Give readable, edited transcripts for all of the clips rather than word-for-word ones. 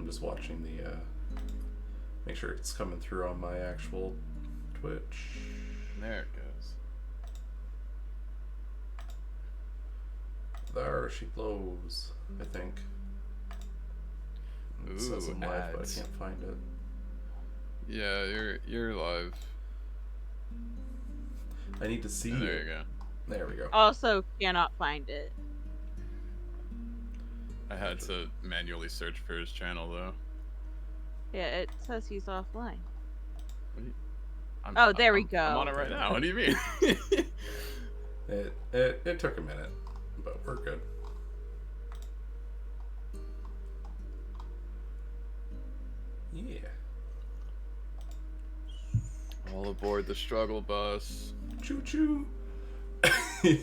just watching the, make sure it's coming through on my actual Twitch. There it goes. There she blows, I think. It says I'm live, but I can't find it. Yeah, you're live. I need to see There it. you go. There we go. Also cannot find it. I had to manually search for his channel though. Yeah, it says he's offline. Oh, there we go. I'm on it right now. What do you mean? It took a minute, but we're good. Yeah. All aboard the struggle bus. Choo choo.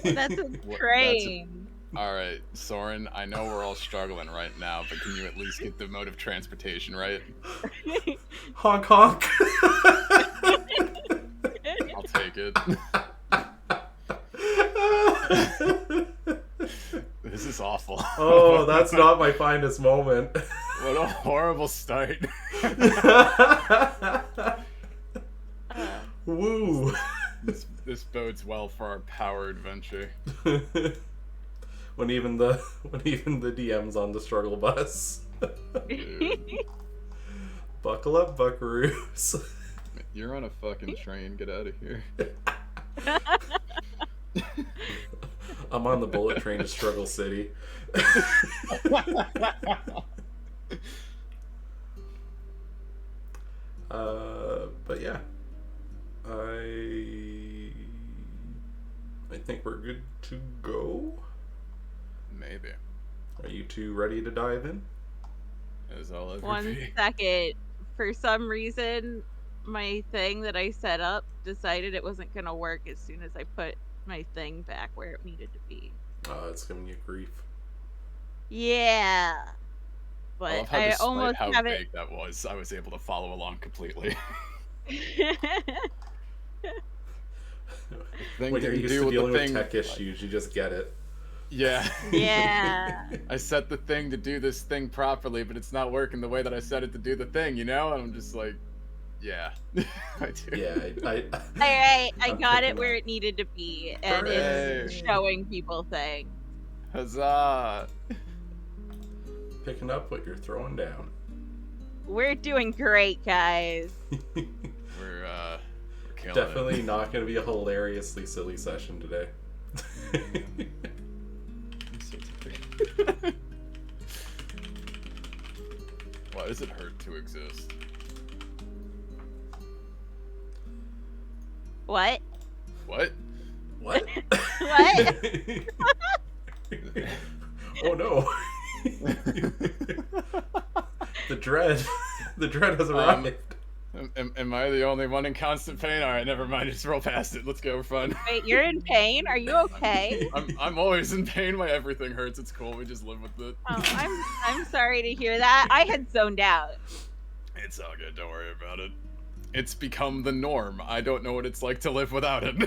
That's a train. Alright, Soren, I know we're all struggling right now, but can you at least get the mode of transportation right? Honk honk. I'll take it. This is awful. Oh, that's not my finest moment. What a horrible start. Woo. This bodes well for our power adventure. when even the DM's on the struggle bus. Buckle up, buckaroos. You're on a fucking train. Get out of here. I'm on the bullet train to Struggle City. But yeah, I think we're good to go. Maybe. Are you two ready to dive in? As I'll ever One be. second. For some reason, my thing that I set up decided it wasn't going to work as soon as I put my thing back where it needed to be. It's giving you grief. Yeah. But I almost how have big it. that was, I was able to follow along completely. When you're used to dealing with tech issues, you just get it. Yeah. Yeah. I set the thing to do this thing properly, but it's not working the way that I set it to do the thing, you know? And I'm just like, yeah. I do. Yeah, Alright, I got it where it needed to be, and it's Hooray. showing people things. Huzzah! Picking up what you're throwing down. We're doing great, guys. We're killing Definitely it. not going to be a hilariously silly session today. Why does it hurt to exist? What? What? What? What? Oh no. The dread has arrived. Am I the only one in constant pain? Alright, never mind, just roll past it. Let's go, we're fun. Wait, you're in pain? Are you okay? I'm always in pain, my everything hurts, it's cool, we just live with it. Oh, I'm sorry to hear that. I had zoned out. It's all good, don't worry about it. It's become the norm. I don't know what it's like to live without it.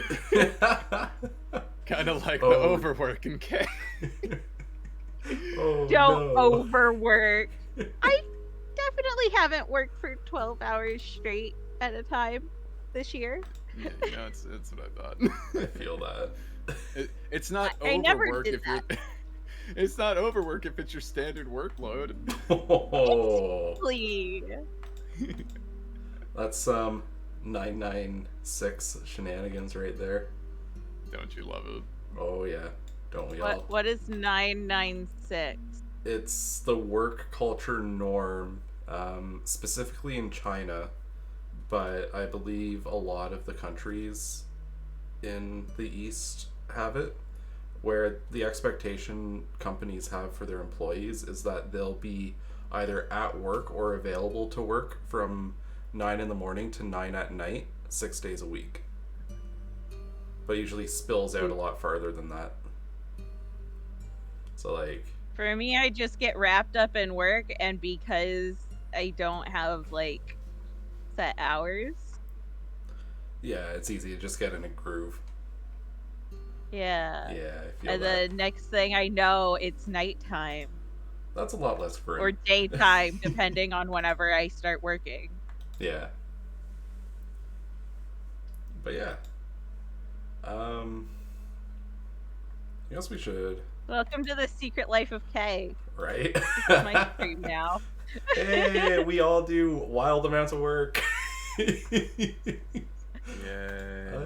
Kind of like the overwork in Kei. Don't overwork. I definitely haven't worked for 12 hours straight at a time this year. Yeah, it's what I thought. I feel that. It's not I never overwork did if you're. It's not overwork if it's your standard workload. Oh. Please. That's 996 shenanigans right there. Don't you love it? Oh yeah, don't we all? What is 996? It's the work culture norm, specifically in China, but I believe a lot of the countries in the East have it, where the expectation companies have for their employees is that they'll be either at work or available to work from 9 in the morning to 9 at night, 6 days a week. But usually spills out a lot farther than that. So like... For me, I just get wrapped up in work, and because I don't have, like, set hours. Yeah, it's easy to just get in a groove. Yeah. Yeah, I feel And that. the next thing I know, it's nighttime. That's a lot less grim. Or daytime, depending on whenever I start working. Yeah. But yeah. I guess we should. Welcome to the secret life of Kei. Right? This is my stream now. Hey, we all do wild amounts of work. Yay.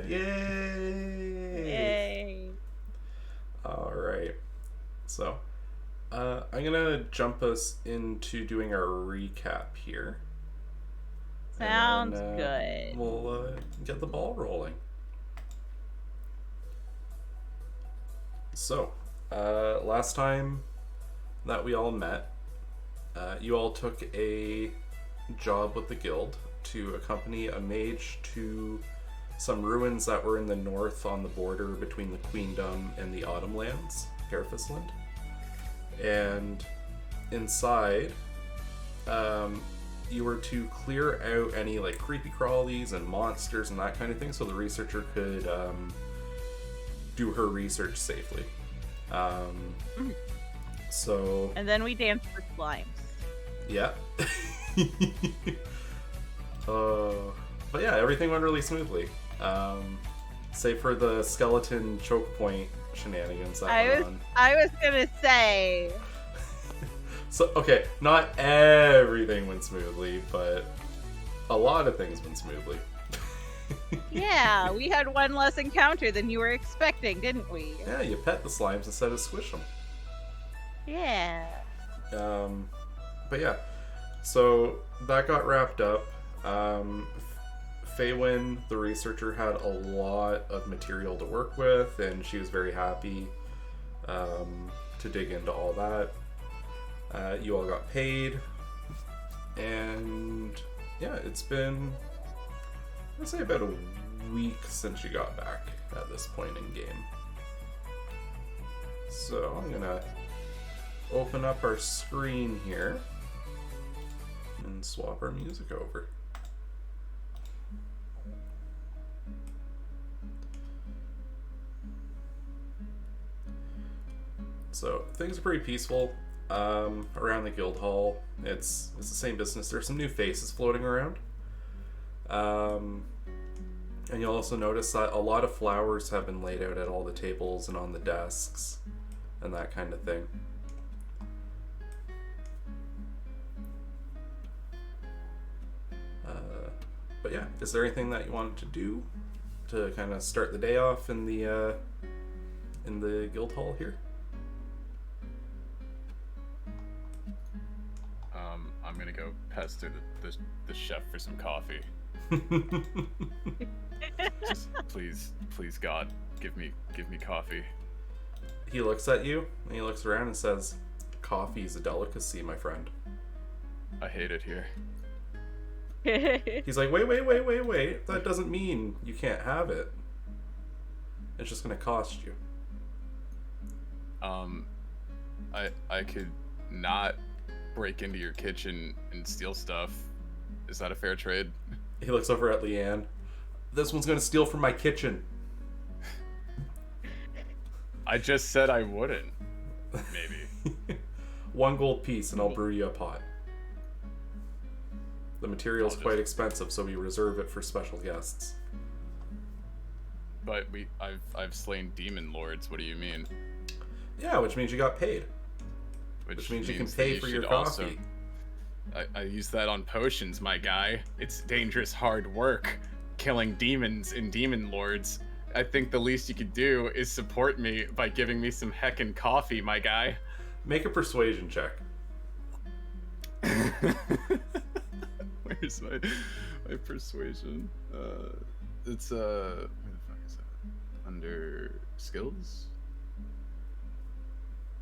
Yay! Yay. All right. So, I'm gonna jump us into doing our recap here. Sounds and, good. We'll get the ball rolling. So, last time that we all met, you all took a job with the guild to accompany a mage to some ruins that were in the north on the border between the Queendom and the Autumn Lands, Herefisland. And inside, you were to clear out any like creepy crawlies and monsters and that kind of thing so the researcher could do her research safely. So... And then we danced for slimes. Yeah. But yeah, everything went really smoothly. Save for the skeleton choke point shenanigans that went on. I was gonna say. So, okay, not everything went smoothly, but a lot of things went smoothly. Yeah, we had one less encounter than you were expecting, didn't we? Yeah, you pet the slimes instead of squish them. Yeah. But yeah, so that got wrapped up. Faywin, the researcher, had a lot of material to work with, and she was very happy to dig into all that. You all got paid, and yeah, it's been, I'd say, about a week since you got back at this point in game. So I'm gonna open up our screen here and swap our music over. So things are pretty peaceful around the guild hall. It's the same business. There's some new faces floating around. And you'll also notice that a lot of flowers have been laid out at all the tables and on the desks and that kind of thing. But yeah, is there anything that you wanted to do to kind of start the day off in the guild hall here? I'm gonna go pester the chef for some coffee. Just please God, give me coffee. He looks at you and he looks around and says, "Coffee is a delicacy, my friend." I hate it here. He's like, wait. That doesn't mean you can't have it. It's just gonna cost you. I could not break into your kitchen and steal stuff. Is that a fair trade? He looks over at Leanne. This one's gonna steal from my kitchen. I just said I wouldn't. Maybe. 1 gold piece and I'll brew you a pot. The material's quite expensive, so we reserve it for special guests. But I've slain demon lords. What do you mean? Yeah, which means you got paid. Which means you can pay for your coffee. I use that on potions, my guy. It's dangerous, hard work, killing demons and demon lords. I think the least you could do is support me by giving me some heckin' coffee, my guy. Make a persuasion check. Where's my persuasion? It's where the fuck is that? Under skills?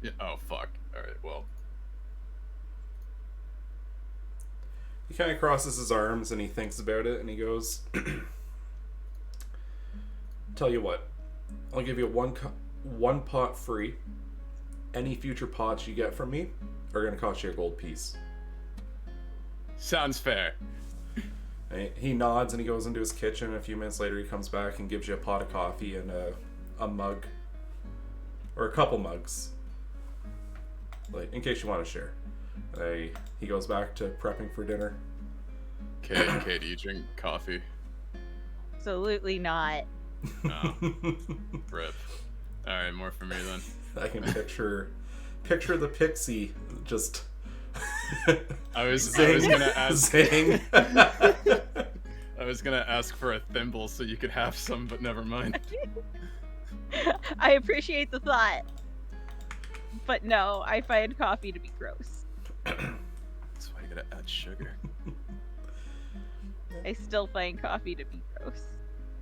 Yeah. Oh fuck. All right. Well. He kind of crosses his arms and he thinks about it and he goes, "Tell you what, I'll give you one pot free. Any future pots you get from me are gonna cost you a gold piece." Sounds fair. He nods and he goes into his kitchen. A few minutes later, he comes back and gives you a pot of coffee and a mug, or a couple mugs, like in case you want to share. He goes back to prepping for dinner. Kei, do you drink coffee? Absolutely not. No. Rip. Alright, more for me then. I can picture the pixie just I was zing, gonna ask zing. I was gonna ask for a thimble so you could have some, but never mind. I appreciate the thought. But no, I find coffee to be gross. That's why you gotta add sugar. I still find coffee to be gross,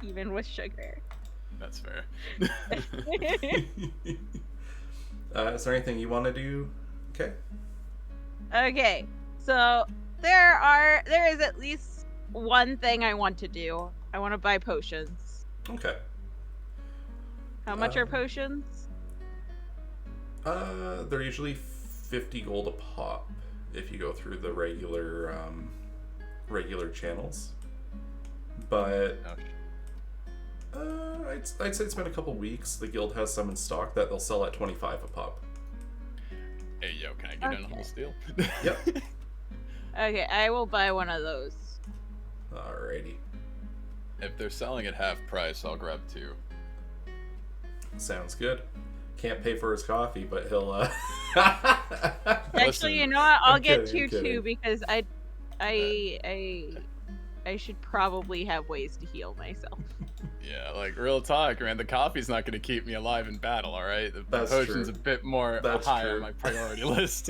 even with sugar. That's fair. Is there anything you want to do? Okay. Okay, so there is at least one thing I want to do. I want to buy potions. Okay. How much are potions? They're usually 50 gold a pop if you go through the regular channels. But I'd say it's been a couple weeks. The guild has some in stock that they'll sell at 25 a pop. Hey, yo, can I get in on this deal? Yep. Okay, I will buy one of those. Alrighty. If they're selling at half price, I'll grab 2. Sounds good. Can't pay for his coffee, but he'll Actually, you know what? I'll I'm get kidding, 2 I'm too because I should probably have ways to heal myself. Yeah, like, real talk, man. The coffee's not gonna keep me alive in battle, alright? The That's potion's true. a bit more That's high true. on my priority list.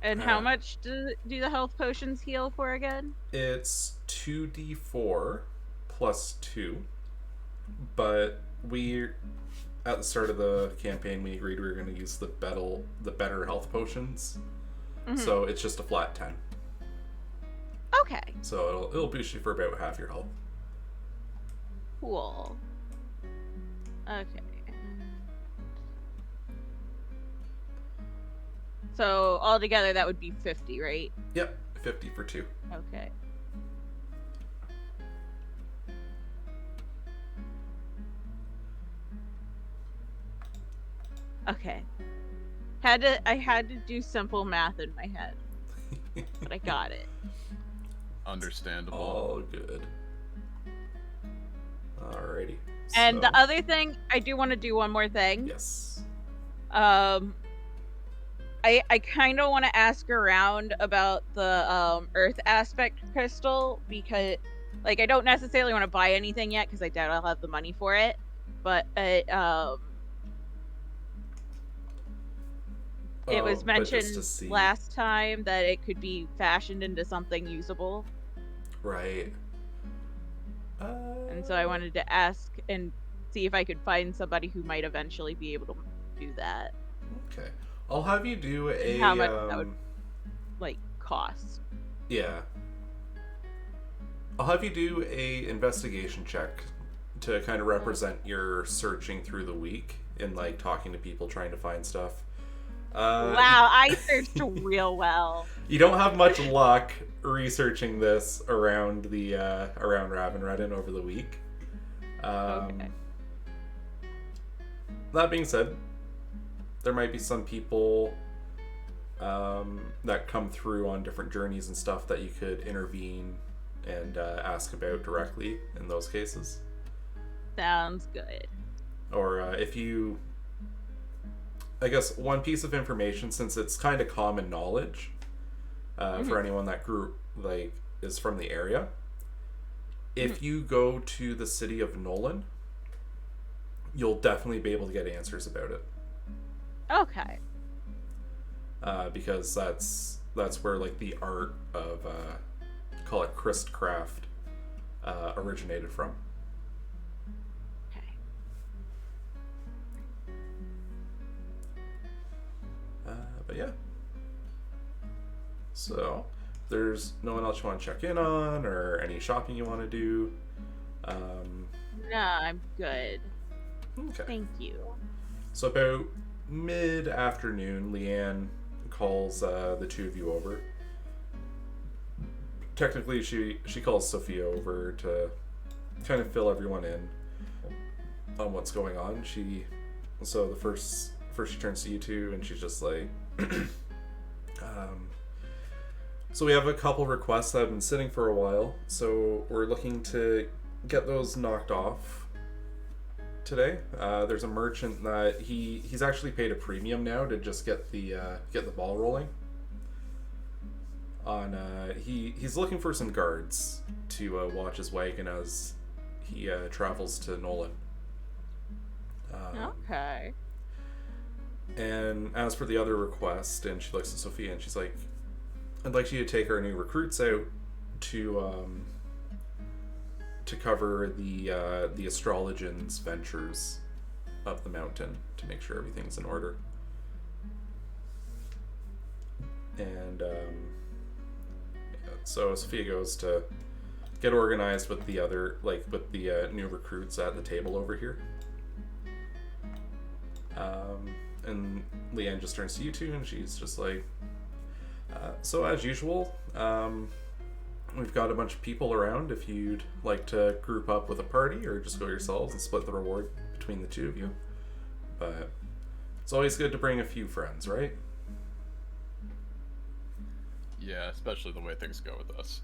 And how much do the health potions heal for again? It's 2d4 plus 2, but at the start of the campaign we agreed we were going to use the better health potions, so it's just a flat 10. Okay. So it'll boost you for about half your health. Cool. Okay. So altogether that would be 50, right? Yep, 50 for 2. Okay. Okay. I had to do simple math in my head, but I got it. Understandable. All good. Alrighty. And So- the other thing, I do want to do one more thing. Yes. I kind of want to ask around about the Earth aspect crystal because, like, I don't necessarily want to buy anything yet because I doubt I'll have the money for it. But it was but just to mentioned see. last time that it could be fashioned into something usable, Right. and so I wanted to ask and see if I could find somebody who might eventually be able to do that. Okay. I'll have you do a How much that would like cost. Yeah. I'll have you do a investigation check to kind of represent your searching through the week and like talking to people trying to find stuff. Wow, I searched real well. You don't have much luck researching this around the around Ravenredden over the week. Okay. That being said, there might be some people that come through on different journeys and stuff that you could intervene and ask about directly in those cases. Sounds good. Or if you... I guess one piece of information, since it's kind of common knowledge for anyone that group like is from the area, if you go to the city of Nolan, you'll definitely be able to get answers about it. Okay. Because that's where like the art of call it Christcraft originated from. Okay. But yeah. So, if there's no one else you want to check in on, or any shopping you want to do. No, I'm good. Okay. Thank you. So about mid-afternoon, Leanne calls the two of you over. Technically, she calls Sophia over to kind of fill everyone in on what's going on. So the first first she turns to you two, and she's just like, so we have a couple requests that have been sitting for a while, so we're looking to get those knocked off today. There's a merchant that he's actually paid a premium now to just get the ball rolling. He's looking for some guards to watch his wagon as he travels to Nolan. Okay. And as for the other request, and she looks at Sophia and she's like, I'd like you to take our new recruits out to cover the astrologian's ventures up the mountain to make sure everything's in order. And so Sophia goes to get organized with the other, with the new recruits at the table over here. And Leanne just turns to you two, and she's just like, so as usual, we've got a bunch of people around if you'd like to group up with a party or just go yourselves and split the reward between the two of you. But it's always good to bring a few friends, right? Yeah, especially the way things go with us.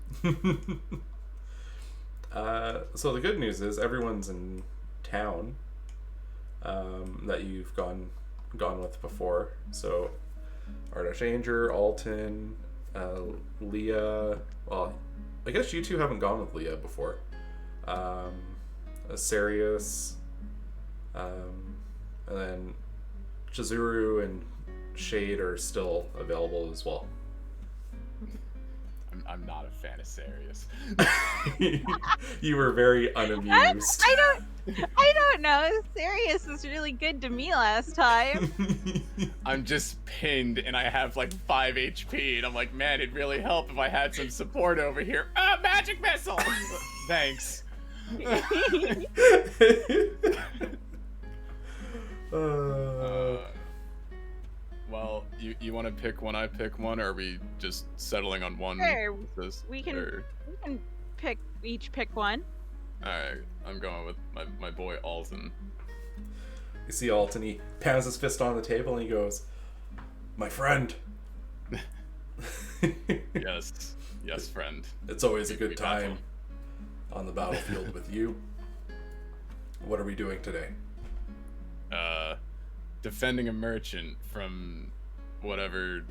So the good news is everyone's in town that you've gone with before. So Ardachanger, Alton, Leah. Well, I guess you two haven't gone with Leah before. Asarius, and then Chizuru and Shade are still available as well. I'm not a fan of Sarius. You were very unamused. I don't know. Sirius was really good to me last time. I'm just pinned and I have like 5 HP and I'm like, man, it'd really help if I had some support over here. Magic missile! Thanks. Well, you want to pick one, I pick one, or are we just settling on one? Sure. We can each pick one. Alright, I'm going with my boy Alton. You see Alton, he pounds his fist on the table and he goes, my friend. Yes, friend. It's always a good time on the battlefield with you. What are we doing today? Defending a merchant from whatever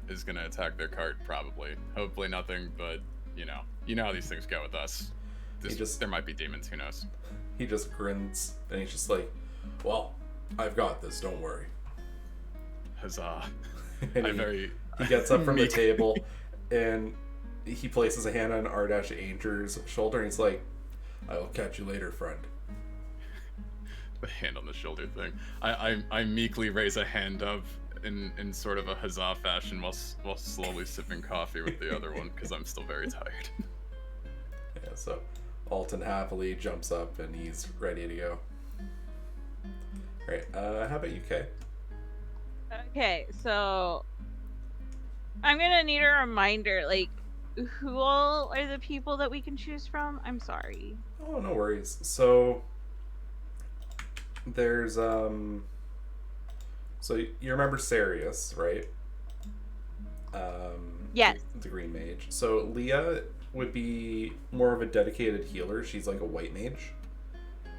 is gonna attack their cart, probably. Hopefully nothing, but you know how these things go with us. There might be demons, who knows? He just grins and he's just like, well, I've got this, don't worry. Huzzah. He gets up from the table and he places a hand on Ardachainger's shoulder and he's like, I will catch you later, friend. The hand on the shoulder thing. I meekly raise a hand up in sort of a huzzah fashion while slowly sipping coffee with the other one because I'm still very tired. Yeah, so Alton happily jumps up and he's ready to go. Alright, how about you, Kei? Okay, so I'm gonna need a reminder, like, who all are the people that we can choose from? I'm sorry. Oh, no worries. So there's so you remember Sarius, right? Yes. The Green Mage. So Leah would be more of a dedicated healer. She's like a white mage.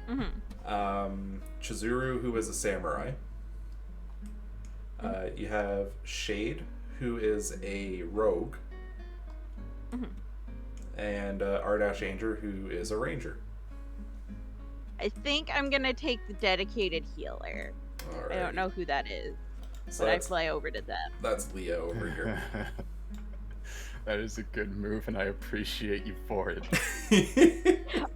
Mm-hmm. Chizuru, who is a samurai. You have Shade, who is a rogue. Mm-hmm. And Ardachanger, who is a ranger. I think I'm gonna take the dedicated healer. Alrighty. I don't know who that is, So but I fly over to them. That's Leah over here. That is a good move, and I appreciate you for it.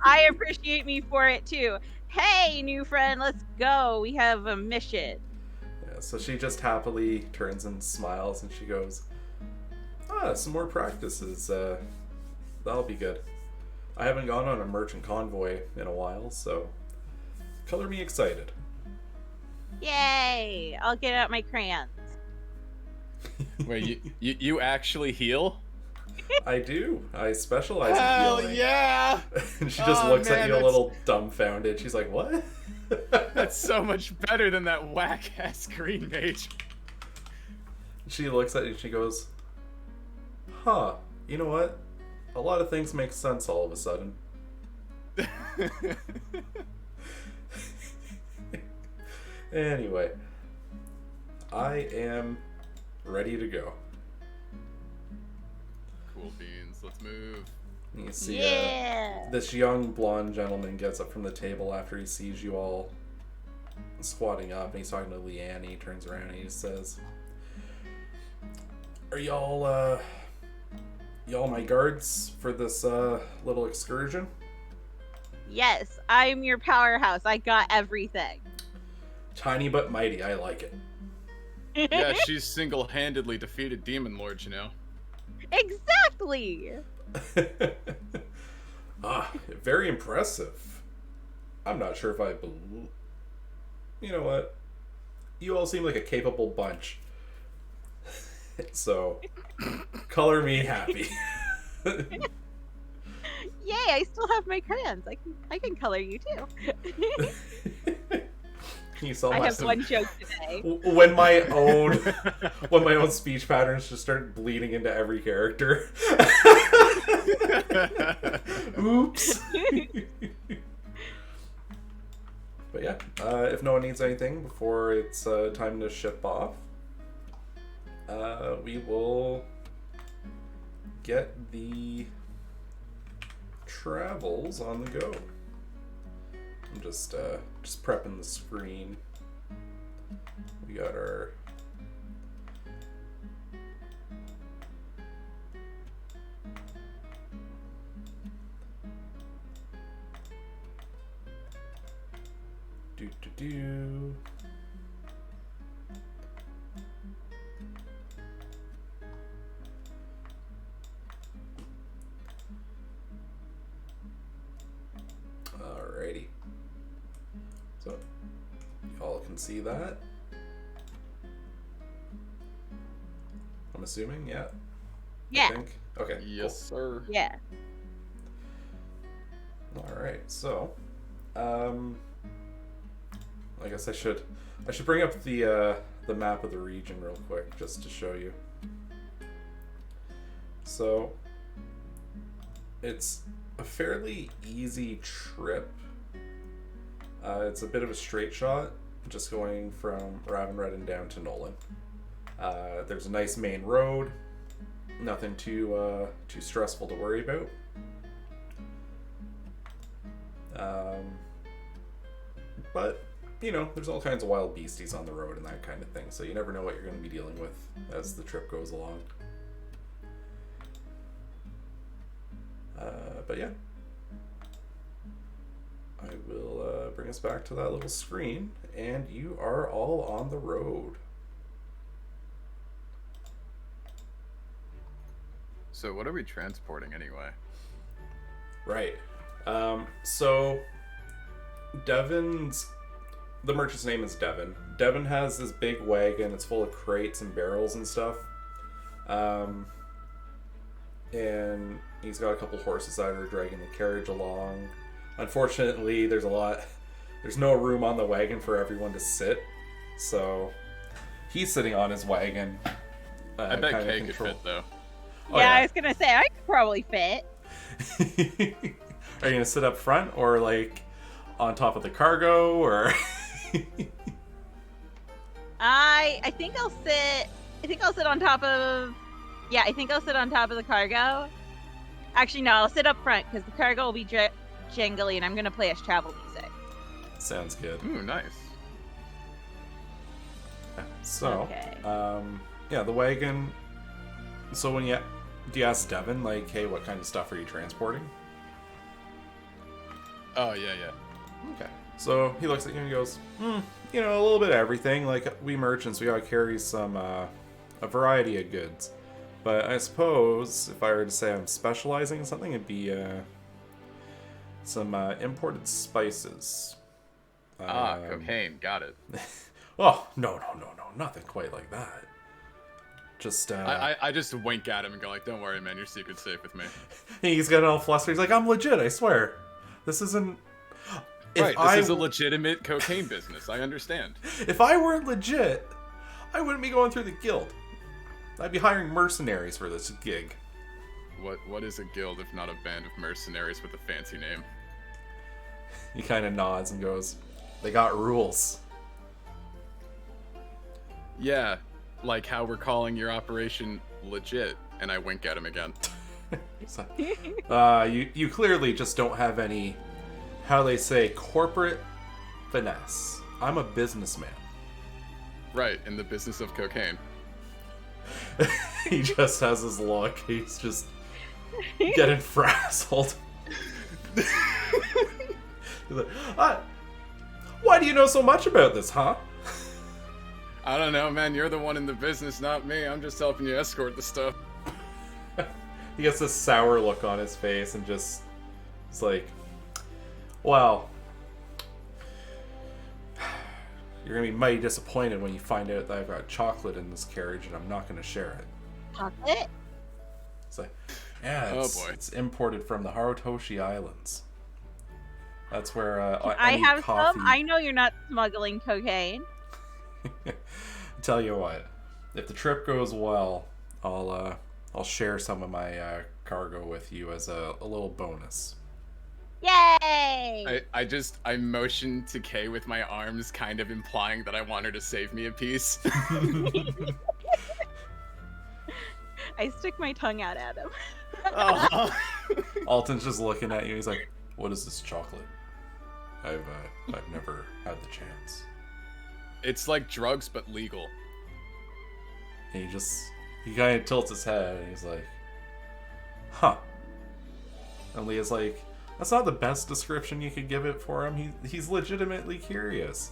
I appreciate me for it too. Hey, new friend, let's go. We have a mission. Yeah, so she just happily turns and smiles, and she goes, some more practices. That'll be good. I haven't gone on a merchant convoy in a while, so color me excited. Yay! I'll get out my crayons. Wait, you actually heal? I do. I specialize in Hell healing. yeah! And she just looks at you a little dumbfounded. She's like, what? That's so much better than that whack-ass green mage. She looks at you and she goes, huh, you know what? A lot of things make sense all of a sudden. Anyway, I am ready to go. Cool beans, let's move. You see Yeah. this young blonde gentleman gets up from the table after he sees you all squatting up, and he's talking to Leanne, and he turns around and he says, are y'all my guards for this little excursion? Yes, I'm your powerhouse. I got everything. Tiny but mighty, I like it. Yeah, she's single-handedly defeated demon lords, you know. Exactly. Very impressive. I'm not sure if I believe... You know what? You all seem like a capable bunch. So, color me happy. Yay, I still have my crayons. I can color you too. Can you sell I my have one joke today. when my own speech patterns just start bleeding into every character. Oops. But yeah, if no one needs anything before it's time to ship off, we will get the travels on the go. I'm just prepping the screen. We got our do. Alrighty. So, y'all can see that. I'm assuming, yeah. Yeah. I think. Okay. Yes, sir. Yeah. Cool. All right. So, I guess I should bring up the map of the region real quick just to show you. So, it's a fairly easy trip. It's a bit of a straight shot, just going from Ravenredden down to Nolan. There's a nice main road, nothing too stressful to worry about. But, you know, there's all kinds of wild beasties on the road and that kind of thing, so you never know what you're going to be dealing with as the trip goes along. But yeah, I will bring us back to that little screen, and you are all on the road. So what are we transporting anyway? Right. So the merchant's name is Devin. Devin has this big wagon. It's full of crates and barrels and stuff. And he's got a couple horses that are dragging the carriage along. Unfortunately, there's no room on the wagon for everyone to sit. So he's sitting on his wagon. I bet Kei could fit, though. Oh, yeah, I was gonna say I could probably fit. Are you gonna sit up front or like on top of the cargo or? I think I'll sit. I think I'll sit on top of. Yeah, I think I'll sit on top of the cargo. Actually, no, I'll sit up front because the cargo will be jingly, and I'm gonna play us travel music. Sounds good. Ooh, nice. So, Okay. yeah, the wagon. So do you ask Devin, like, hey, what kind of stuff are you transporting? Oh, yeah. Okay. So he looks at you and he goes, a little bit of everything. Like, we merchants, we gotta carry some, a variety of goods. But I suppose if I were to say I'm specializing in something, it'd be, some, imported spices. Cocaine, got it. Oh, no, nothing quite like that. Just, I just wink at him and go like, don't worry, man, your secret's safe with me. He's getting all flustered. He's like, I'm legit, I swear. This isn't... Right, this is a legitimate cocaine business. I understand. If I weren't legit, I wouldn't be going through the guild. I'd be hiring mercenaries for this gig. What is a guild if not a band of mercenaries with a fancy name? He kind of nods and goes, "They got rules." Yeah, like how we're calling your operation legit, and I wink at him again. You clearly just don't have any, how they say, corporate finesse. I'm a businessman. Right, in the business of cocaine. He just has his law case just getting frazzled. He's like, why do you know so much about this, huh? I don't know, man. You're the one in the business, not me. I'm just helping you escort the stuff. He gets this sour look on his face and just... It's like... Well... You're gonna be mighty disappointed when you find out that I've got chocolate in this carriage and I'm not gonna share it. Chocolate? It's like... Yeah, it's imported from the Harutoshi Islands. That's where I have coffee... some? I know you're not smuggling cocaine. Tell you what, if the trip goes well, I'll share some of my cargo with you as a little bonus. Yay! I motioned to Kei with my arms, kind of implying that I want her to save me a piece. I stick my tongue out at him. Oh. Alton's just looking at you. He's like, "What is this chocolate? I've never had the chance." It's like drugs, but legal. And he kind of tilts his head and he's like, "Huh." And Leah's like, "That's not the best description you could give it for him. He's legitimately curious."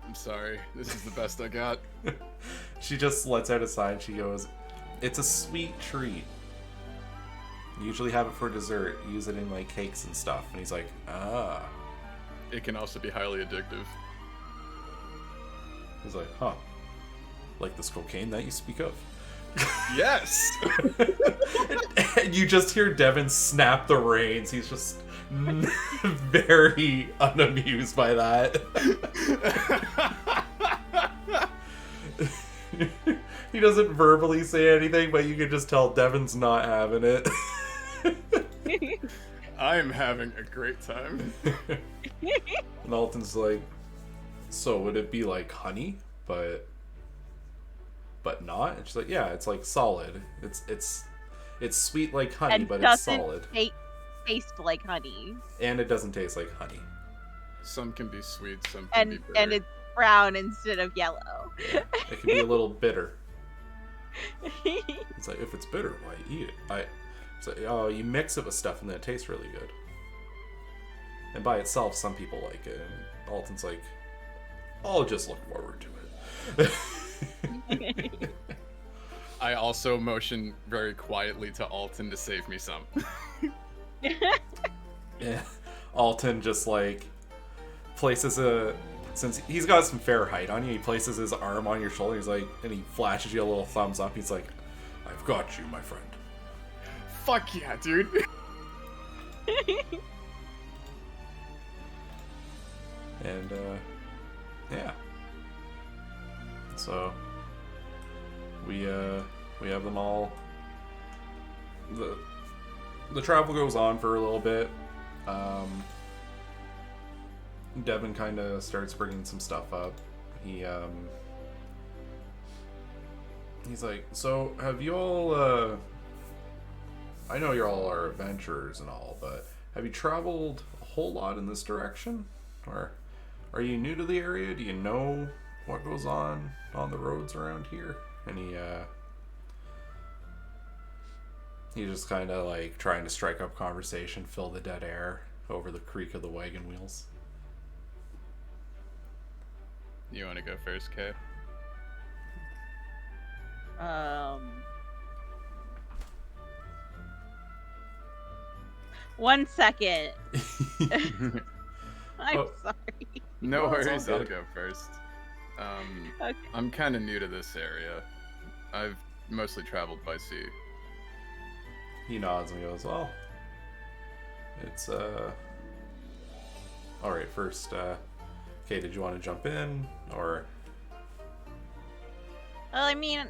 I'm sorry. This is the best I got. She just lets out a sigh and she goes, "It's a sweet treat. Usually have it for dessert. Use it in like cakes and stuff." And he's like, "Ah." It can also be highly addictive. He's like, "Huh. Like this cocaine that you speak of?" Yes! And you just hear Devin snap the reins. He's just very unamused by that. He doesn't verbally say anything, but you can just tell Devin's not having it. I'm having a great time. And Alton's like, "So would it be like honey, but not?" And she's like, "Yeah, it's like solid. It's sweet like honey, and but it's solid. Taste like honey. And it doesn't taste like honey. Some can be sweet, some can be bitter. And it's brown instead of yellow. Yeah, it can be a little bitter." It's like, "If it's bitter, why eat it?" It's like, "Oh, you mix it with stuff and then it tastes really good. And by itself, some people like it." And Alton's like, "I'll just look forward to it." I also motion very quietly to Alton to save me some. Yeah. Alton just like places since he's got some fair height on you, he places his arm on your shoulder. He's like, and he flashes you a little thumbs up. He's like, "I've got you, my friend." Fuck yeah, dude. And yeah. So we have them all. The travel goes on for a little bit. Devin kind of starts bringing some stuff up. He's like, "So have you all? I know you all are adventurers and all, but have you traveled a whole lot in this direction, or are you new to the area? Do you know what goes on the roads around here?" And he's just kind of like trying to strike up conversation, fill the dead air over the creak of the wagon wheels. You want to go first, Kei? 1 second. I'm sorry. No Well, it's worries, all I'll good. go first. Okay. I'm kind of new to this area. I've mostly traveled by sea. He nods and goes, "Well, it's all right, first, Kay, did you want to jump in, or? Well, I mean,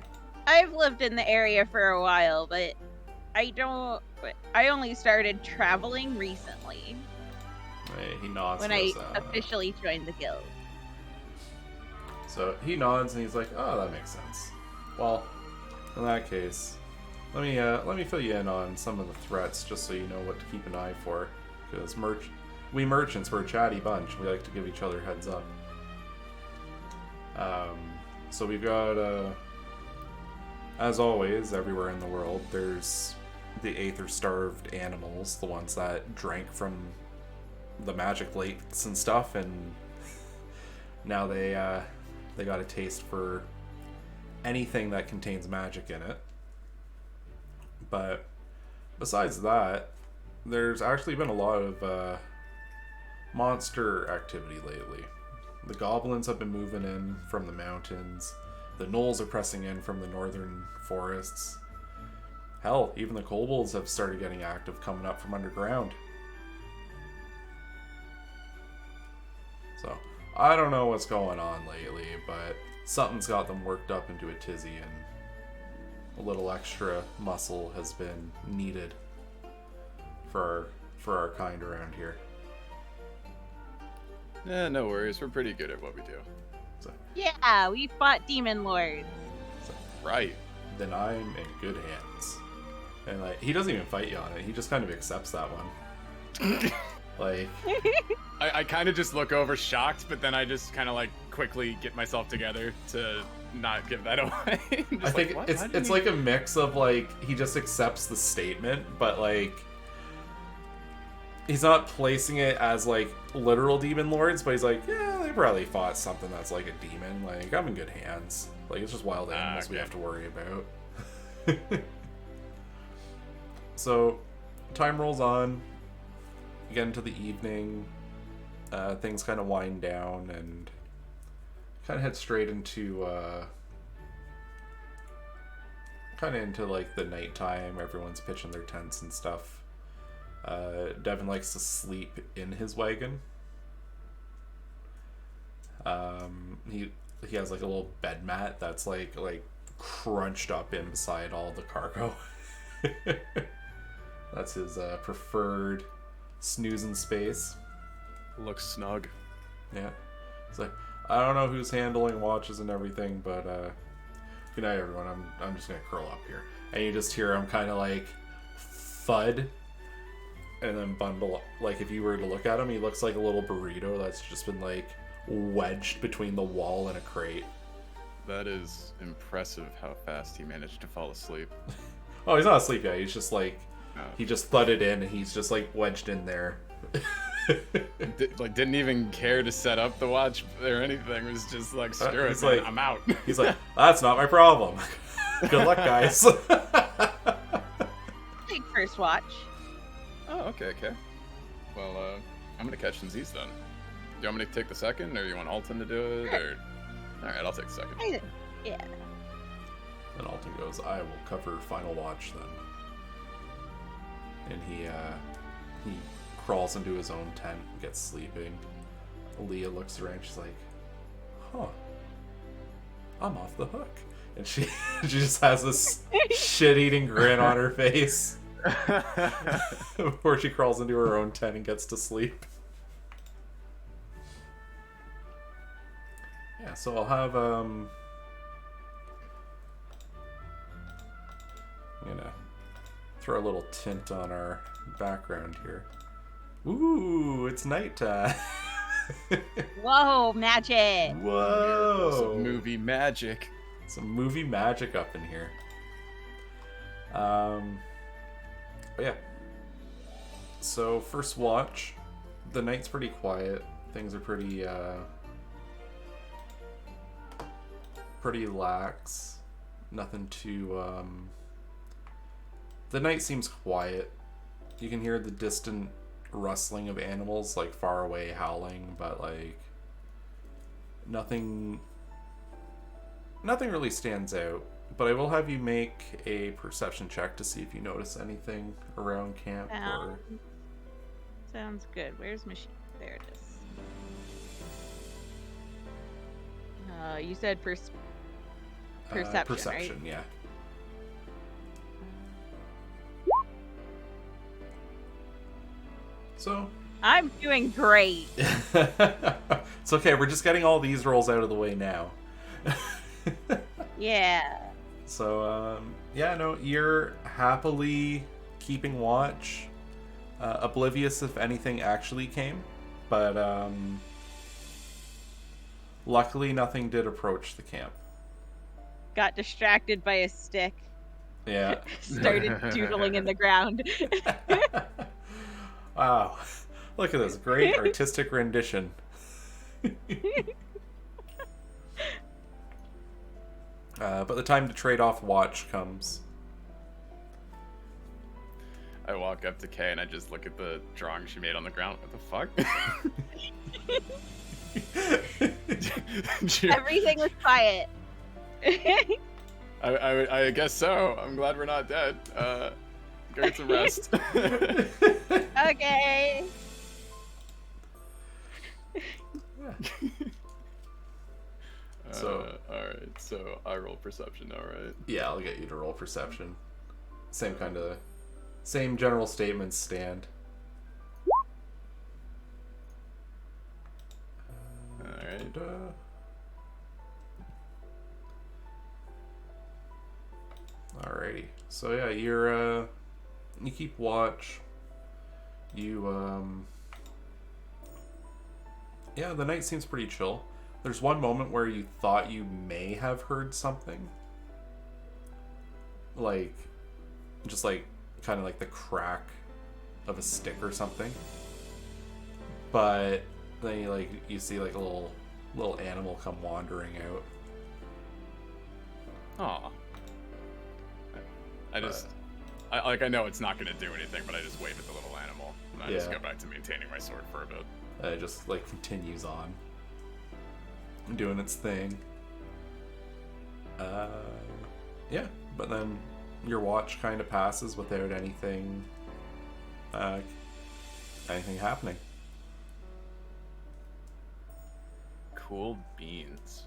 I've lived in the area for a while, but I only started traveling recently. He nods. When and goes, I officially joined the guild. So he nods and he's like, "Oh, that makes sense. Well, in that case, let me fill you in on some of the threats, just so you know what to keep an eye for. Because we merchants, we're a chatty bunch. We like to give each other heads up. So we've got, as always, everywhere in the world, there's the aether-starved animals, the ones that drank from the magic lakes and stuff, and now they got a taste for anything that contains magic in it. But besides that, there's actually been a lot of monster activity lately. The goblins have been moving in from the mountains. The gnolls are pressing in from the northern forests. Hell, even the kobolds have started getting active, coming up from underground. So, I don't know what's going on lately, but something's got them worked up into a tizzy, and a little extra muscle has been needed for our kind around here. No worries. We're pretty good at what we do. So, Yeah, we fought demon lords. Right. then I'm in good hands. And like, he doesn't even fight you on it. He just kind of accepts that one. Like, I kind of just look over shocked, but then I just kind of like quickly get myself together to not give that away. I think it's like a mix of like, he just accepts the statement, but like, he's not placing it as like literal demon lords, but he's like, yeah, they probably fought something that's like a demon. Like, I'm in good hands. Like, it's just wild animals we have to worry about. So, time rolls on. You get into the evening. Things kind of wind down and kind of head straight into like the nighttime. Everyone's pitching their tents and stuff. Devin likes to sleep in his wagon. He has like a little bed mat that's like crunched up in beside all the cargo. That's his preferred snoozing space. Looks snug. Yeah. It's like, I don't know who's handling watches and everything, but good night everyone. I'm just gonna curl up here. And you just hear him kind of like thud and then bundle up. Like, if you were to look at him, he looks like a little burrito that's just been like wedged between the wall and a crate. That is impressive how fast he managed to fall asleep. Oh, he's not asleep yet. He's just like, Oh. he just thudded in and he's just like wedged in there. Didn't even care to set up the watch or anything. It was just like, screw it, he's man, like- I'm out. He's like, that's not my problem. Good luck, guys. Take first watch. Oh, okay. Well, I'm gonna catch some Z's then. Do you want me to take the second, or you want Alton to do it, or? All right, I'll take the second. Yeah. And Alton goes, I will cover final watch then. And he crawls into his own tent, gets sleeping. Leah looks around, she's like, huh, I'm off the hook. And she just has this shit-eating grin on her face before she crawls into her own tent and gets to sleep. Yeah, so I'll have, I'm gonna throw a little tint on our background here. Ooh, it's nighttime. Whoa, magic. Whoa. Some movie magic. Some movie magic up in here. But yeah. So first watch, the night's pretty quiet. Things are pretty lax. Nothing too the night seems quiet. You can hear the distant rustling of animals like far away howling, but like nothing really stands out. But I will have you make a perception check to see if you notice anything around camp. Or Sounds good. Where's machine? There it is. You said perception, Perception, right? yeah. So I'm doing great. it's okay, we're just getting all these rolls out of the way now. Yeah. So, yeah, no, you're happily keeping watch, oblivious if anything actually came, but luckily nothing did approach the camp. Got distracted by a stick. Yeah. Started doodling in the ground. Wow. Look at this great artistic rendition. But the time to trade off watch comes. I walk up to Kay and I just look at the drawing she made on the ground. What the fuck? Everything was quiet. I guess so. I'm glad we're not dead. Go get some rest. Okay. Alright, so I roll perception now, right? Yeah, I'll get you to roll perception. Same general statements stand. Alright. Alrighty. So yeah, you keep watch. Yeah, the night seems pretty chill. There's one moment where you thought you may have heard something. Just kind of like the crack of a stick or something. But then you see like a little animal come wandering out. Aw. I know it's not gonna do anything, but I just wave at the little animal. And I just go back to maintaining my sword for a bit. It just continues on. Doing its thing. Yeah, but then your watch kind of passes without anything happening. Cool beans.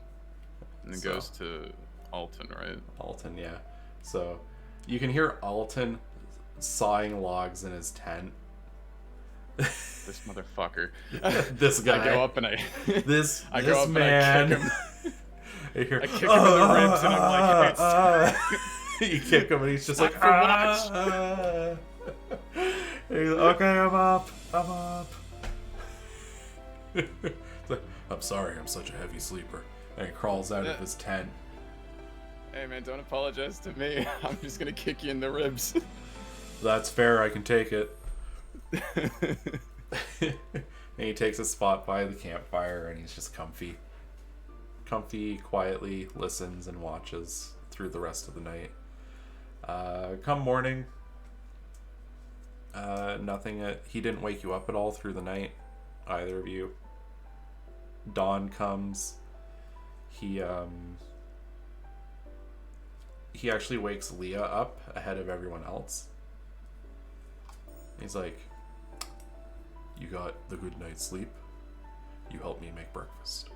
And it goes to Alton, right? Alton, yeah. So you can hear Alton sawing logs in his tent. This motherfucker. This guy. I go up and this man. And I kick him. I kick him in the ribs and I'm like, you kick him and he's just Stop like, for He's like, okay, I'm up. It's like, I'm sorry, I'm such a heavy sleeper. And he crawls out of his tent. Hey man, don't apologize to me. I'm just gonna kick you in the ribs. That's fair, I can take it. And he takes a spot by the campfire and he's just comfy, quietly listens and watches through the rest of the night. Come morning, nothing. He didn't wake you up at all through the night, either of you. Dawn comes. He actually wakes Leah up ahead of everyone else. He's like, you got the good night's sleep? You helped me make breakfast.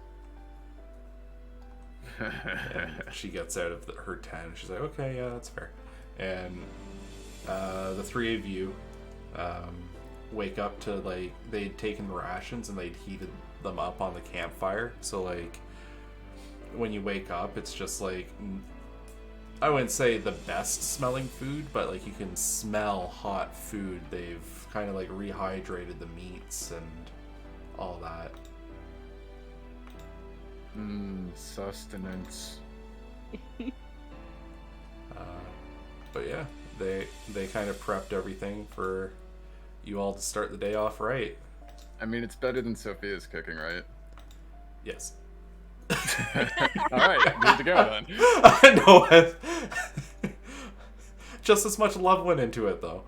And she gets out of her tent. She's like, okay, yeah, that's fair. And the three of you wake up to, they'd taken rations and they'd heated them up on the campfire. So, when you wake up, it's just, I wouldn't say the best smelling food, but, you can smell hot food. They've kind of, rehydrated the meats and all that. Sustenance. But yeah, they kind of prepped everything for you all to start the day off right. I mean, it's better than Sophia's cooking, right? Yes. Alright, good to go then. I know. Just as much love went into it, though.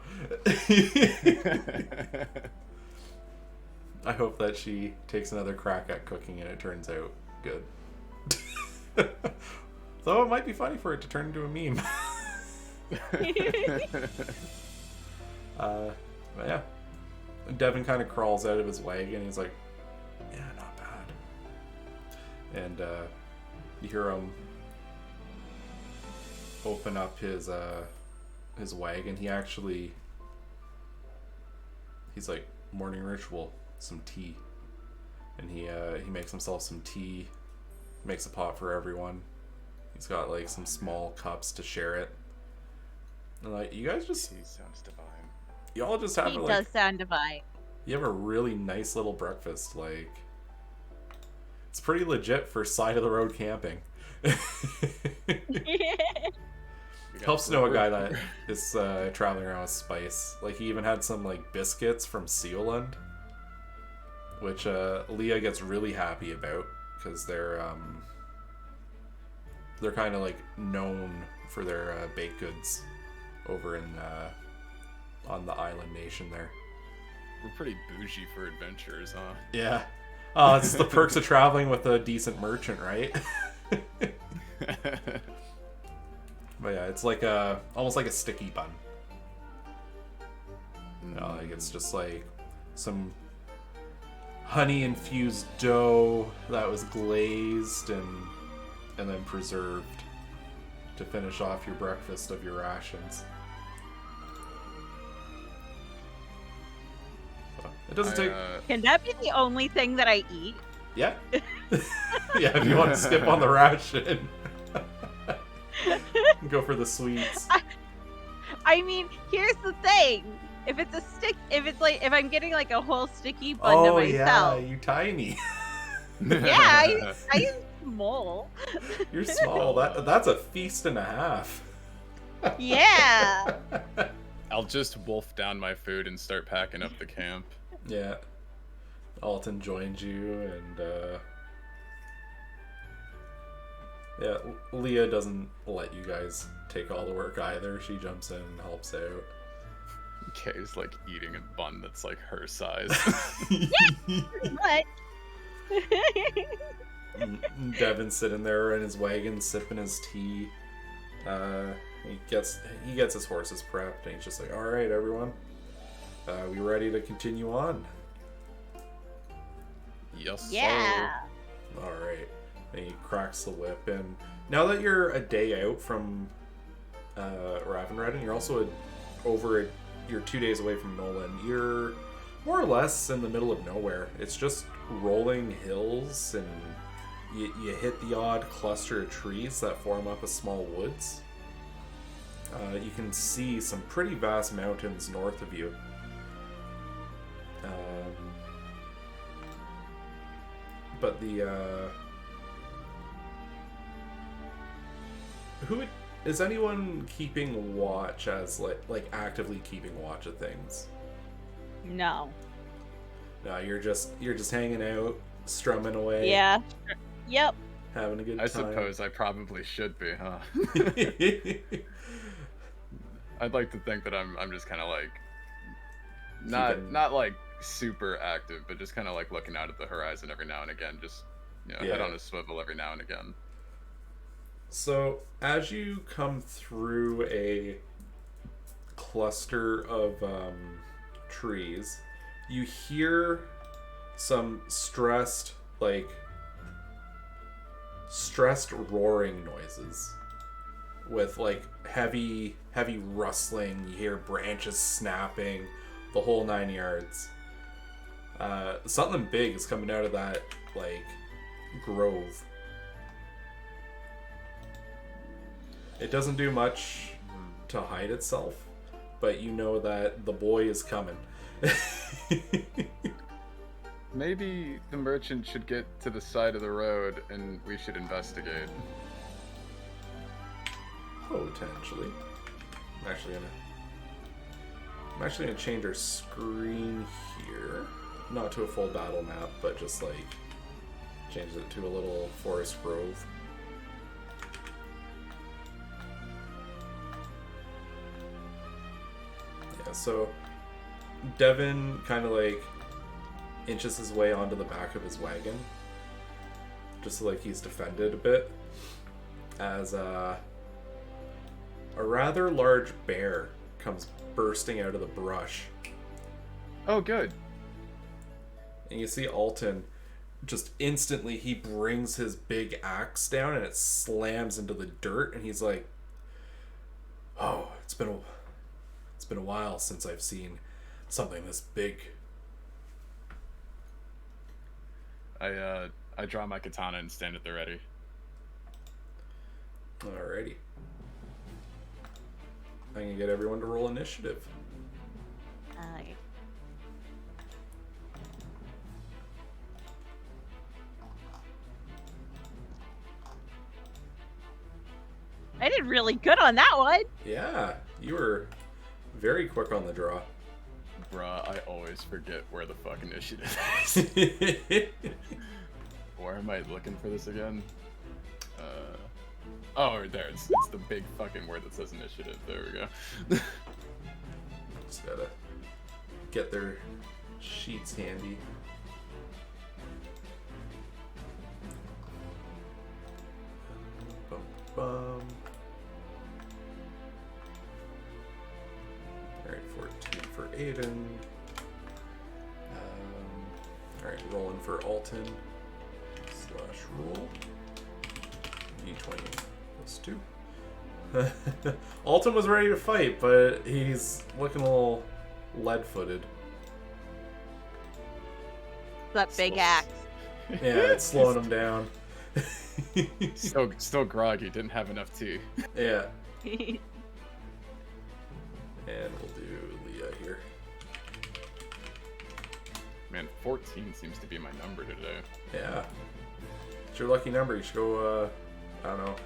I hope that she takes another crack at cooking and it turns out good. Though it might be funny for it to turn into a meme. But yeah. Devin kind of crawls out of his wagon. He's like, yeah, not bad. And You hear him open up his wagon. He's like, morning ritual, some tea. And he makes himself some tea, makes a pot for everyone. He's got like some small cups to share it. And like, you guys just... Tea sounds divine. Y'all just have He like... does sound divine. You have a really nice little breakfast, like... It's pretty legit for side-of-the-road camping. Helps to know a guy that is traveling around with spice. Like, he even had some, like, biscuits from Sealand, which Leah gets really happy about, because they're kind of, like, known for their baked goods over in on the island nation there. We're pretty bougie for adventurers, huh? Yeah. It's the perks of traveling with a decent merchant, right? But yeah, it's like almost like a sticky bun. Like it's just like some honey-infused dough that was glazed and then preserved to finish off your breakfast of your rations. It doesn't take... Can that be the only thing that I eat? Yeah. Yeah, if you want to skip on the ration. Go for the sweets. I mean, here's the thing. If I'm getting like a whole sticky bun to myself. Yeah, you tiny. Yeah, I'm small. You're small. That's a feast and a half. Yeah. I'll just wolf down my food and start packing up the camp. Yeah. Alton joins you, and yeah, Leah doesn't let you guys take all the work either. She jumps in and helps out. Kei's like eating a bun that's like her size. What? Devin's sitting there in his wagon sipping his tea. He gets his horses prepped, and he's just like, "All right, everyone, we ready to continue on?" Yes. Yeah. Sir. All right. And he cracks the whip, and now that you're a day out from Ravenredden, you're also you're 2 days away from Nolan. You're more or less in the middle of nowhere. It's just rolling hills, and you hit the odd cluster of trees that form up a small woods. You can see some pretty vast mountains north of you. But is anyone keeping watch, as like actively keeping watch of things? No. No, you're just hanging out, strumming away. Yeah. Yep. Having a good time. I suppose I probably should be, huh? I'd like to think that I'm just kind of like not like super active, but just kind of like looking out at the horizon every now and again, just head on a swivel every now and again. So as you come through a cluster of trees, you hear some stressed roaring noises with like heavy rustling. You hear branches snapping, the whole 9 yards. Something big is coming out of that like grove. It doesn't do much to hide itself, but you know that the boy is coming. Maybe the merchant should get to the side of the road and we should investigate. Potentially. I'm actually gonna change our screen here. Not to a full battle map, but just like change it to a little forest grove. Yeah, so Devin kind of like inches his way onto the back of his wagon, just so like he's defended a bit, as a rather large bear comes bursting out of the brush. Oh, good. And you see Alton just instantly he brings his big axe down and it slams into the dirt, and he's like, "Oh, it's been a while since I've seen something this big." I draw my katana and stand at the ready. Alrighty. I'm gonna get everyone to roll initiative. I did really good on that one. Yeah, you were very quick on the draw. Bruh, I always forget where the fuck initiative is. Where am I looking for this again? Oh, there. It's the big fucking word that says initiative. There we go. Just gotta get their sheets handy. Bum, bum. Alright, 14 for Aedin. Alright, rolling for Alton. /roll. D20 plus 2. Alton was ready to fight, but he's looking a little lead-footed. That big axe. Yeah, it's slowing him down. Still groggy, didn't have enough tea. Yeah. And we'll do Leah here. Man, 14 seems to be my number today. Yeah. It's your lucky number. You should go, I don't know,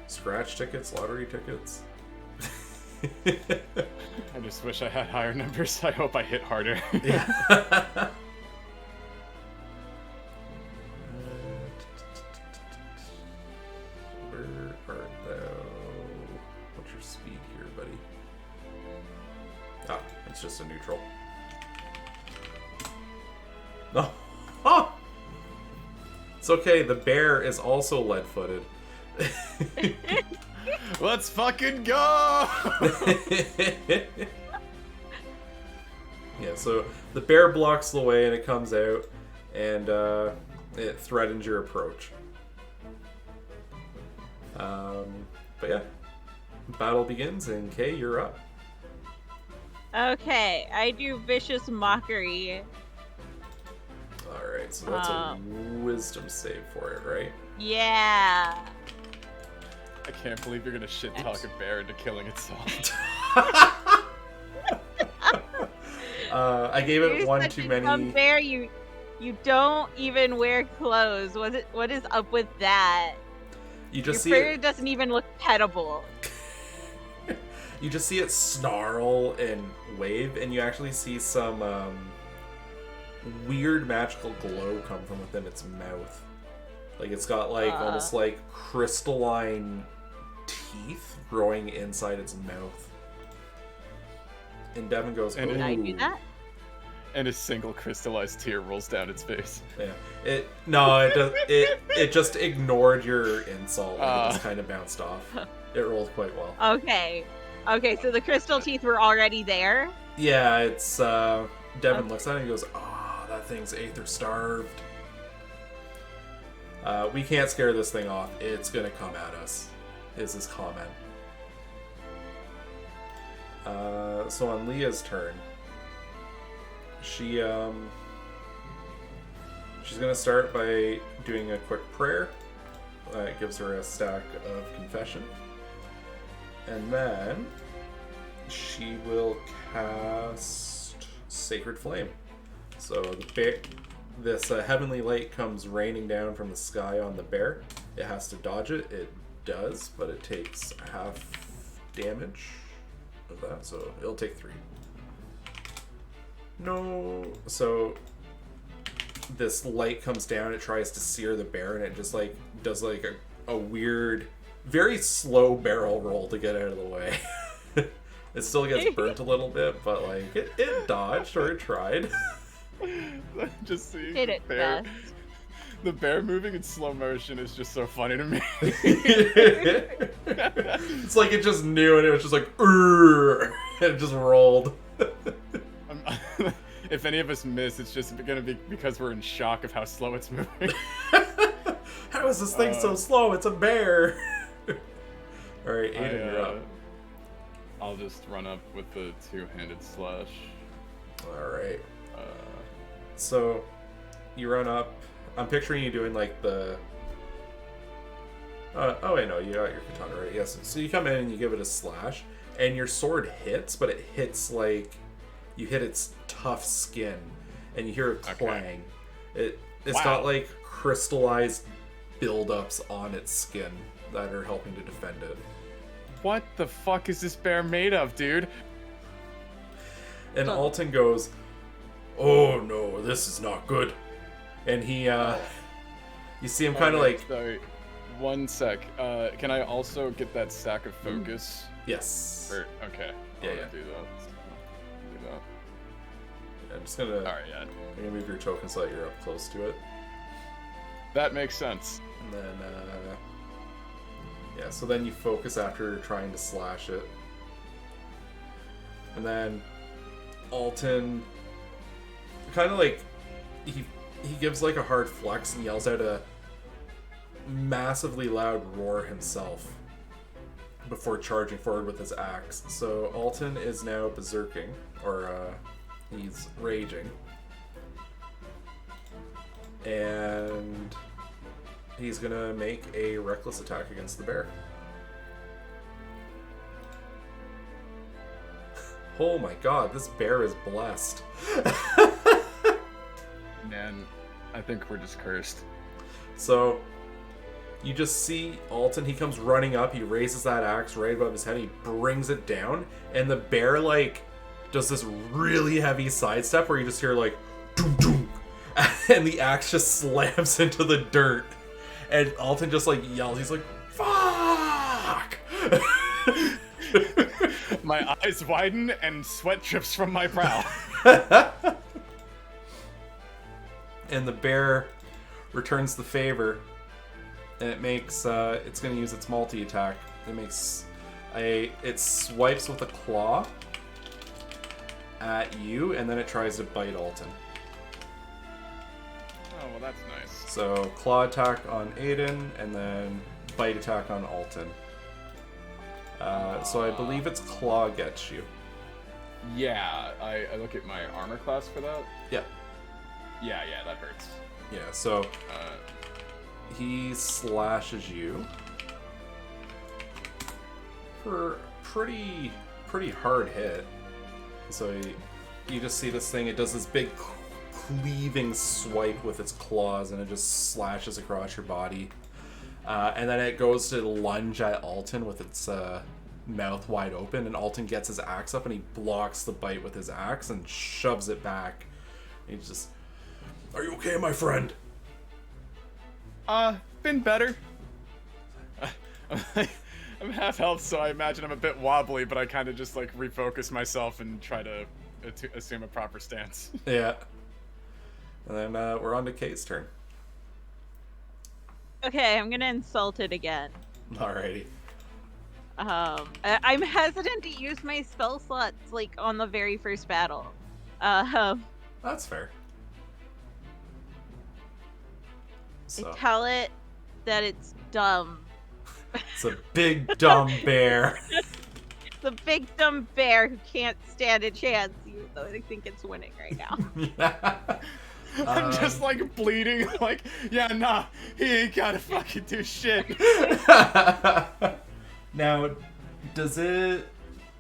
scratch tickets, lottery tickets. I just wish I had higher numbers. I hope I hit harder. Yeah. Where art thou? What's your speed here, buddy? Ah, it's just a neutral. No. Oh! It's okay, the bear is also lead-footed. Let's fucking go! Yeah, so the bear blocks the way and it comes out, and it threatens your approach. But yeah, battle begins, and Kei, you're up. Okay, I do vicious mockery. Alright, so that's a wisdom save for it, right? Yeah. I can't believe you're gonna shit talk a bear into killing itself. I gave it You're one such too a many. dumb bear, you don't even wear clothes. What is up with that? You just Your see fur it. doesn't even look petable. You just see it snarl and wave, and you actually see some weird magical glow come from within its mouth. Like it's got like almost like crystalline teeth growing inside its mouth. And Devin goes, And "Ooh." Did I do that? And a single crystallized tear rolls down its face. Yeah. It does. It just ignored your insult. Like it just kind of bounced off. It rolled quite well. Okay, so the crystal teeth were already there? Yeah, it's Devin looks at it and he goes, that thing's aether starved. We can't scare this thing off. It's gonna come at us, is his comment. So on Leah's turn, she's gonna start by doing a quick prayer. It gives her a stack of confession. And then she will cast Sacred Flame. So this heavenly light comes raining down from the sky on the bear. It has to dodge it. It does, but it takes half damage of that, so it'll take 3. No. So this light comes down. It tries to sear the bear, and it just like does like a weird, very slow barrel roll to get out of the way. It still gets burnt a little bit, but like it dodged or it tried. Just seeing Hit it bear, fast. the bear moving in slow motion is just so funny to me. It's like it just knew, and it was just like, "Urgh," and it just rolled. if any of us miss, it's just gonna be because we're in shock of how slow it's moving. How is this thing so slow? It's a bear. All right, Aiden, you're up. I'll just run up with the two-handed slash. All right. So you run up. I'm picturing you doing like the. Oh wait, no, you got your katana right. Yes. So you come in and you give it a slash, and your sword hits, but it hits like you hit its tough skin, and you hear a clang. Okay. It's got like crystallized buildups on its skin that are helping to defend it. What the fuck is this bear made of, dude? And Alton goes, "Oh no, this is not good." And he, you see him kind of like. Sorry, 1 sec. Can I also get that stack of focus? Yes. Okay. Yeah. Do that. Do that. I'm just gonna. All right. Yeah. I'm gonna move your token so that you're up close to it. That makes sense. And then, yeah. So then you focus after trying to slash it, and then Alton kind of like he gives like a hard flex and yells out a massively loud roar himself before charging forward with his axe. So Alton is now berserking, or he's raging, and he's gonna make a reckless attack against the bear. Oh my god, this bear is blessed. Man, I think we're just cursed. So, you just see Alton, he comes running up, he raises that axe right above his head, he brings it down, and the bear, like, does this really heavy sidestep where you just hear, like, doom doom, and the axe just slams into the dirt, and Alton just, like, yells, he's like, fuck! My eyes widen and sweat drips from my brow. And the bear returns the favor, and it makes it's going to use its multi-attack. It swipes with a claw at you, and then it tries to bite Alton. Oh, well, that's nice. So claw attack on Aiden, and then bite attack on Alton. So I believe its claw gets you. Yeah, I look at my armor class for that. Yeah. Yeah, that hurts. Yeah, so he slashes you for pretty hard hit. So you just see this thing, it does this big cleaving swipe with its claws, and it just slashes across your body. And then it goes to lunge at Alton with its mouth wide open, and Alton gets his axe up and he blocks the bite with his axe and shoves it back. He's just, "Are you okay, my friend?" Been better. I'm half health, so I imagine I'm a bit wobbly, but I kind of just like refocus myself and try to assume a proper stance. Yeah. And then we're on to Kei's turn. Okay, I'm gonna insult it again. Alrighty. I'm hesitant to use my spell slots like on the very first battle. That's fair. So. I tell it that it's dumb. It's a big dumb bear. It's a big dumb bear who can't stand a chance, even though I think it's winning right now. I'm just like bleeding, like, yeah, nah, he ain't gotta fucking do shit. Now, does it...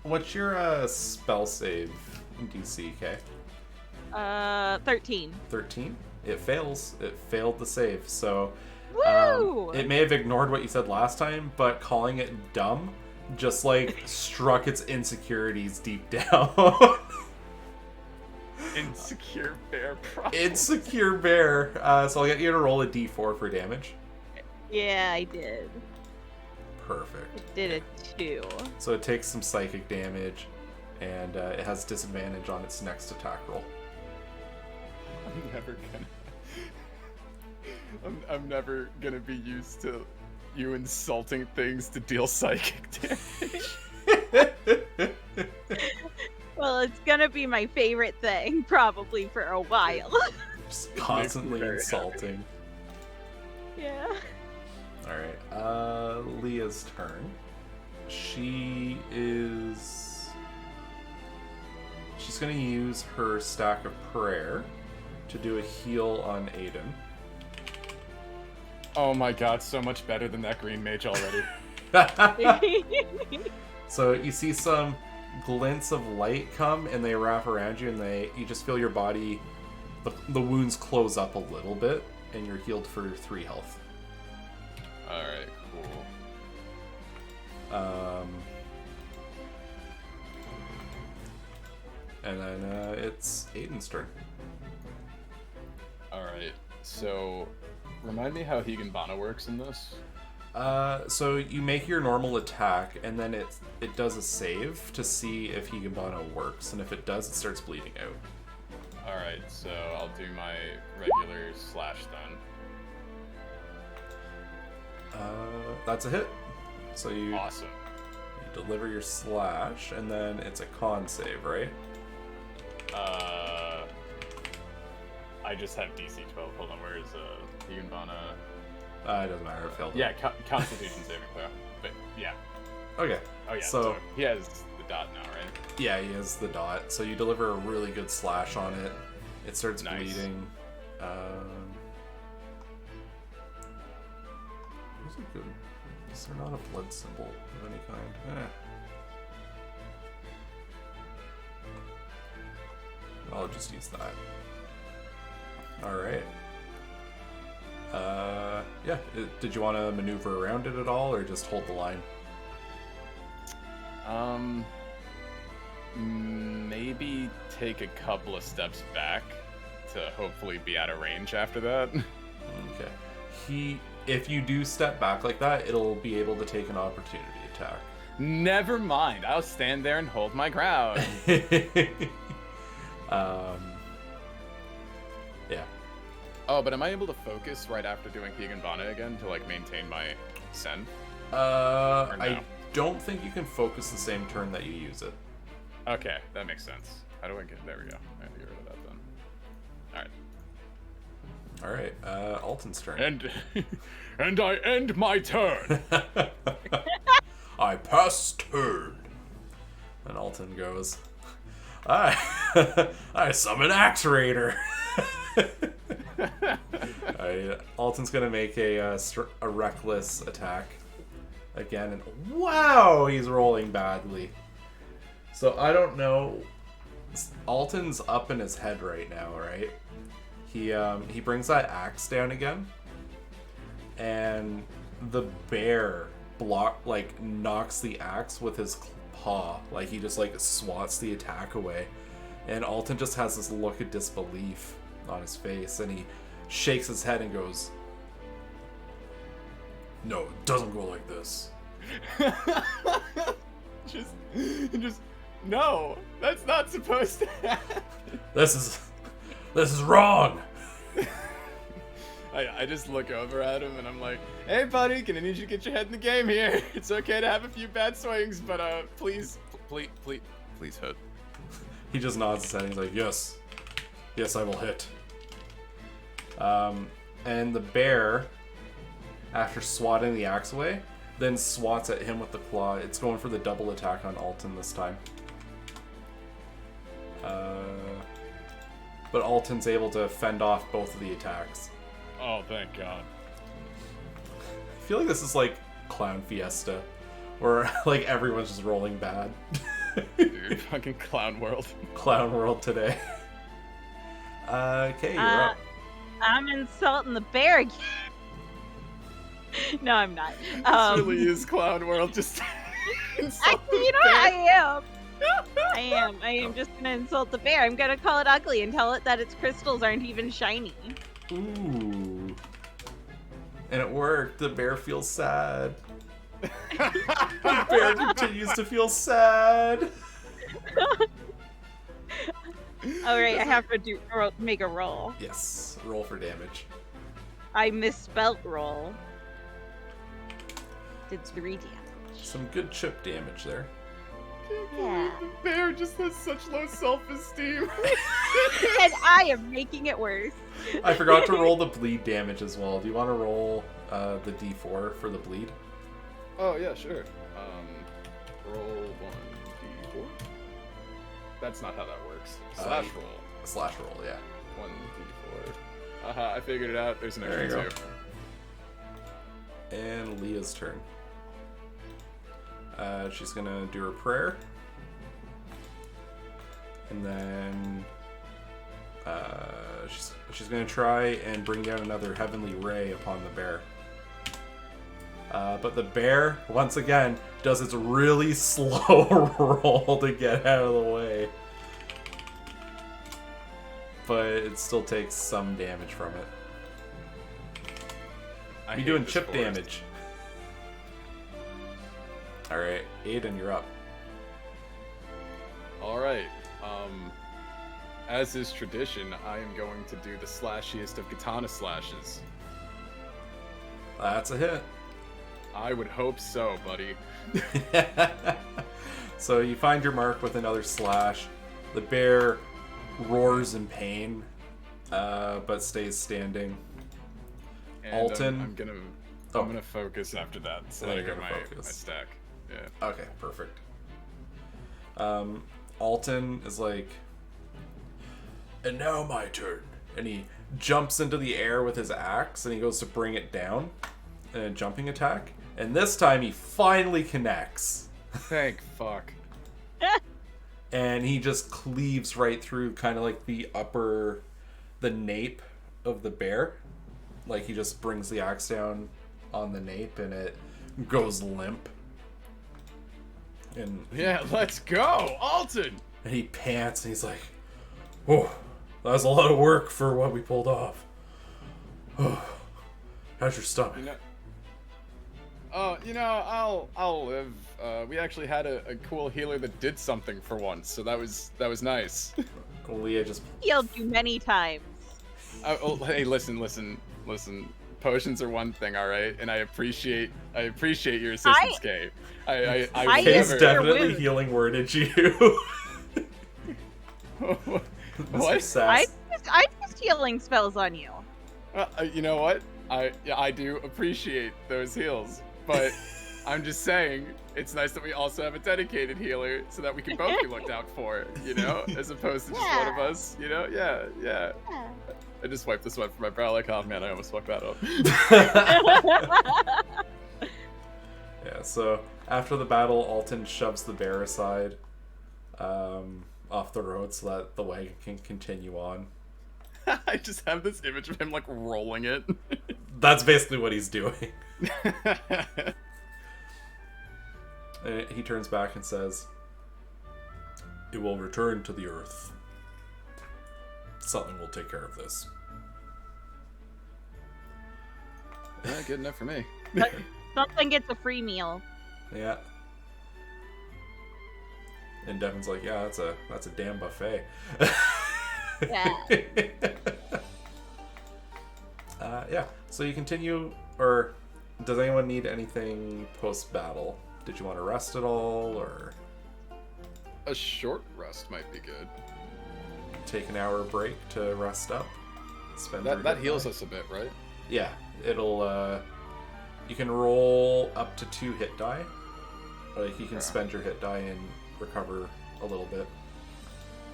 What's your spell save in DC, Kei? 13. 13? It fails. It failed the save, so... Woo! It may have ignored what you said last time, but calling it dumb just, like, struck its insecurities deep down. Insecure bear problem. Insecure bear. So I'll get you to roll a d4 for damage. Yeah, I did. Perfect. I did a 2. So it takes some psychic damage, and it has disadvantage on its next attack roll. I'm never gonna be used to you insulting things to deal psychic damage. Well, it's gonna gonna be my favorite thing probably for a while. Just constantly insulting. Yeah. Alright, Leah's turn. She's gonna use her stack of prayer to do a heal on Aedin. Oh my god, so much better than that green mage already. So you see some glints of light come and they wrap around you, and you just feel your body, the wounds close up a little bit, and you're healed for 3 health. Alright, cool. And then it's Aiden's turn. Alright, so remind me how Higanbana works in this? So you make your normal attack, and then it does a save to see if Higanbana works, and if it does, it starts bleeding out. Alright, so I'll do my regular slash then. That's a hit. So you Awesome. You deliver your slash, and then it's a con save, right? I just have DC 12. Hold on, where is Higanbana? It doesn't matter. It failed. Yeah, Constitution saving throw. But yeah. Okay. Oh yeah. So he has the dot now, right? yeah, he has the dot. So you deliver a really good slash on it. It starts Nice. bleeding. What's a good? Is there not a blood symbol of any kind? I'll just use that. Alright. Yeah. Did you want to maneuver around it at all, or just hold the line? Maybe take a couple of steps back to hopefully be out of range after that. Okay. If you do step back like that, it'll be able to take an opportunity attack. Never mind. I'll stand there and hold my ground. Yeah. Oh, but am I able to focus right after doing Higanbana again to like maintain my send? No? I don't think you can focus the same turn that you use it. Okay, that makes sense. How do I get? There we go. I have to get rid of that then. All right. All right. Alton's turn. And I end my turn. I pass turn. And Alton goes, I summon Axe Raider. Alton's gonna make a reckless attack again, and wow, he's rolling badly. So I don't know. Alton's up in his head right now, right? He brings that axe down again, and the bear knocks the axe with his paw, like he just swats the attack away, and Alton just has this look of disbelief on his face, and he shakes his head and goes, "No, it doesn't go like this." just no, that's not supposed to happen. This is wrong. I just look over at him and I'm like, "Hey, buddy, can I need you to get your head in the game here? It's okay to have a few bad swings, but please hit." He just nods his head and he's like, yes, I will hit. And the bear, after swatting the axe away, then swats at him with the claw. It's going for the double attack on Alton this time. But Alton's able to fend off both of the attacks. Oh, thank God. I feel like this is like Clown Fiesta, where everyone's just rolling bad. Dude, fucking Clown World. Clown World today. Okay, you're up. I'm insulting the bear again. No, I'm not. This really is Clown World, just Actually, you know what? I am just gonna insult the bear. I'm gonna call it ugly and tell it that its crystals aren't even shiny. Ooh. And it worked. The bear feels sad. The bear continues to feel sad. Alright, I have to make a roll. Yes, roll for damage. I misspelt roll. Did 3 damage. Some good chip damage there. Yeah. The bear just has such low self-esteem. And I am making it worse. I forgot to roll the bleed damage as well. Do you want to roll the d4 for the bleed? Oh yeah, sure. Roll 1d4. That's not how that works. Slash roll. Slash roll, yeah. 1d4. I figured it out. There's an There extra you 2. And Leah's turn. She's gonna do her prayer. And then she's gonna try and bring down another heavenly ray upon the bear. But the bear, once again, does its really slow roll to get out of the way. But it still takes some damage from it. You're doing chip damage. Alright, Aiden, you're up. Alright. As is tradition, I am going to do the slashiest of katana slashes. That's a hit. I would hope so, buddy. So you find your mark with another slash. The bear roars in pain, but stays standing. And Alton. I'm gonna focus after that, so Then that I you're get gonna my focus. stack. Yeah. Okay, perfect. Alton is like, and now my turn. And he jumps into the air with his axe, and he goes to bring it down in a jumping attack. And this time he finally connects. Thank fuck. And he just cleaves right through kind of like the nape of the bear. Like he just brings the axe down on the nape and it goes limp. And Yeah, let's go, Alton. And he pants and he's like, "Oh, that was a lot of work for what we pulled off. Oh, how's your stomach?" I'll live. We actually had a cool healer that did something for once, so that was nice. Leah just Healed you many times. Hey, listen. Potions are one thing, all right, and I appreciate your assistance, Kei. I Kei's never... definitely wound. healing worded you. What? I just healing spells on you. You know what? I do appreciate those heals, but I'm just saying it's nice that we also have a dedicated healer so that we can both be looked out for, as opposed to just one of us, Yeah. I just wiped the sweat from my brow like, oh man, I almost fucked that up. Yeah, so after the battle, Alton shoves the bear aside off the road so that the wagon can continue on. I just have this image of him like rolling it. That's basically what he's doing. And he turns back and says, "It will return to the earth. Something will take care of this." Yeah, good enough for me. Something gets a free meal. Yeah. And Devin's like, "Yeah, that's a damn buffet." Yeah. Yeah. So you continue, or does anyone need anything post-battle? Did you want to rest at all, or A short rest might be good. take an hour break to rest up? Spend your That hit heals die? us a bit, right? Yeah, it'll. You can roll up to 2 hit die. Like you can spend your hit die and recover a little bit.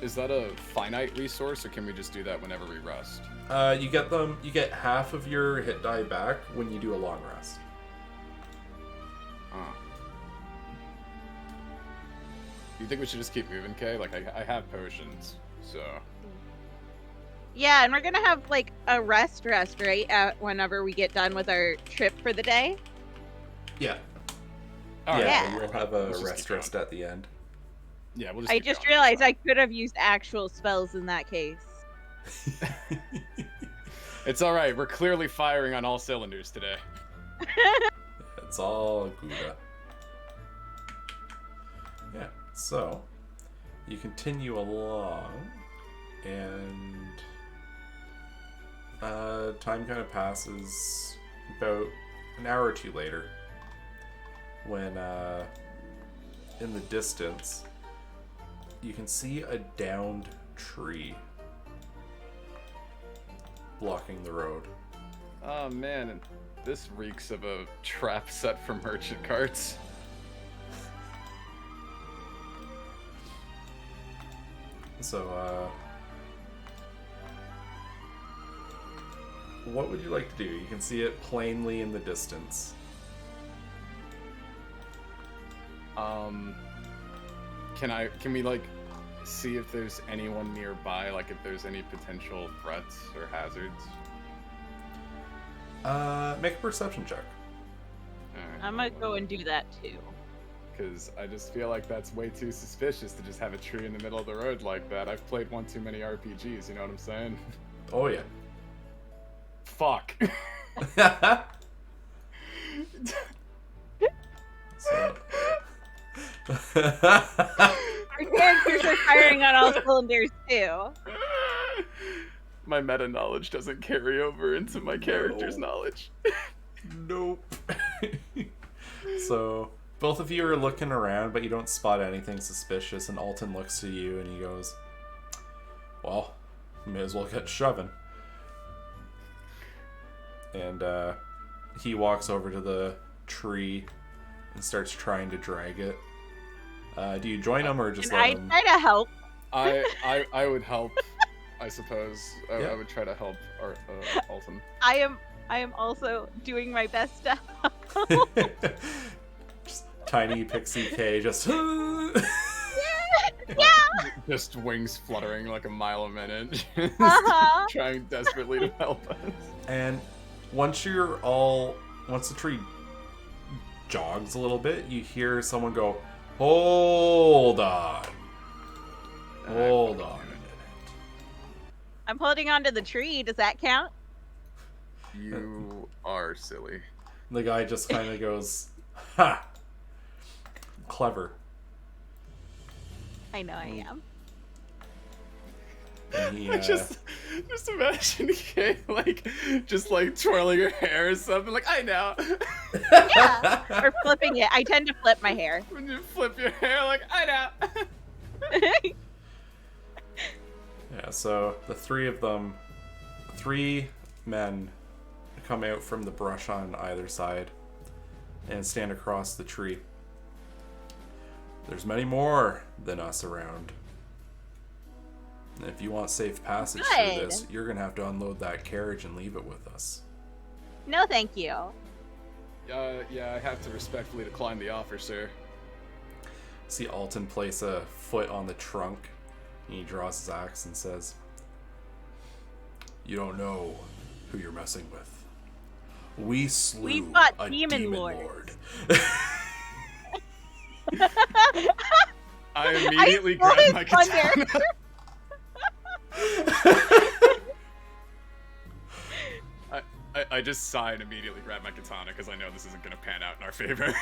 Is that a finite resource, or can we just do that whenever we rest? You get them. You get half of your hit die back when you do a long rest. Do you think we should just keep moving, Kei? Like, I have potions, so... Yeah, and we're gonna have like a rest, right? Whenever we get done with our trip for the day. Yeah. All right. Yeah. You'll have a Let's just keep rest at the end. Yeah, we'll just I keep just going. realized I could have used actual spells in that case. It's alright, we're clearly firing on all cylinders today. It's all Gouda. Yeah, so you continue along, and time kind of passes. About an hour or two later, when in the distance, you can see a downed tree blocking the road. Oh man, this reeks of a trap set for merchant carts. So, what would you like to do? You can see it plainly in the distance. Can we like see if there's anyone nearby, like if there's any potential threats or hazards? Make a perception check. Alright, I'm gonna go and do that too. because I just feel like that's way too suspicious to just have a tree in the middle of the road like that. I've played one too many RPGs, you know what I'm saying? Oh yeah. Fuck. So. Our characters are firing on all cylinders too. My meta knowledge doesn't carry over into my character's knowledge. Nope. So, both of you are looking around, but you don't spot anything suspicious, and Alton looks to you and he goes, well, may as well get shoving. And he walks over to the tree and starts trying to drag it. Do you join him or just And let I him? try to help. I would help, I suppose. Yeah. I would try to help Alton. I am also doing my best to help. Just tiny pixie K just Just wings fluttering like a mile a minute. Uh-huh. Trying desperately to help us. And once the tree jogs a little bit, you hear someone go, hold on a minute. I'm holding on to the tree. Does that count? You are silly. The guy just kind of goes, ha, clever. I know I am. And he, Just imagine Kay just twirling her hair or something. Like, I know. Yeah. Or flipping it. I tend to flip my hair. When you flip your hair, like, I know. yeah, so the three men come out from the brush on either side and stand across the tree. There's many more than us around. And if you want safe passage through Good. this, you're gonna have to unload that carriage and leave it with us. No, thank you. Yeah, I have to respectfully decline the offer, sir. See Alton place a foot on the trunk, and he draws his axe and says, "You don't know who you're messing with. We slew fought a demon demon lords." lord." I immediately stole grab his my thunder. katana. I just sigh and immediately grab my katana because I know this isn't going to pan out in our favor.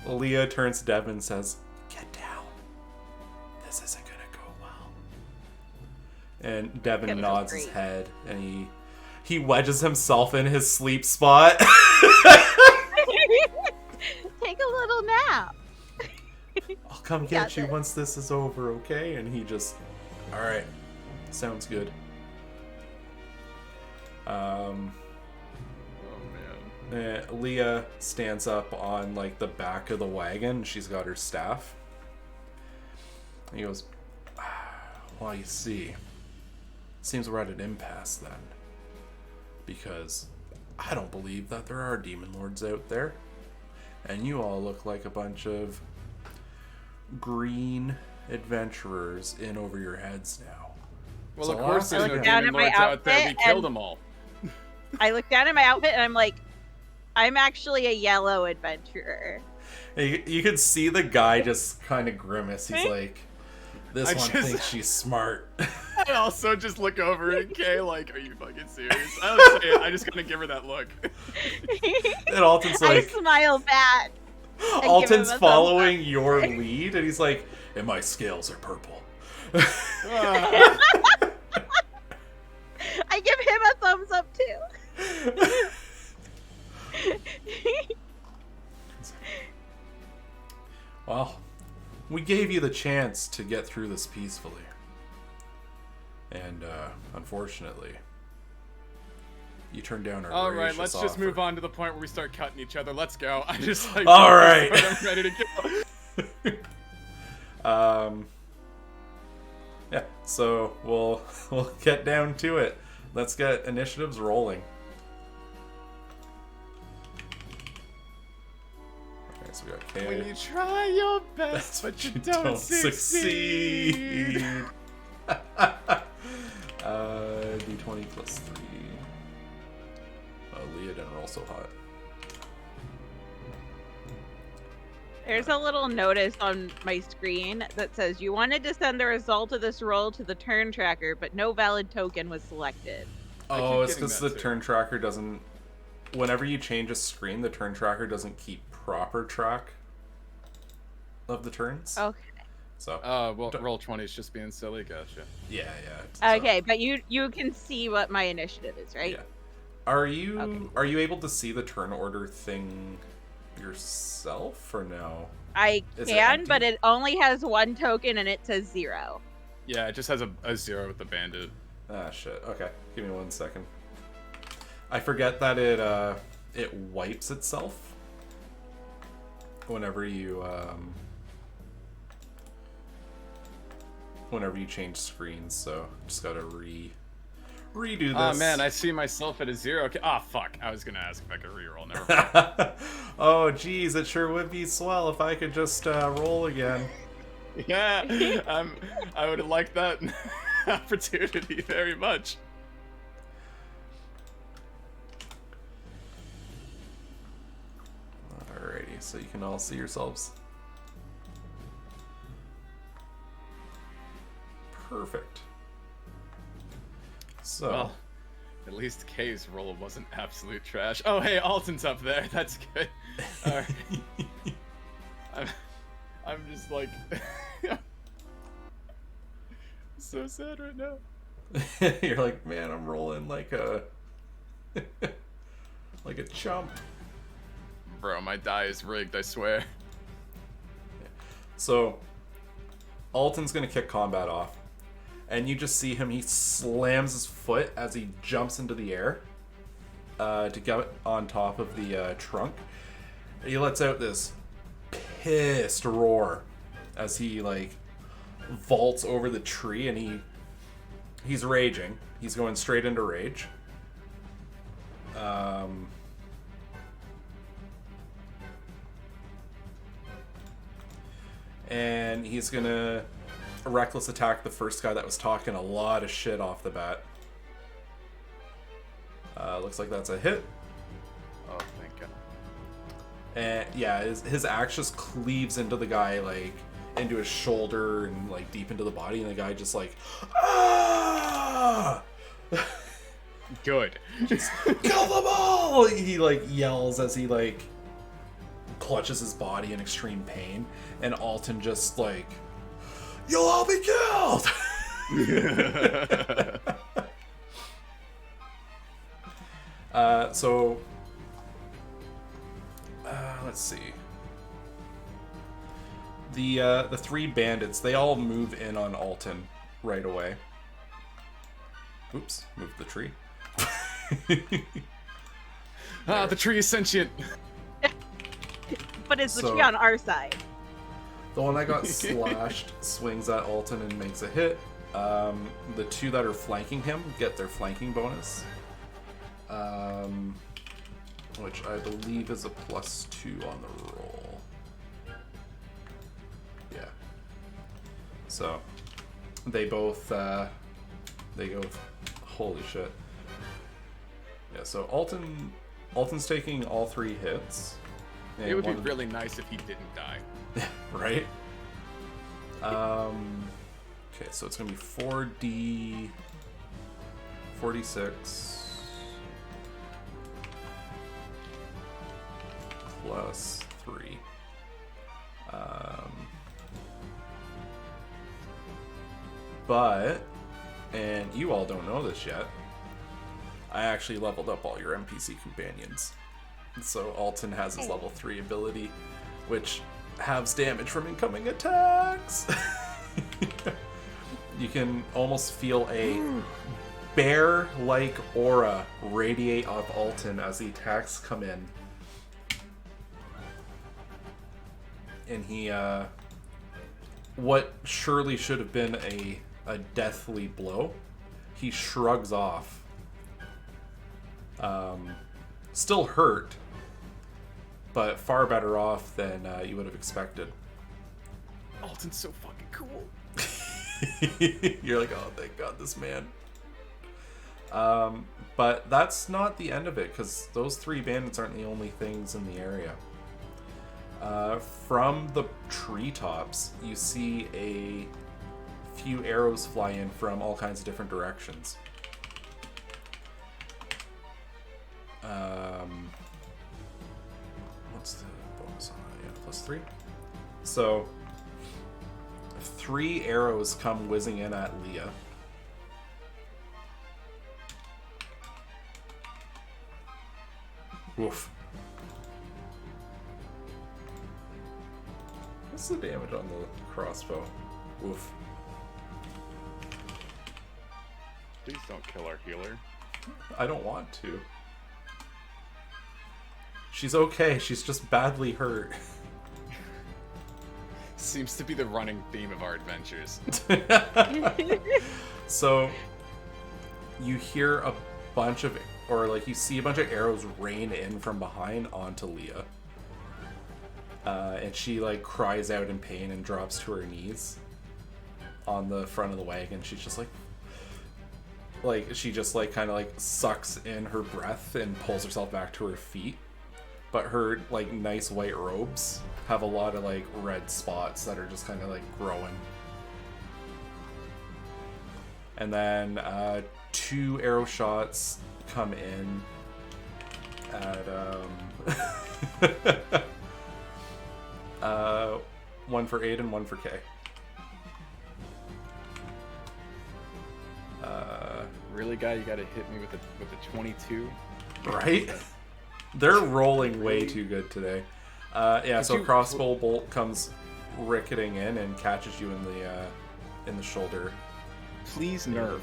Leah turns to Devin and says, "Get down. This isn't gonna go well." And Devin Gonna go nods his great. head, and he wedges himself in his sleep spot. Take a little nap. I'll come got get you this. once this is over, okay? And he just, all right, sounds good. Oh man. Leah stands up on the back of the wagon. She's got her staff. He goes, well, you see, seems we're at an impasse then, because I don't believe that there are demon lords out there, and you all look like a bunch of green adventurers in over your heads now. Well, So of course I'll there's no ask down demon at my lords out there. We outfit killed and- them all. I look down at my outfit and I'm like, I'm actually a yellow adventurer. You can see the guy just kind of grimace. He's like, this I one just- thinks she's smart. I also just look over at Kay like, are you fucking serious? I don't say it. I just kind of give her that look. And Alton's I like, smile back. give him Alton's a thumbs following up. your lead, and he's like, and my scales are purple. Ah. I give him a thumbs up too. Well, we gave you the chance to get through this peacefully. And, unfortunately, you turned down our All right, gracious let's just offer. move on to the point where we start cutting each other. Let's go. I just like. All right. I'm ready to go. Yeah. So we'll get down to it. Let's get initiatives rolling. Okay, so we got Kei. When you try your best, but you don't succeed. D20 plus 3. Oh, Leah didn't roll so hot. There's a little notice on my screen that says you wanted to send the result of this roll to the turn tracker, but no valid token was selected. Oh, it's getting because that the too. turn tracker doesn't... Whenever you change a screen, the turn tracker doesn't keep proper track of the turns. Okay. So, Well, roll 20 is just being silly. Gotcha. yeah. So, Okay, but you can see what my initiative is, right? yeah. Are you able to see the turn order thing yourself or no? I Is it can, empty? but it only has one token and it says 0. Yeah, it just has a 0 with the bandit. Ah, shit. Okay, give me 1 second. I forget that it wipes itself whenever you change screens. So just gotta redo this. Oh man, I see myself at a 0. Okay. Ah, fuck. I was gonna ask if I could reroll. Never mind. Oh, geez, it sure would be swell if I could just roll again. Yeah, I would have liked that opportunity very much. Alrighty, so you can all see yourselves. Perfect. So, Well, at least Kei's roll wasn't absolute trash. Oh, hey, Alton's up there. That's good. All right. I'm just like so sad right now. you're like, man, I'm rolling like a like a chump. Bro, my die is rigged, I swear. So, Alton's gonna kick combat off, and you just see him. He slams his foot as he jumps into the air to get on top of the trunk. He lets out this pissed roar as he like vaults over the tree, and he's raging. He's going straight into rage. And he's gonna reckless attack the first guy that was talking a lot of shit off the bat. Looks like that's a hit. Oh, thank God. And yeah, his axe just cleaves into the guy, like into his shoulder and like deep into the body, and the guy just like, ah! Good. Kill them all! He like yells as he like clutches his body in extreme pain, and Alton just like, you'll all be killed! Let's see. The 3 bandits, they all move in on Alton right away. Oops, moved the tree. Ah, the tree is sentient. But it's the So- tree on our side. The one that got slashed swings at Alton and makes a hit. The 2 that are flanking him get their flanking bonus. Which I believe is a +2 on the roll. Yeah. So, they both, they go, holy shit. Yeah, so Alton's taking all 3 hits. It would be one- really nice if he didn't die. right? Okay, so it's gonna be 4D 46 plus 3. But, and you all don't know this yet, I actually leveled up all your NPC companions. So Alton has his level 3 ability, which halves damage from incoming attacks. You can almost feel a bear-like aura radiate off Alton as the attacks come in. And he, what surely should have been a deathly blow, he shrugs off. Still hurt, but far better off than you would have expected. Alton's so fucking cool. You're like, oh, thank God, this man. But that's not the end of it, because those 3 bandits aren't the only things in the area. From the treetops, you see a few arrows fly in from all kinds of different directions. What's the bonus on that? Yeah, +3. So, 3 arrows come whizzing in at Leah. Woof. What's the damage on the crossbow? Woof. Please don't kill our healer. I don't want to. She's okay, she's just badly hurt. Seems to be the running theme of our adventures. So, you hear a bunch of, or like you see a bunch of arrows rain in from behind onto Leah. And she like cries out in pain and drops to her knees on the front of the wagon. She's just like she just like kind of like sucks in her breath and pulls herself back to her feet. But her like nice white robes have a lot of like red spots that are just kind of like growing. And then 2 arrow shots come in at one for Aedin, one for Kei. Really, guy, you gotta hit me with a 22. Right? They're rolling way too good today. Yeah, so crossbow bolt comes ricketing in and catches you in the shoulder. Please nerf.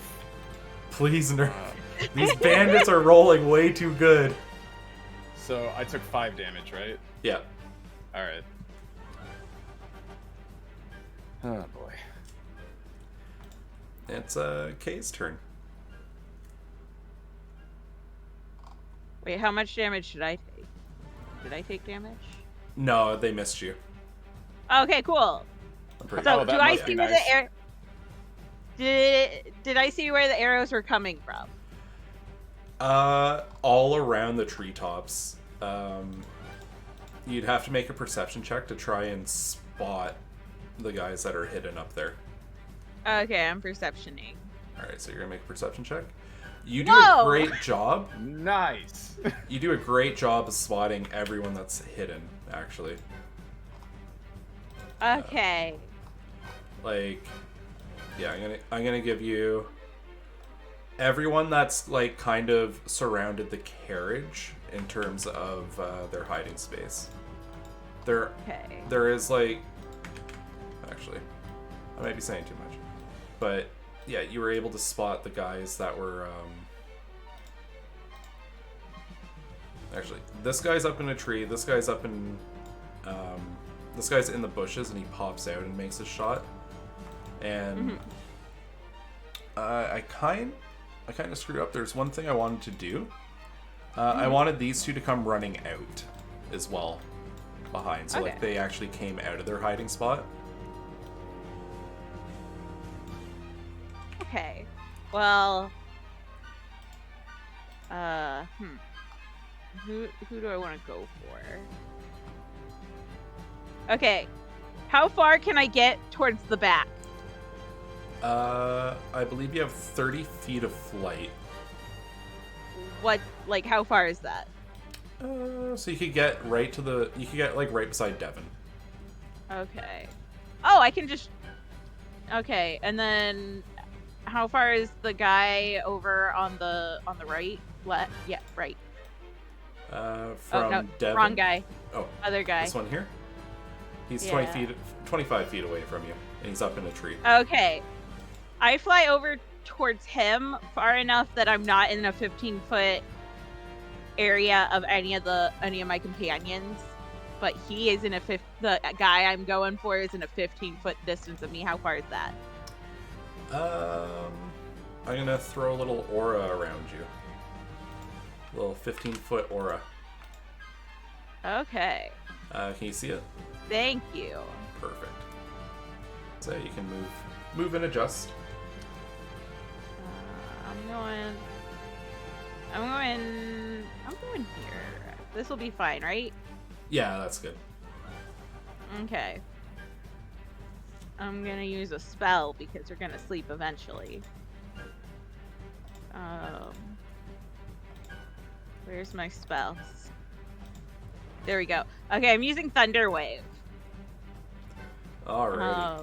Please nerf. These bandits are rolling way too good. So I took 5 damage, right? Yeah. All right. Oh boy. It's Kei's turn. Wait, how much damage did I take? Did I take damage? No, they missed you. Okay, cool. So, do I see where the air? Did I see where the arrows were coming from? All around the treetops. You'd have to make a perception check to try and spot the guys that are hidden up there. Okay, I'm perceptioning. Alright, so you're gonna make a perception check. You do a great job. Nice. You do a great job of spotting everyone that's hidden, actually. Okay. Yeah, I'm gonna give you everyone that's like kind of surrounded the carriage in terms of their hiding space. There is like, actually, I might be saying too much, but yeah, you were able to spot the guys that were. Actually, this guy's up in a tree. This guy's up in. This guy's in the bushes, and he pops out and makes a shot. And I kind of screwed up. There's one thing I wanted to do. I wanted these 2 to come running out as well, behind. So like they actually came out of their hiding spot. Okay. Well. Who do I want to go for? Okay. How far can I get towards the back? I believe you have 30 feet of flight. What? Like, how far is that? So you could get right to the. You could get like right beside Devin. Okay. Oh, I can just. Okay, and then, how far is the guy over on the right? Left? Yeah, right. From no, Devin. wrong guy. Oh, other guy. This one here. He's Yeah. 25 feet away from you, and he's up in a tree. Okay. I fly over towards him far enough that I'm not in a 15-foot area of any of my companions, but he is in the guy I'm going for is in a 15-foot distance of me. How far is that? I'm gonna throw a little aura around you. A little 15-foot aura. Okay. Can you see it? Thank you. Perfect. So you can move and adjust. I'm going here. This will be fine, right? Yeah, that's good. Okay. I'm gonna use a spell because we're gonna sleep eventually. Where's my spells? There we go. Okay, I'm using Thunder Wave. Alright.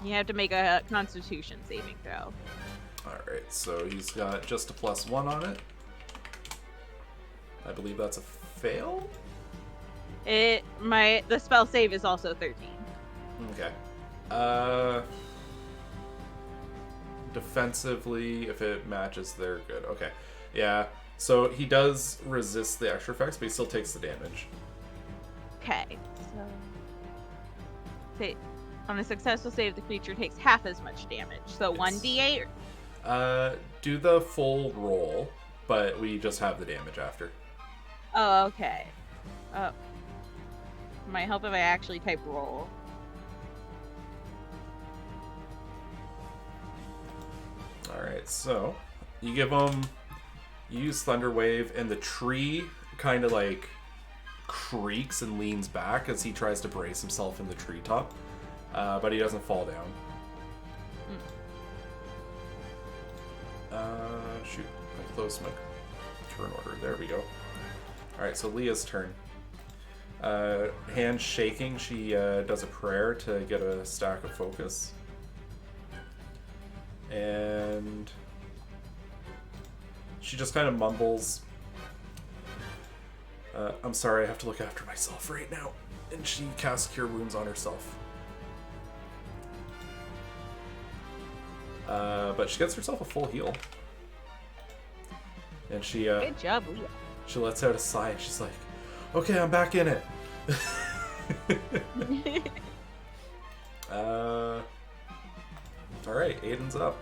You have to make a Constitution saving throw. Alright, so he's got just a +1 on it. I believe that's a fail? The spell save is also 13. Okay. Defensively, if it matches, they're good. Okay. Yeah. So he does resist the extra effects, but he still takes the damage. Okay. So on a successful save, the creature takes half as much damage. So 1d8? Do the full roll, but we just have the damage after. Oh, okay. Might help if I actually type roll. Alright, so you use Thunder Wave, and the tree kind of like creaks and leans back as he tries to brace himself in the treetop, but he doesn't fall down. Shoot, I closed my turn order. There we go. Alright, so Leah's turn. Hand shaking, she does a prayer to get a stack of focus. And she just kind of mumbles, I'm sorry, I have to look after myself right now. And she casts Cure Wounds on herself. But she gets herself a full heal. And she Good job, Leah. she lets out a sigh and she's like, okay, I'm back in it. Alright, Aiden's up.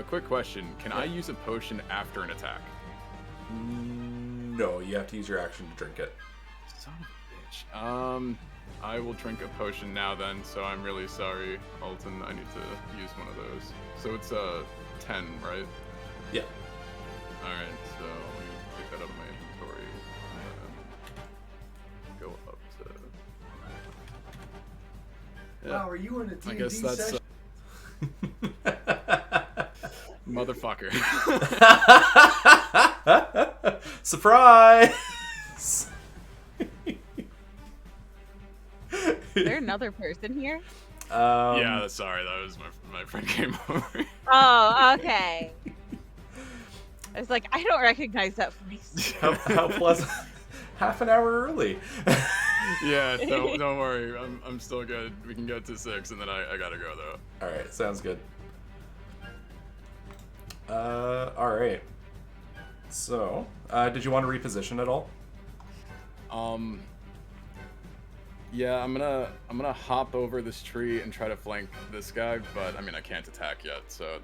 Quick question. Can I use a potion after an attack? No, you have to use your action to drink it. Son of a bitch. I will drink a potion now then, so I'm really sorry, Alton. I need to use one of those. So it's 10, right? Yeah. Alright, so let me pick that up in my inventory. Go up to... Wow, are you in a I D&D guess that's... session? Motherfucker. Surprise! Is there another person here? Yeah, sorry, that was my friend came over. Oh, okay. I was like, I don't recognize that voice. How pleasant. Half an hour early. Yeah, don't worry. I'm still good. We can get to 6, and then I gotta go though. Alright, sounds good. Alright. So, did you want to reposition at all? Yeah, I'm gonna hop over this tree and try to flank this guy, but I mean I can't attack yet, so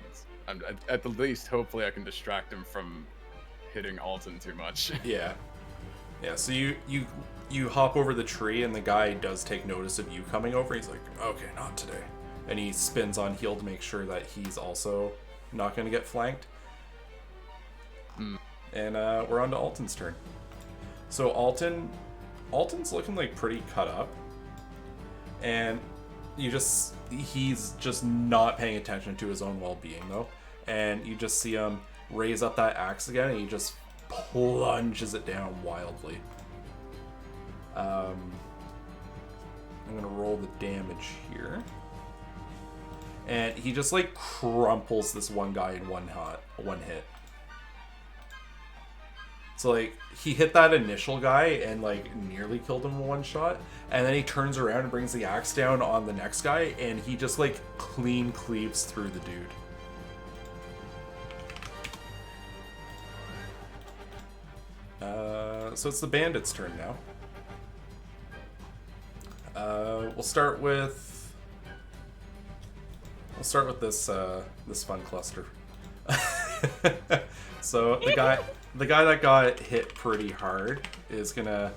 at the least hopefully I can distract him from hitting Alton too much. Yeah. Yeah, so you hop over the tree and the guy does take notice of you coming over. He's like, okay, not today. And he spins on heel to make sure that he's also not going to get flanked. And we're on to Alton's turn. So Alton's looking like pretty cut up. And he's just not paying attention to his own well-being though. And you just see him raise up that axe again and he just plunges it down wildly. I'm gonna roll the damage here. And he just like crumples this one guy in one hit. So, like, he hit that initial guy and, like, nearly killed him in one shot. And then he turns around and brings the axe down on the next guy, and he just, like, clean cleaves through the dude. So it's the bandit's turn now. We'll start with this this fun cluster. So the guy that got hit pretty hard is gonna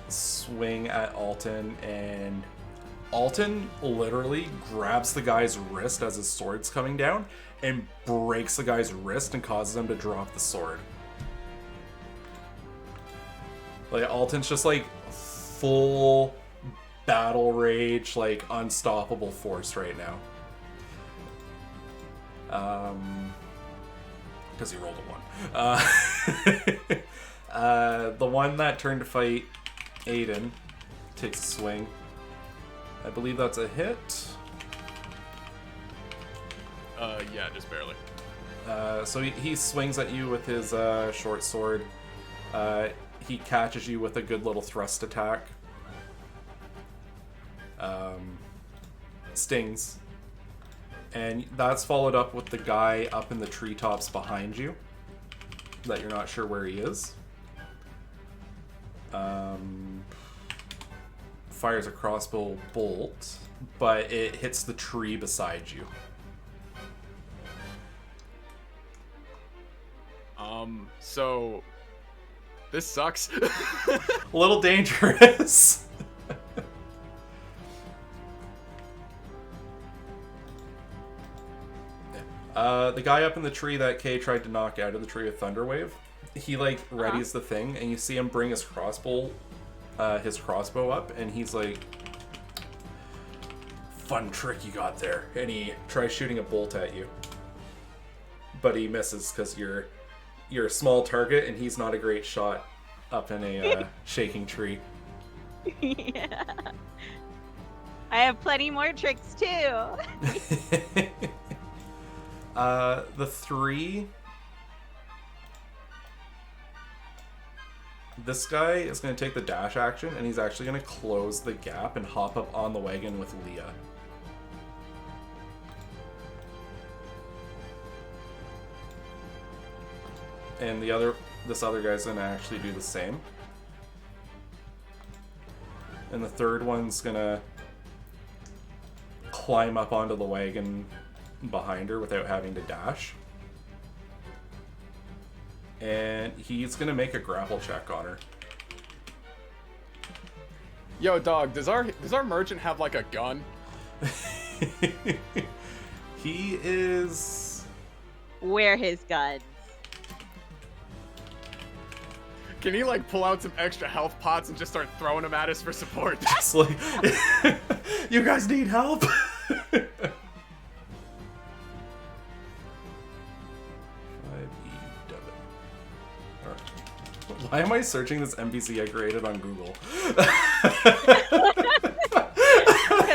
swing at Alton, and Alton literally grabs the guy's wrist as his sword's coming down and breaks the guy's wrist and causes him to drop the sword. Like, Alton's just, like, full battle rage, like, unstoppable force right now. Because he rolled a 1. The one that turned to fight Hayden takes a swing. I believe that's a hit. Yeah, just barely. So he swings at you with his short sword. He catches you with a good little thrust attack. Stings. And that's followed up with the guy up in the treetops behind you that you're not sure where he is. Fires a crossbow bolt, but it hits the tree beside you. So this sucks. A little dangerous. The guy up in the tree that Kei tried to knock out of the tree with Thunderwave, he like readies the thing, and you see him bring his crossbow up, and he's like, "Fun trick you got there," and he tries shooting a bolt at you, but he misses because you're a small target, and he's not a great shot up in a shaking tree. Yeah. I have plenty more tricks too. The 3. This guy is going to take the dash action, and he's actually going to close the gap and hop up on the wagon with Leah. And this other guy's going to actually do the same. And the third one's going to climb up onto the wagon behind her without having to dash. And he's going to make a grapple check on her. Yo, dog, does our merchant have like a gun? He is... Where his guns? Can he like pull out some extra health pots and just start throwing them at us for support? Just like, you guys need help? Why am I searching this NPC I created on Google? Because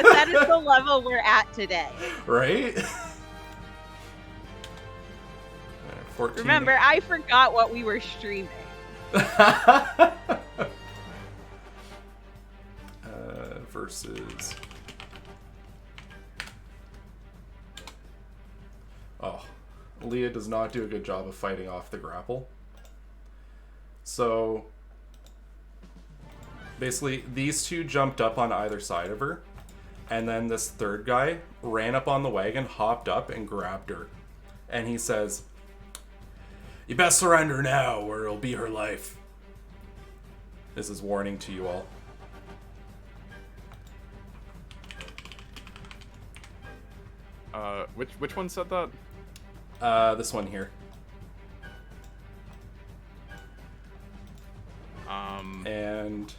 that is the level we're at today. Right? 14. Remember, I forgot what we were streaming. Versus... Oh. Leah does not do a good job of fighting off the grapple. So, basically, these two jumped up on either side of her, and then this third guy ran up on the wagon, hopped up, and grabbed her. And he says, "You best surrender now, or it'll be her life." This is warning to you all. Which one said that? This one here. And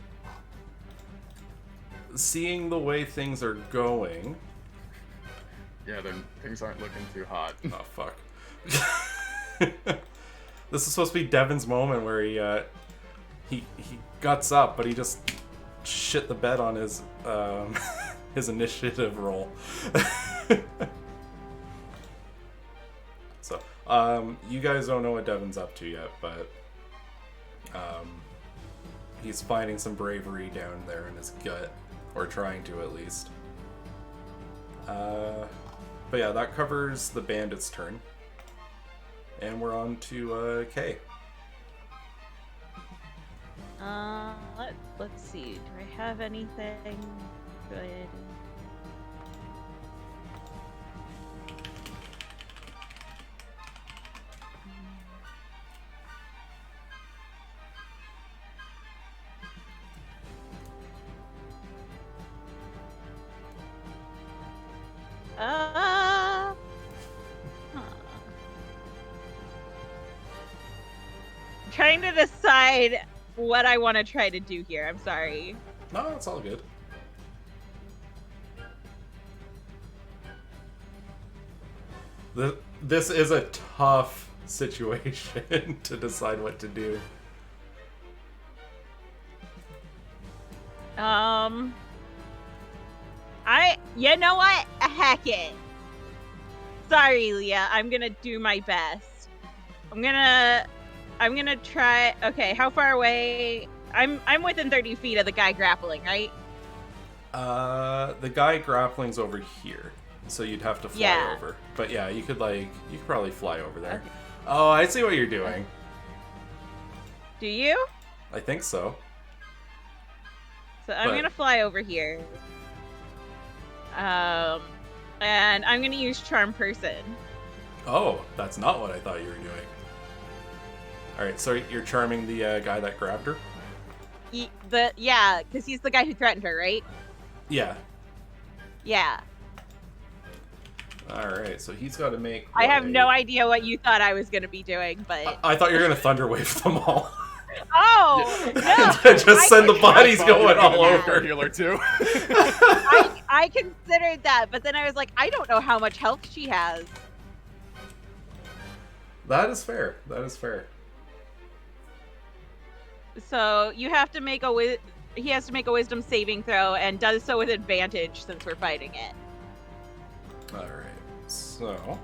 seeing the way things are going... Yeah, then things aren't looking too hot. Oh, fuck. This is supposed to be Devin's moment where he guts up, but he just shit the bed on his his initiative roll. So, you guys don't know what Devin's up to yet, but He's finding some bravery down there in his gut, or trying to at least. But yeah, that covers the bandit's turn. And we're on to Kei. Let's see. Do I have anything good? I'm trying to decide what I want to try to do here. I'm sorry. No, it's all good. This is a tough situation to decide what to do. You know what? Heck it. Sorry, Leah. I'm gonna do my best. I'm gonna try. Okay, how far away? I'm within 30 feet of the guy grappling, right? The guy grappling's over here, so you'd have to fly over. But yeah, you could probably fly over there. Okay. Oh, I see what you're doing. Do you? I think so. So I'm gonna fly over here. And I'm gonna use Charm Person. Oh, that's not what I thought you were doing. Alright, so you're charming the guy that grabbed her? Yeah, because he's the guy who threatened her, right? Yeah. Yeah. Alright, so he's got to make... I have no idea what you thought I was going to be doing, but... I thought you were going to Thunder Wave them all. Oh! No! Just send the bodies going all over. Healer too. I considered that, but then I was like, I don't know how much health she has. That is fair. That is fair. So you have to make he has to make a wisdom saving throw, and does so with advantage since we're fighting it. Alright, so...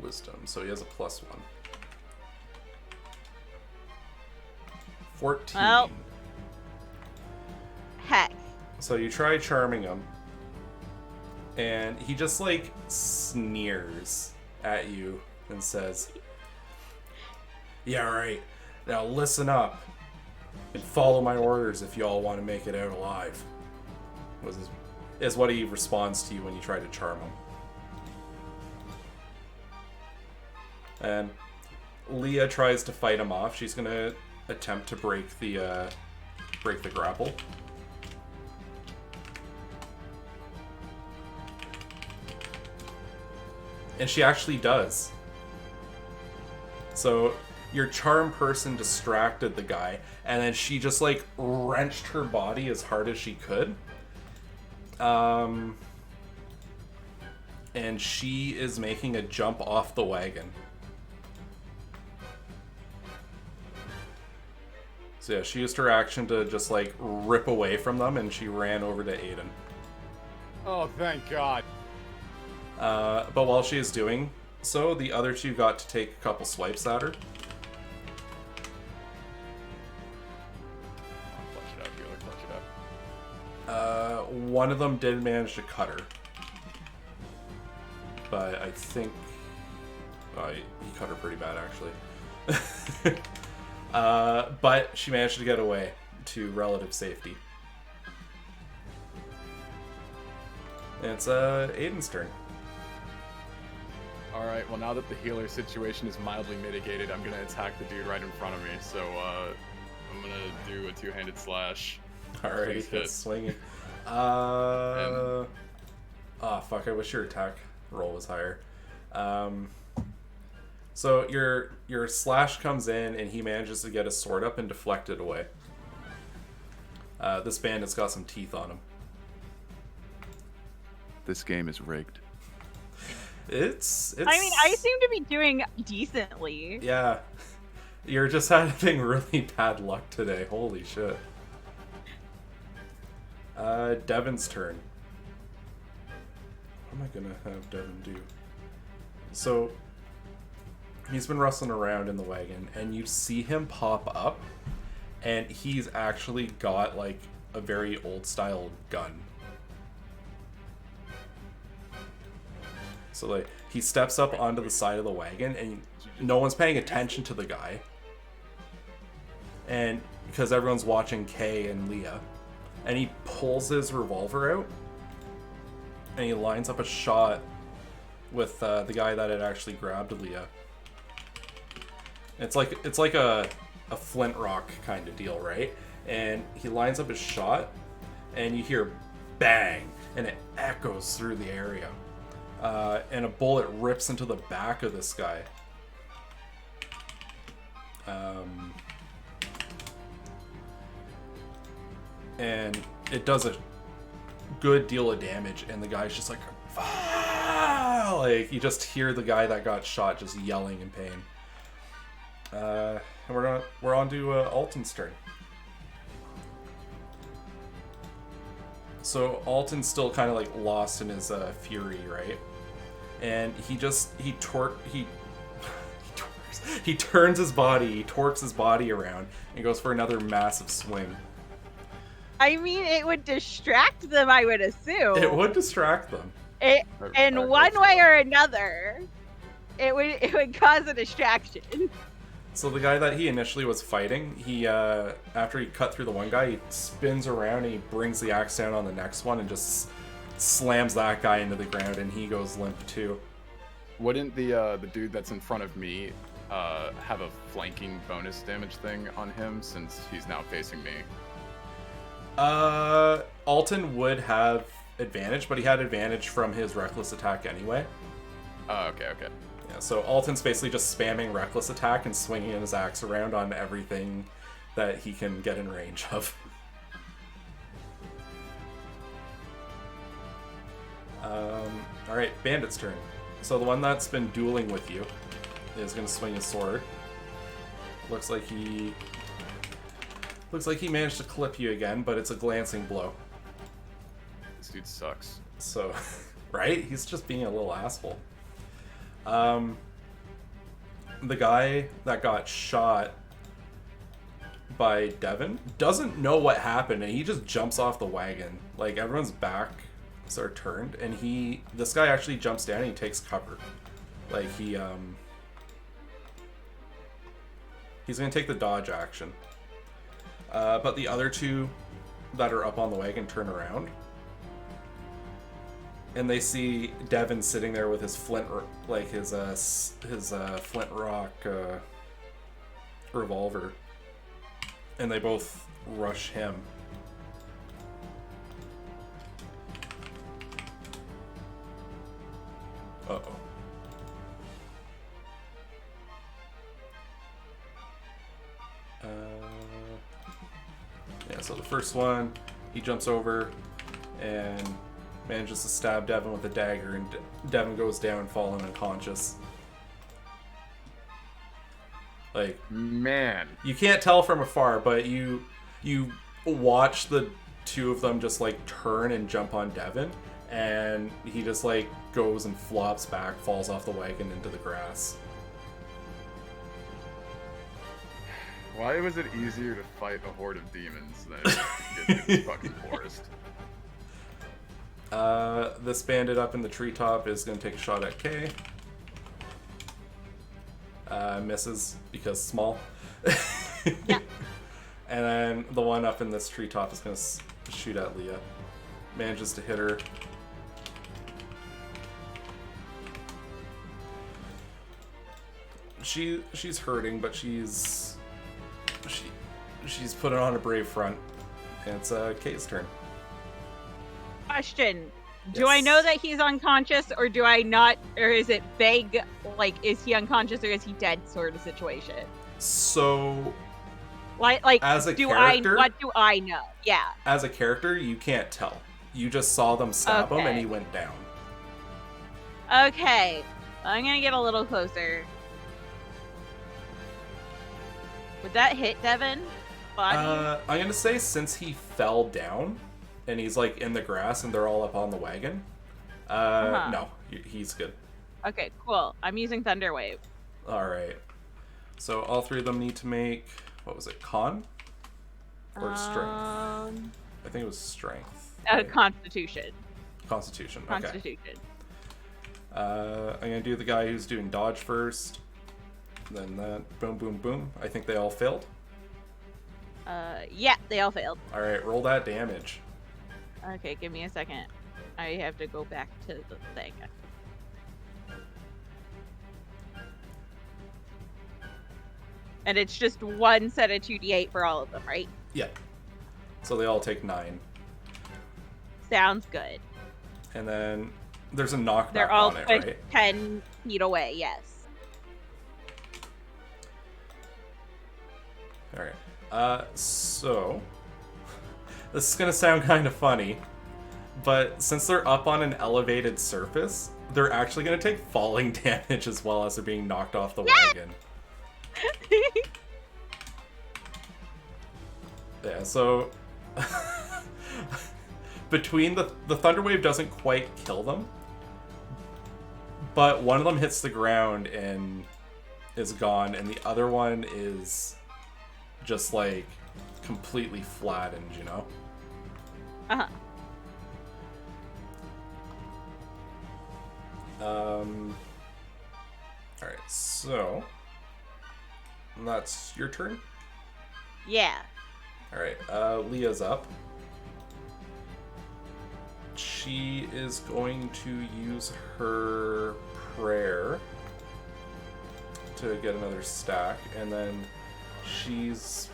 wisdom. So he has a +1. 14. Well, heck. So you try charming him, and he just, sneers at you and says, "Yeah, right. Now listen up and follow my orders if y'all want to make it out alive." Is what he responds to you when you try to charm him. And Leah tries to fight him off. She's gonna attempt to break the grapple. And she actually does. So your charm person distracted the guy, and then she just wrenched her body as hard as she could. And she is making a jump off the wagon. So yeah, she used her action to just rip away from them, and she ran over to Aedin. Oh, thank God. But while she is doing so, the other two got to take a couple swipes at her. Clutch it up. One of them did manage to cut her. But I think... he cut her pretty bad, actually. But she managed to get away to relative safety. And it's Aiden's turn. Alright, well now that the healer situation is mildly mitigated, I'm gonna attack the dude right in front of me. So, I'm gonna do a two-handed slash. Alright, that's swinging. Oh, fuck, I wish your attack roll was higher. So your slash comes in, and he manages to get his sword up and deflect it away. This bandit's got some teeth on him. This game is rigged. It's. I mean, I seem to be doing decently. Yeah. You're just having really bad luck today. Holy shit. Devin's turn. What am I gonna have Devin do? So, He's been rustling around in the wagon, and you see him pop up, and he's actually got, like, a very old-style gun. So, like, he steps up onto the side of the wagon, and no one's paying attention to the guy. And because everyone's watching Kei and Leah. And he pulls his revolver out, and he lines up a shot with the guy that had actually grabbed Leah. It's like a flint rock kind of deal, right? And he lines up his shot, and you hear bang, and it echoes through the area. And a bullet rips into the back of this guy. And it does a good deal of damage, and the guy's just like, ah! Like, you just hear the guy that got shot just yelling in pain. And we're on to Alton's turn. So Alton's still kind of like lost in his fury, right? And he turns his body, he torques his body around, and goes for another massive swing. I mean, it would distract them, I would assume. It would distract them. In one way or another, it would cause a distraction. So the guy that he initially was fighting, he after he cut through the one guy, he spins around and he brings the axe down on the next one and just slams that guy into the ground, and he goes limp too. Wouldn't the dude that's in front of me have a flanking bonus damage thing on him since he's now facing me? Alton would have advantage, but he had advantage from his reckless attack anyway. Oh, okay. Yeah, so Alton's basically just spamming reckless attack and swinging his axe around on everything that he can get in range of. Alright, Bandit's turn. So the one that's been dueling with you is going to swing his sword. Looks like he managed to clip you again, but it's a glancing blow. This dude sucks. So, right? He's just being a little asshole. The guy that got shot by Devin doesn't know what happened, and he just jumps off the wagon. Like, everyone's backs are turned, and this guy actually jumps down and he takes cover. Like, he's gonna take the dodge action. But the other two that are up on the wagon turn around, and they see Devin sitting there with his flint rock revolver, and they both rush him. Uh-oh. Yeah, so the first one, he jumps over and manages to stab Devin with a dagger, and Devin goes down, falling unconscious. Like, man, you can't tell from afar, but you watch the two of them just like turn and jump on Devin, and he just like goes and flops back, falls off the wagon into the grass. Why was it easier to fight a horde of demons than to get in the fucking forest? This bandit up in the treetop is going to take a shot at Kei. Misses because small. Yeah. And then the one up in this treetop is going to shoot at Leah. Manages to hit her. She's hurting, but she's putting on a brave front. And it's Kei's turn. Question. Do Yes. I know that he's unconscious, or do I not, or is it vague, like, is he unconscious or is he dead sort of situation? So, Like as a do character, what do I know? Yeah. as a character, you can't tell. You just saw them stab him and Okay. he went down. Okay. I'm gonna get a little closer. Would that hit Devin? Body? I'm gonna say since he fell down and he's like in the grass and they're all up on the wagon, no, he's good. Okay, cool. I'm using Thunder Wave. Alright. So all three of them need to make, what was it, con? Or strength? I think it was strength. Right? Constitution. Constitution, okay. Constitution. I'm going to do the guy who's doing dodge first. Then that, boom, boom, boom. I think they all failed. Yeah, they all failed. Alright, roll that damage. Okay, give me a second. I have to go back to the thing. And it's just one set of 2d8 for all of them, right? Yeah. So they all take 9. Sounds good. And then there's a knockback They're all on it, right? 10 feet away, yes. Alright. So this is gonna sound kind of funny, but since they're up on an elevated surface, they're actually gonna take falling damage as well as they're being knocked off the wagon. Yeah, so between the Thunderwave doesn't quite kill them, but one of them hits the ground and is gone, and the other one is just like completely flattened, you know? Uh-huh. Alright, so that's your turn? Yeah. Alright, Leah's up. She is going to use her prayer to get another stack, and then she's...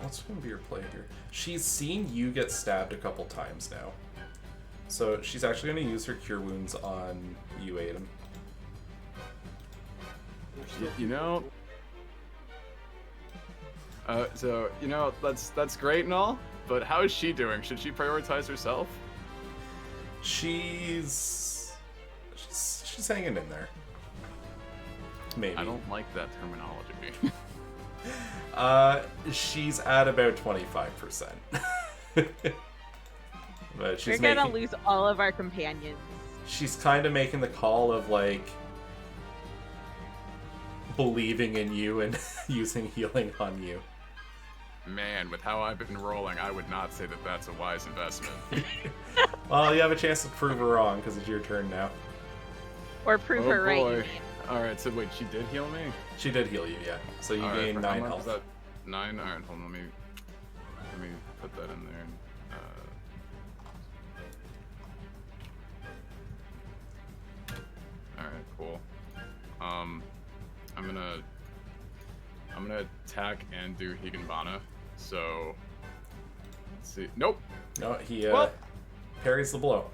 what's going to be your play here? She's seen you get stabbed a couple times now. So she's actually going to use her Cure Wounds on you, Aiden. You know... that's great and all, but how is she doing? Should she prioritize herself? She's hanging in there. Maybe. I don't like that terminology. She's at about 25%. But she's We're gonna lose all of our companions. She's kind of making the call of like believing in you and using healing on you. Man, with how I've been rolling, I would not say that that's a wise investment. Well, you have a chance to prove her wrong because it's your turn now. Or prove her right. Boy. Alright, so wait, she did heal me? She did heal you, yeah. So you gain 9 health. Is that 9? Alright, hold on, let me put that in there. Alright, cool. I'm gonna attack and do Higanbana. So let's see. Nope. No, he parries the blow.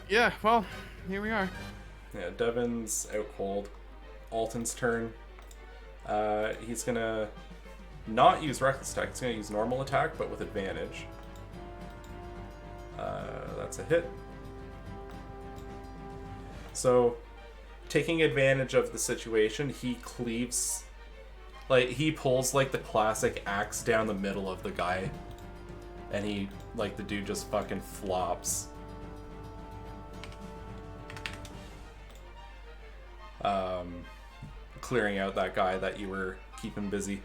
Yeah, well, here we are. Yeah, Devin's out cold. Alton's turn. He's gonna not use reckless attack. He's gonna use normal attack, but with advantage. That's a hit. So, taking advantage of the situation, he cleaves, like, he pulls, like, the classic axe down the middle of the guy. And he, like, the dude just fucking flops. Clearing out that guy that you were keeping busy.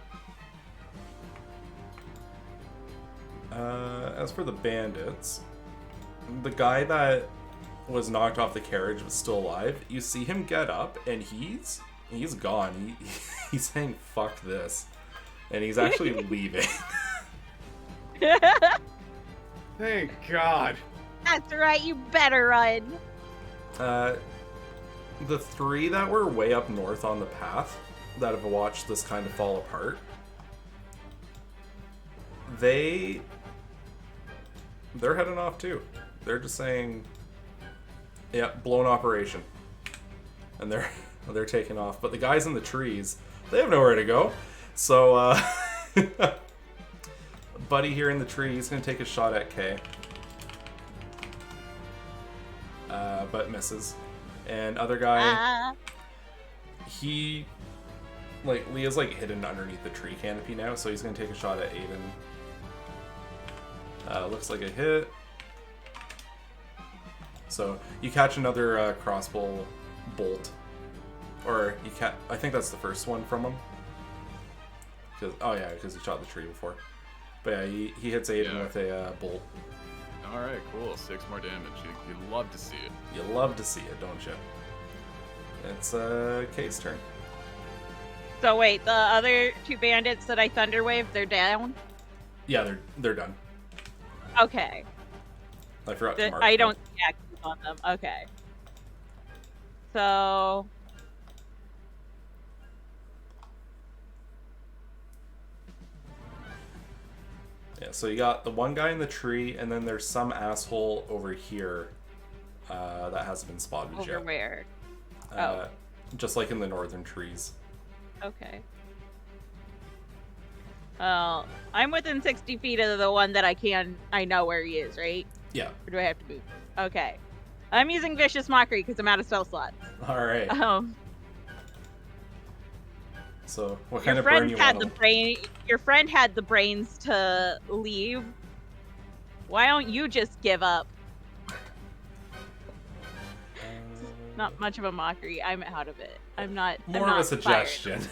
As for the bandits, the guy that was knocked off the carriage was still alive. You see him get up, and he's gone. He's saying "fuck this," and he's actually leaving. Thank God. That's right, you better run. The 3 that were way up north on the path that have watched this kind of fall apart, they're heading off too. They're just saying, yeah, blown operation. And they're taking off. But the guys in the trees, they have nowhere to go. So, Buddy here in the tree, he's going to take a shot at Kei. But misses. And other guy, he, like, Leah's, like, hidden underneath the tree canopy now, so he's going to take a shot at Aiden. Looks like a hit. So, you catch another crossbow bolt. Or you can't. I think that's the first one from him. Because he shot the tree before. But yeah, he hits Aiden with a bolt. All right, cool. 6 more damage. You love to see it. You love to see it, don't you? It's Kei's turn. So wait, the other 2 bandits that I thunderwaved, they're down? Yeah, they're done. Okay. I forgot to mark I them. don't see actions on them. Okay. So... Yeah, so you got the one guy in the tree, and then there's some asshole over here that hasn't been spotted yet. Over where? Just like in the northern trees. Okay. Well, I'm within 60 feet of the one that I know where he is, right? Yeah. Or do I have to move? Okay. I'm using Vicious Mockery because I'm out of spell slots. Alright. So, what kind Your of burn friend you had want? the brain. Your friend had the brains to leave. Why don't you just give up? Not much of a mockery. I'm out of it. I'm not. More of a suggestion.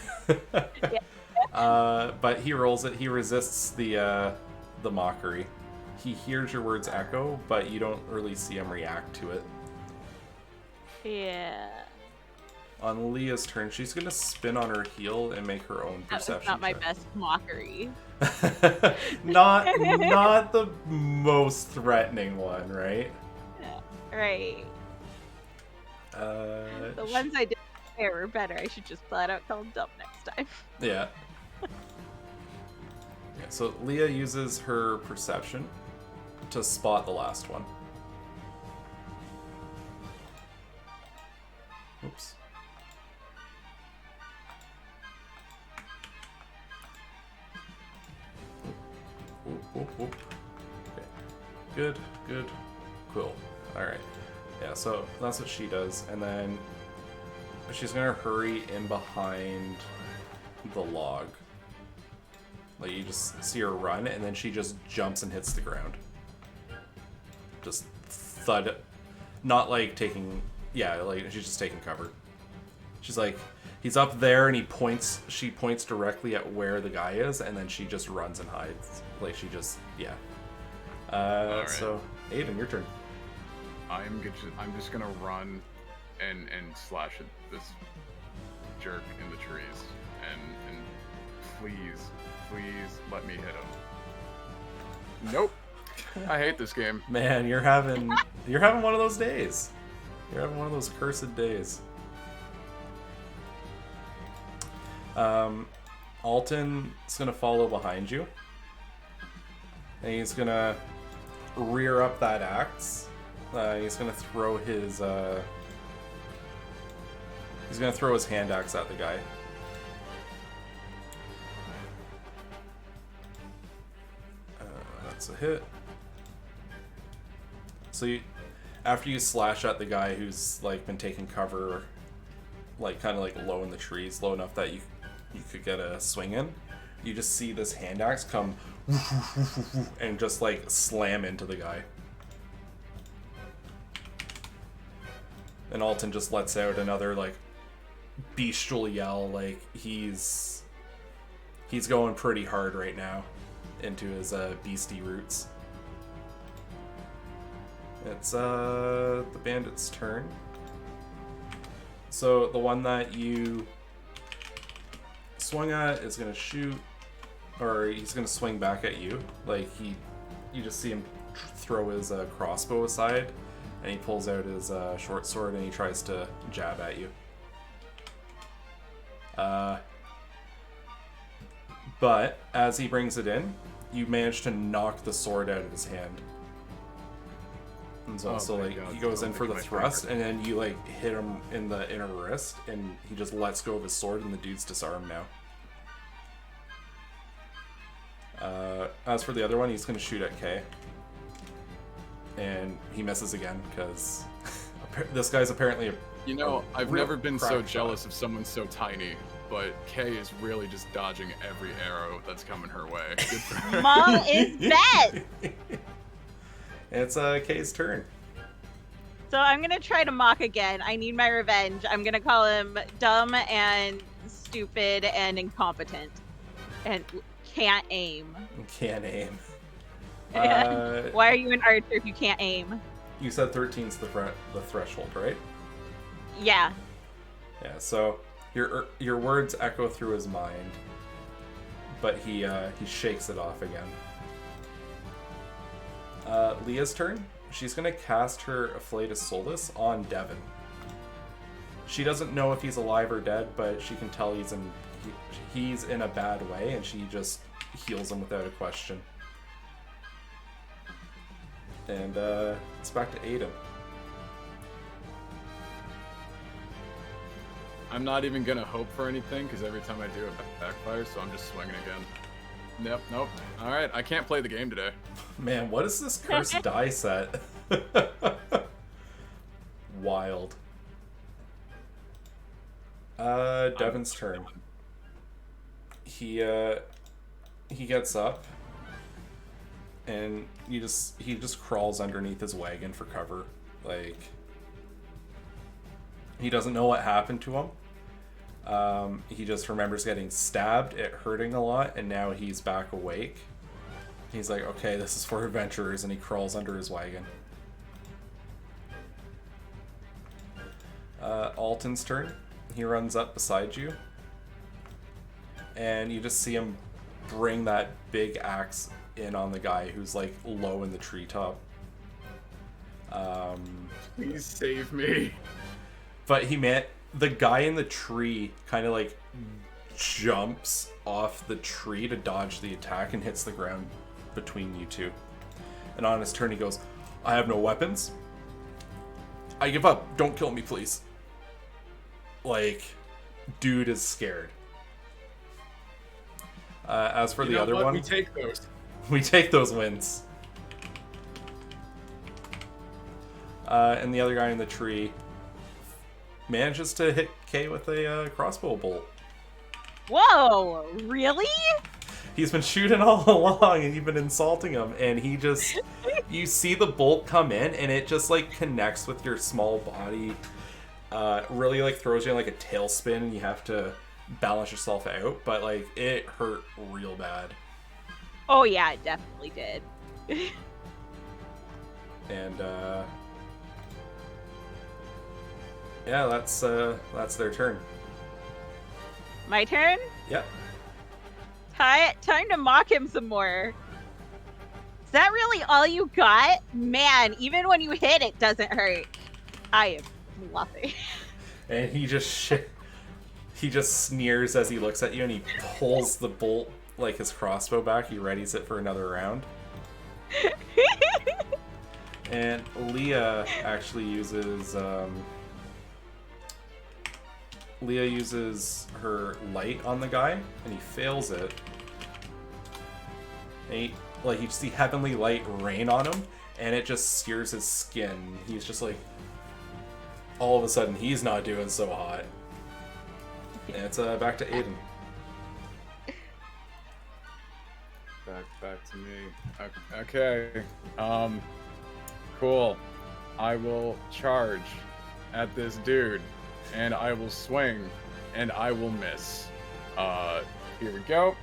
But he rolls it. He resists the mockery. He hears your words echo, but you don't really see him react to it. Yeah. On Leah's turn, she's gonna spin on her heel and make her own That's perception not my check. best mockery. not the most threatening one, right? Yeah. Right. The ones I did there were better. I should just flat out call them dumb next time. Yeah. Yeah. So Leah uses her perception to spot the last one. Oops. Whoop, whoop, whoop. Okay. Good. Cool. Alright. Yeah, so that's what she does. And then she's gonna hurry in behind the log. Like, you just see her run, and then she just jumps and hits the ground. Just thud. Not like taking... Yeah, like, she's just taking cover. She's like... He's up there, and she points directly at where the guy is, and then she just runs and hides. Like, she just... Yeah. Alright. So, Aiden, your turn. I'm just gonna run and slash at this jerk in the trees, and please let me hit him. Nope. I hate this game. Man, you're having one of those days. You're having one of those cursed days. Alton is gonna follow behind you, and he's gonna rear up that axe. He's gonna throw his hand axe at the guy. That's a hit. So after you slash at the guy who's like been taking cover, like kind of like low in the trees, low enough that you could get a swing in, you just see this hand axe come and just like slam into the guy. And Alton just lets out another like bestial yell, like he's going pretty hard right now into his beastie roots. It's the bandit's turn. So the one that you swung at is gonna shoot, or he's gonna swing back at you. Like you just see him throw his crossbow aside, and he pulls out his short sword and he tries to jab at you. But as he brings it in, you manage to knock the sword out of his hand. And so, he goes in for the thrust, and then you like hit him in the inner wrist, and he just lets go of his sword, and the dude's disarmed now. As for the other one, he's going to shoot at Kei. And he misses again, because this guy's apparently I've real never been so crack shot. jealous of someone so tiny, but Kei is really just dodging every arrow that's coming her way. Good for her. Mom is best. It's Kei's turn. So I'm gonna try to mock again. I need my revenge. I'm gonna call him dumb and stupid and incompetent. And can't aim. Can't aim. Why are you an archer if you can't aim? You said 13's the threshold, right? Yeah. Yeah, so your words echo through his mind, but he shakes it off again. Leah's turn. She's gonna cast her Afflatus Solus on Devin. She doesn't know if he's alive or dead, but she can tell he's in a bad way, and she just heals him without a question. And it's back to Aedin. I'm not even gonna hope for anything, because every time I do it backfires, so I'm just swinging again. Nope. Alright, I can't play the game today. Man, what is this cursed die set? Wild. Devin's turn. He gets up, and he just crawls underneath his wagon for cover. Like, he doesn't know what happened to him. He just remembers getting stabbed, it hurting a lot, and now he's back awake. He's like, okay, this is for adventurers, and he crawls under his wagon. Alton's turn. He runs up beside you, and you just see him bring that big axe in on the guy who's like low in the treetop. Please save me. But the guy in the tree kind of like jumps off the tree to dodge the attack and hits the ground between you two. And on his turn he goes, I have no weapons. I give up. Don't kill me, please. Like, dude is scared. As for the other one, we take those. We take those wins. And the other guy in the tree manages to hit Kei with a crossbow bolt. Whoa, really? He's been shooting all along, and you've been insulting him, and he just... You see the bolt come in, and it just, like, connects with your small body. Really, like, throws you in, like, a tailspin, and you have to balance yourself out, but, like, it hurt real bad. Oh, yeah, it definitely did. And, yeah, that's their turn. My turn? Yep. Time to mock him some more. Is that really all you got? Man, even when you hit, it doesn't hurt. I am bluffing. And he just sneers as he looks at you, and he pulls the bolt, like his crossbow back. He readies it for another round. And Leah actually uses her light on the guy, and he fails it. And you see heavenly light rain on him, and it just sears his skin. He's just like, all of a sudden, he's not doing so hot. And it's back to Aedin. Back to me. Okay. Cool. I will charge at this dude, and I will swing, and I will miss. Here we go.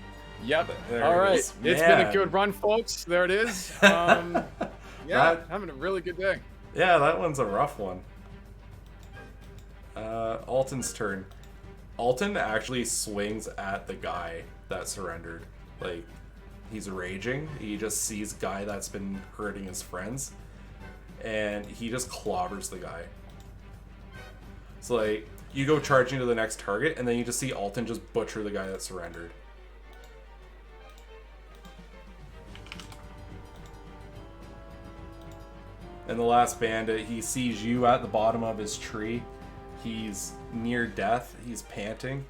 Yep. All right. It's been a good run, folks. There it is. Yeah, having a really good day. Yeah, that one's a rough one. Alton's turn. Alton actually swings at the guy that surrendered. Like, he's raging. He just sees a guy that's been hurting his friends, and he just clobbers the guy. So, like, you go charging to the next target, and then you just see Alton just butcher the guy that surrendered. And the last bandit, he sees you at the bottom of his tree. He's near death. He's panting.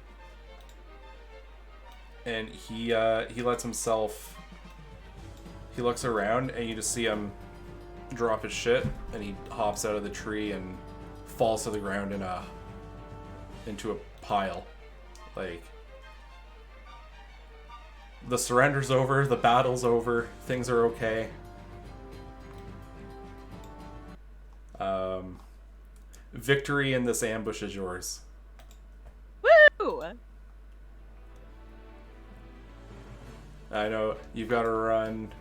And he lets himself... He looks around, and you just see him drop his shit, and he hops out of the tree and falls to the ground into a pile. Like, the surrender's over, the battle's over, things are okay. Victory in this ambush is yours. Woo! I know you've got to run,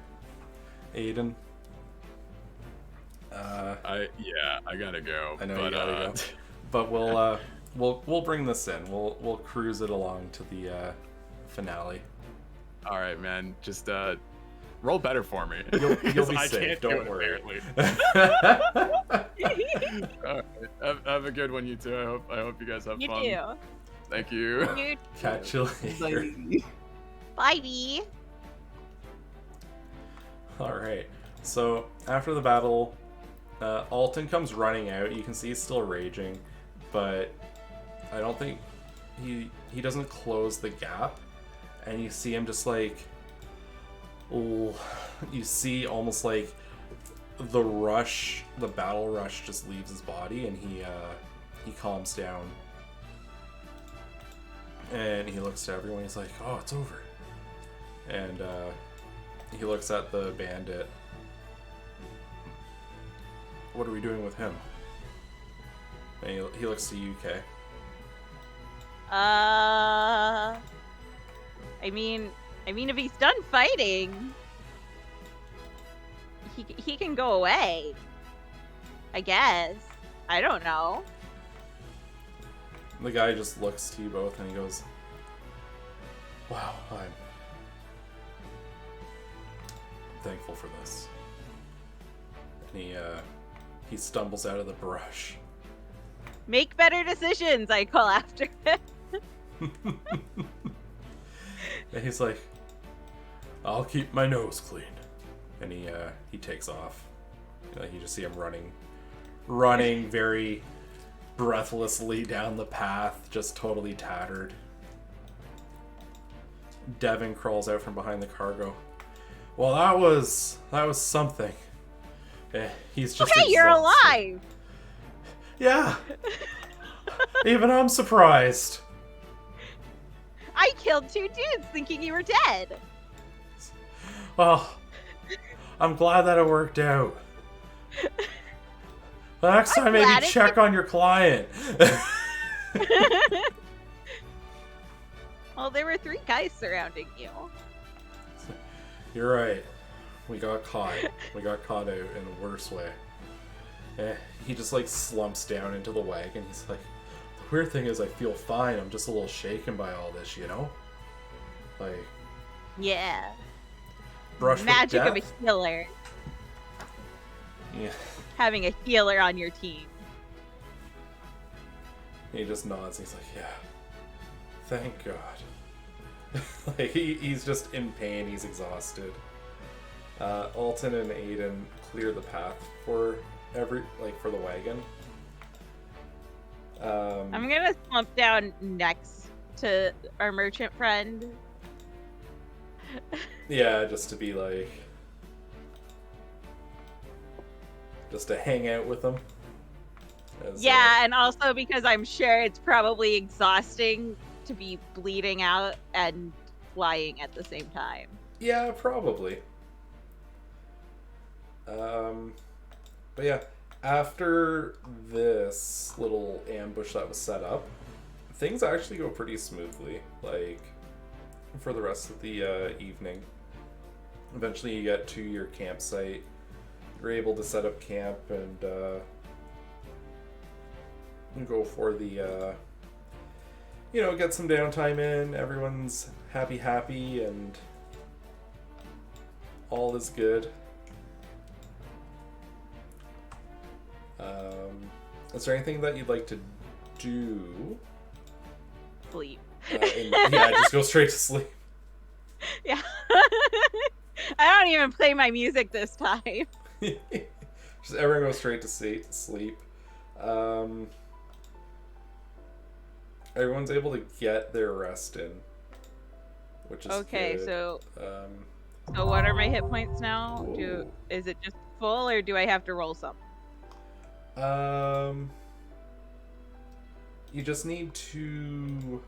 Aiden. I gotta go. I know you gotta go. But we'll bring this in. We'll cruise it along to the finale. All right, man. Just roll better for me. You'll be I safe. can't Don't do worry. It, all right. Have a good one, you two. I hope you guys have You fun. do. Thank you. You Catch you later. Bye, bee. All right. So after the battle, Alton comes running out. You can see he's still raging, but I don't think he doesn't close the gap. And you see him just like, you see almost like the battle rush just leaves his body, and he calms down. And he looks to everyone. He's like, "Oh, it's over." And he looks at the bandit. What are we doing with him? And he looks to you, Kei. I mean, if he's done fighting, he can go away. I guess. I don't know. The guy just looks to you both and he goes, "Wow, I'm thankful for this." And he stumbles out of the brush. Make better decisions, I call after him. And he's like, "I'll keep my nose clean." And he takes off. You just see him running very breathlessly down the path, just totally tattered. Devin crawls out from behind the cargo. "Well, that was something." He's just Hey, you're exhausted. alive! Yeah. Even I'm surprised. I killed 2 dudes thinking you were dead. Well, I'm glad that it worked out. The next time, maybe glad it check on your client. Well, there were 3 guys surrounding you. You're right. We got caught. We got caught out in a worse way. He just like slumps down into the wagon. He's like, "The weird thing is I feel fine. I'm just a little shaken by all this, you know? Like, Yeah. brush with Magic of a death?" healer. Yeah. Having a healer on your team. He just nods. He's like, "Yeah. Thank God." Like he's just in pain. He's exhausted. Alton and Aiden clear the path for for the wagon. I'm gonna slump down next to our merchant friend. Yeah, just to be like, just to hang out with them. Yeah, and also because I'm sure it's probably exhausting to be bleeding out and flying at the same time. Yeah, probably. But yeah, after this little ambush that was set up, things actually go pretty smoothly, like, for the rest of the evening. Eventually you get to your campsite. You're able to set up camp and go for the, get some downtime in. Everyone's happy, and all is good. Is there anything that you'd like to do? Sleep. Just go straight to sleep. Yeah. I don't even play my music this time. Just everyone goes straight to sleep. Everyone's able to get their rest in, which is okay. good. So what are my hit points now? Whoa. Is it just full, or do I have to roll some? You just need to.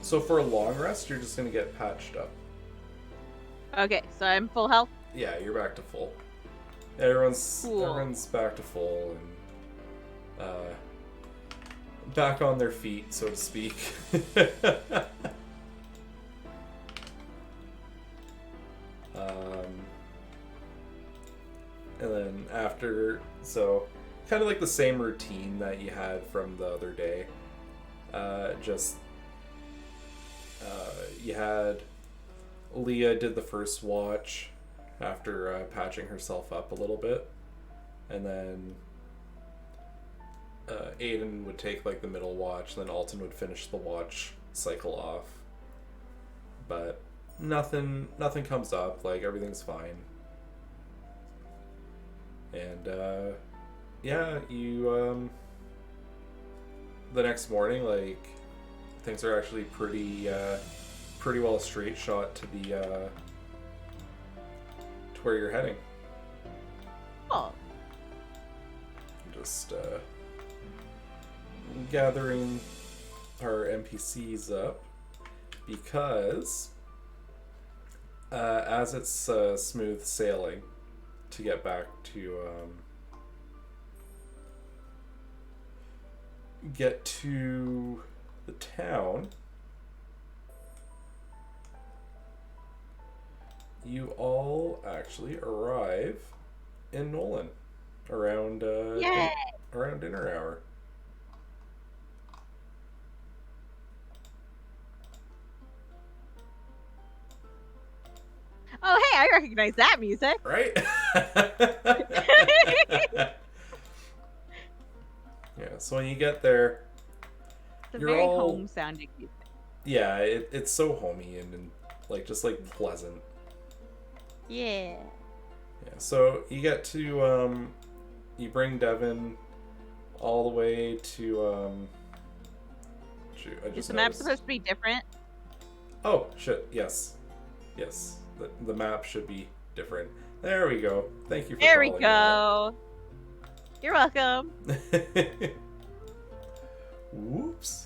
So for a long rest, you're just gonna get patched up. Okay, so I'm full health. Yeah, you're back to full. Everyone's back to full and back on their feet, so to speak. And then after, so kind of like the same routine that you had from the other day. You had Leah did the first watch after patching herself up a little bit, and then Aedin would take like the middle watch, and then Alton would finish the watch cycle off. But nothing comes up, like everything's fine. And yeah, you the next morning, like things are actually pretty well straight shot to the to where you're heading. Oh. Just gathering our NPCs up because as it's smooth sailing to get back to get to the town, you all actually arrive in Nolan around around dinner hour. Oh, hey, I recognize that music. Right? Yeah, so when you get there, It's a you're very all home-sounding music. Yeah, it's so homey and like just like pleasant. Yeah. Yeah, so you get to you bring Devin all the way to shoot, I just Is the map noticed. supposed to be different? Oh shit, yes. The map should be different. There we go. Thank you for There we calling go. You're welcome. that. Whoops.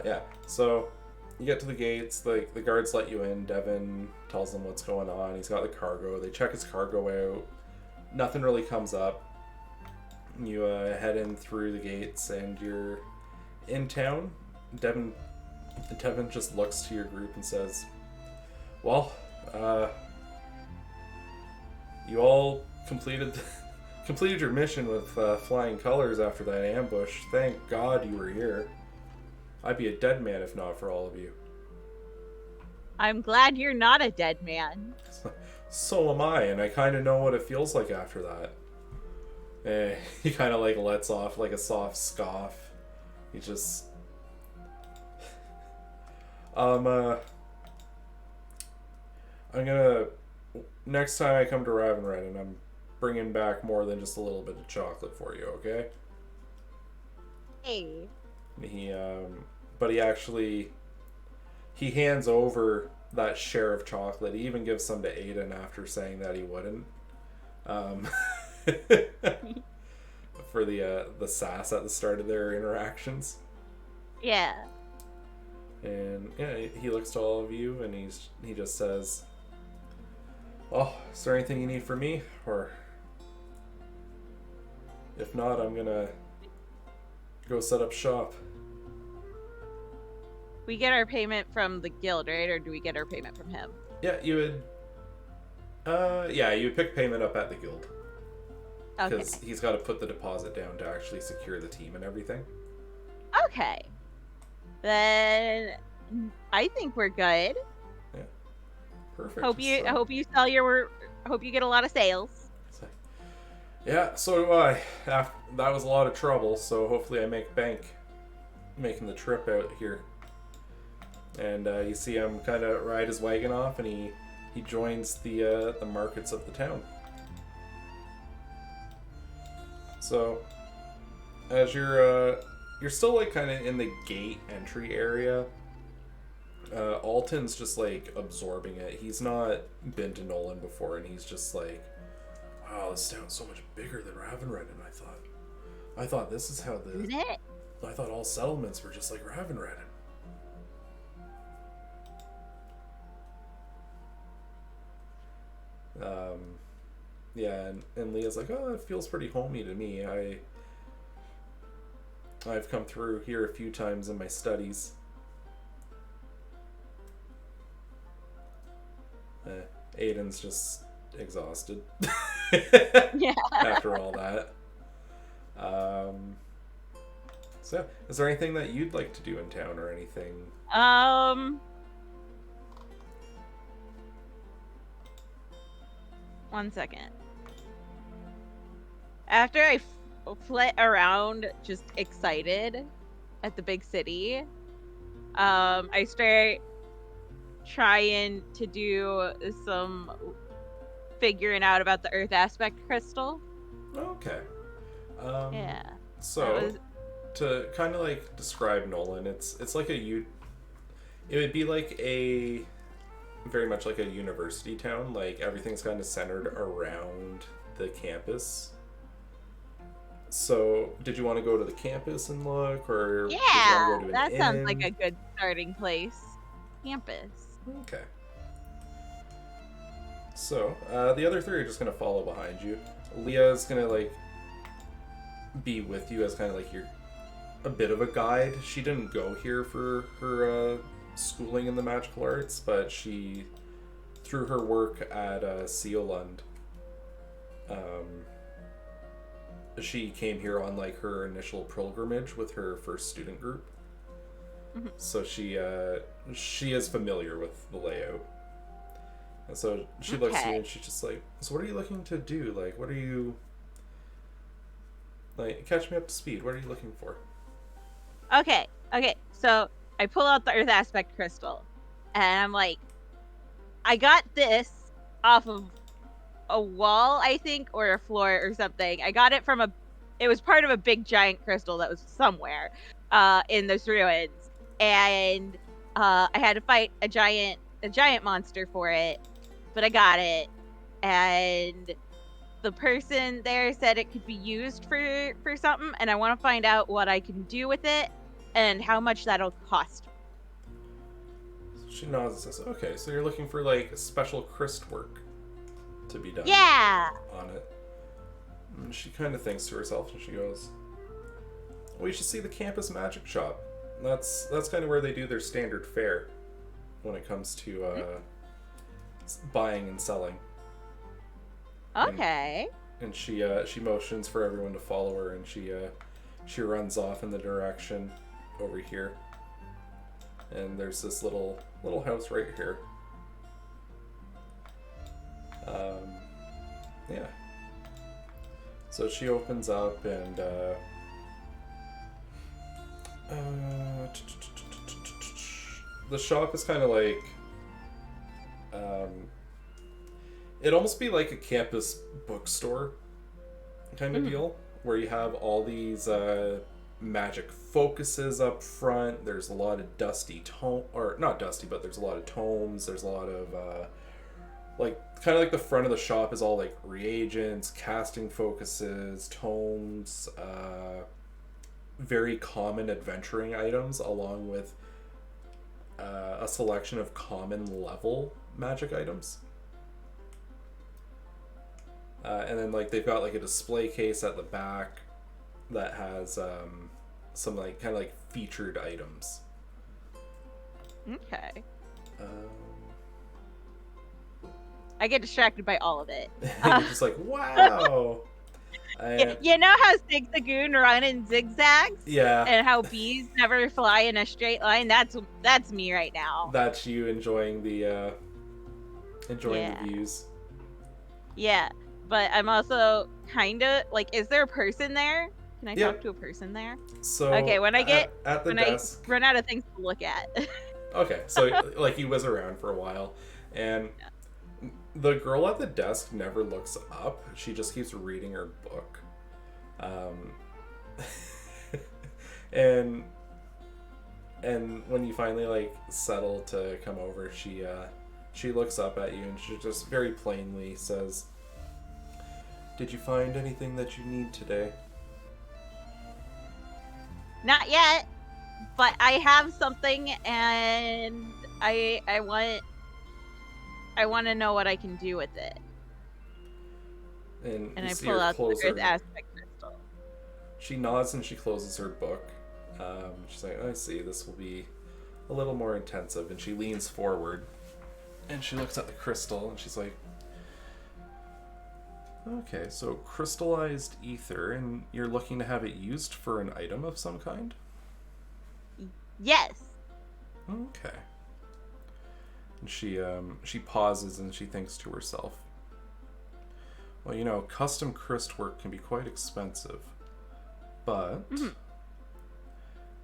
Yeah, so you get to the gates, the guards let you in, Devin tells them what's going on, he's got the cargo, they check his cargo out, nothing really comes up. You head in through the gates and you're in town. Devin just looks to your group and says, well, you all completed your mission with flying colors after that ambush. Thank God you were here. I'd be a dead man if not for all of you. I'm glad you're not a dead man. So am I, and I kind of know what it feels like after that. He kind of like lets off like a soft scoff. He just... I'm gonna... Next time I come to Ravenred, I'm bringing back more than just a little bit of chocolate for you, okay? Hey. But he hands over that share of chocolate. He even gives some to Aedin after saying that he wouldn't. For the sass at the start of their interactions. Yeah. And yeah, he looks to all of you and he just says, "Oh, is there anything you need from me? Or if not, I'm gonna go set up shop." We get our payment from the guild, right? Or do we get our payment from him? Yeah, you would pick payment up at the guild. Okay. Because he's got to put the deposit down to actually secure the team and everything. Okay. Then I think we're good. Yeah. Perfect. Hope you get a lot of sales. Yeah, so do I. That was a lot of trouble, so hopefully I make bank making the trip out here. And you see him kind of ride his wagon off, and he joins the markets of the town. So, as you're still like kind of in the gate entry area, Alton's just like absorbing it. He's not been to Nolan before, and he's just like, "Wow, this town's so much bigger than Ravenred than I thought. I thought this is how Isn't it? I thought all settlements were just like Ravenred. Yeah, and Leah's like, oh, it feels pretty homey to me. I've come through here a few times in my studies. Aiden's just exhausted. Yeah. After all that. So, is there anything that you'd like to do in town or anything? One second. After I flit around just excited at the big city, I start trying to do some figuring out about the Earth aspect crystal. Okay. Yeah. So, to kind of like describe Nolan, it's like it would be like very much like a university town. Like everything's kind of centered around the campus. So, did you want to go to the campus and look, or yeah, did you want to go to an that inn? sounds like a good starting place. Campus. Okay. So, the other three are just gonna follow behind you. Leah's gonna like be with you as kind of like a bit of a guide. She didn't go here for her schooling in the magical arts, but she, through her work at Sealund, she came here on like her initial pilgrimage with her first student group. Mm-hmm. So she is familiar with the layout. And so she looks at you and she's just like, so what are you looking to do? Like, what are you... Like, catch me up to speed. What are you looking for? Okay. So I pull out the Earth aspect crystal, and I'm like, I got this off of a wall, I think, or a floor or something. I got it from it was part of a big giant crystal that was somewhere in those ruins, and I had to fight a giant monster for it, but I got it, and the person there said it could be used for something, and I want to find out what I can do with it and how much that'll cost. She nods and says, okay, so you're looking for like special crystal work to be done on it. And she kind of thinks to herself and she goes, well, you should see the campus magic shop. That's kind of where they do their standard fare when it comes to buying and selling. Okay. And she motions for everyone to follow her, and she runs off in the direction over here. And there's this little house right here. Yeah. So she opens up and the shop is kind of like it'd almost be like a campus bookstore kind of deal, where you have all these magic focuses up front. There's a lot of dusty not dusty, but there's a lot of tomes. There's a lot of like kind of like the front of the shop is all like reagents, casting focuses, tomes, very common adventuring items, along with a selection of common level magic items. And then like they've got like a display case at the back that has some like kind of like featured items. Okay. I get distracted by all of it. You're just like, wow. You know how Zigzagoon run in zigzags? Yeah. And how bees never fly in a straight line? That's me right now. That's you enjoying the views. Yeah. But I'm also kind of like, is there a person there? Can I talk to a person there? So okay, when I desk, run out of things to look at. Okay, so like you whiz around for a while, and the girl at the desk never looks up. She just keeps reading her book. And when you finally like settle to come over, she looks up at you and she just very plainly says, "Did you find anything that you need today?" Not yet, but I have something, and I want to know what I can do with it. And And you I see pull her out the close Earth her. Aspect Crystal. She nods and she closes her book. She's like, I see, this will be a little more intensive. And she leans forward and she looks at the crystal and she's like, okay, so crystallized ether, and you're looking to have it used for an item of some kind? Yes. Okay. And she pauses and she thinks to herself, well, you know, custom crystal work can be quite expensive, but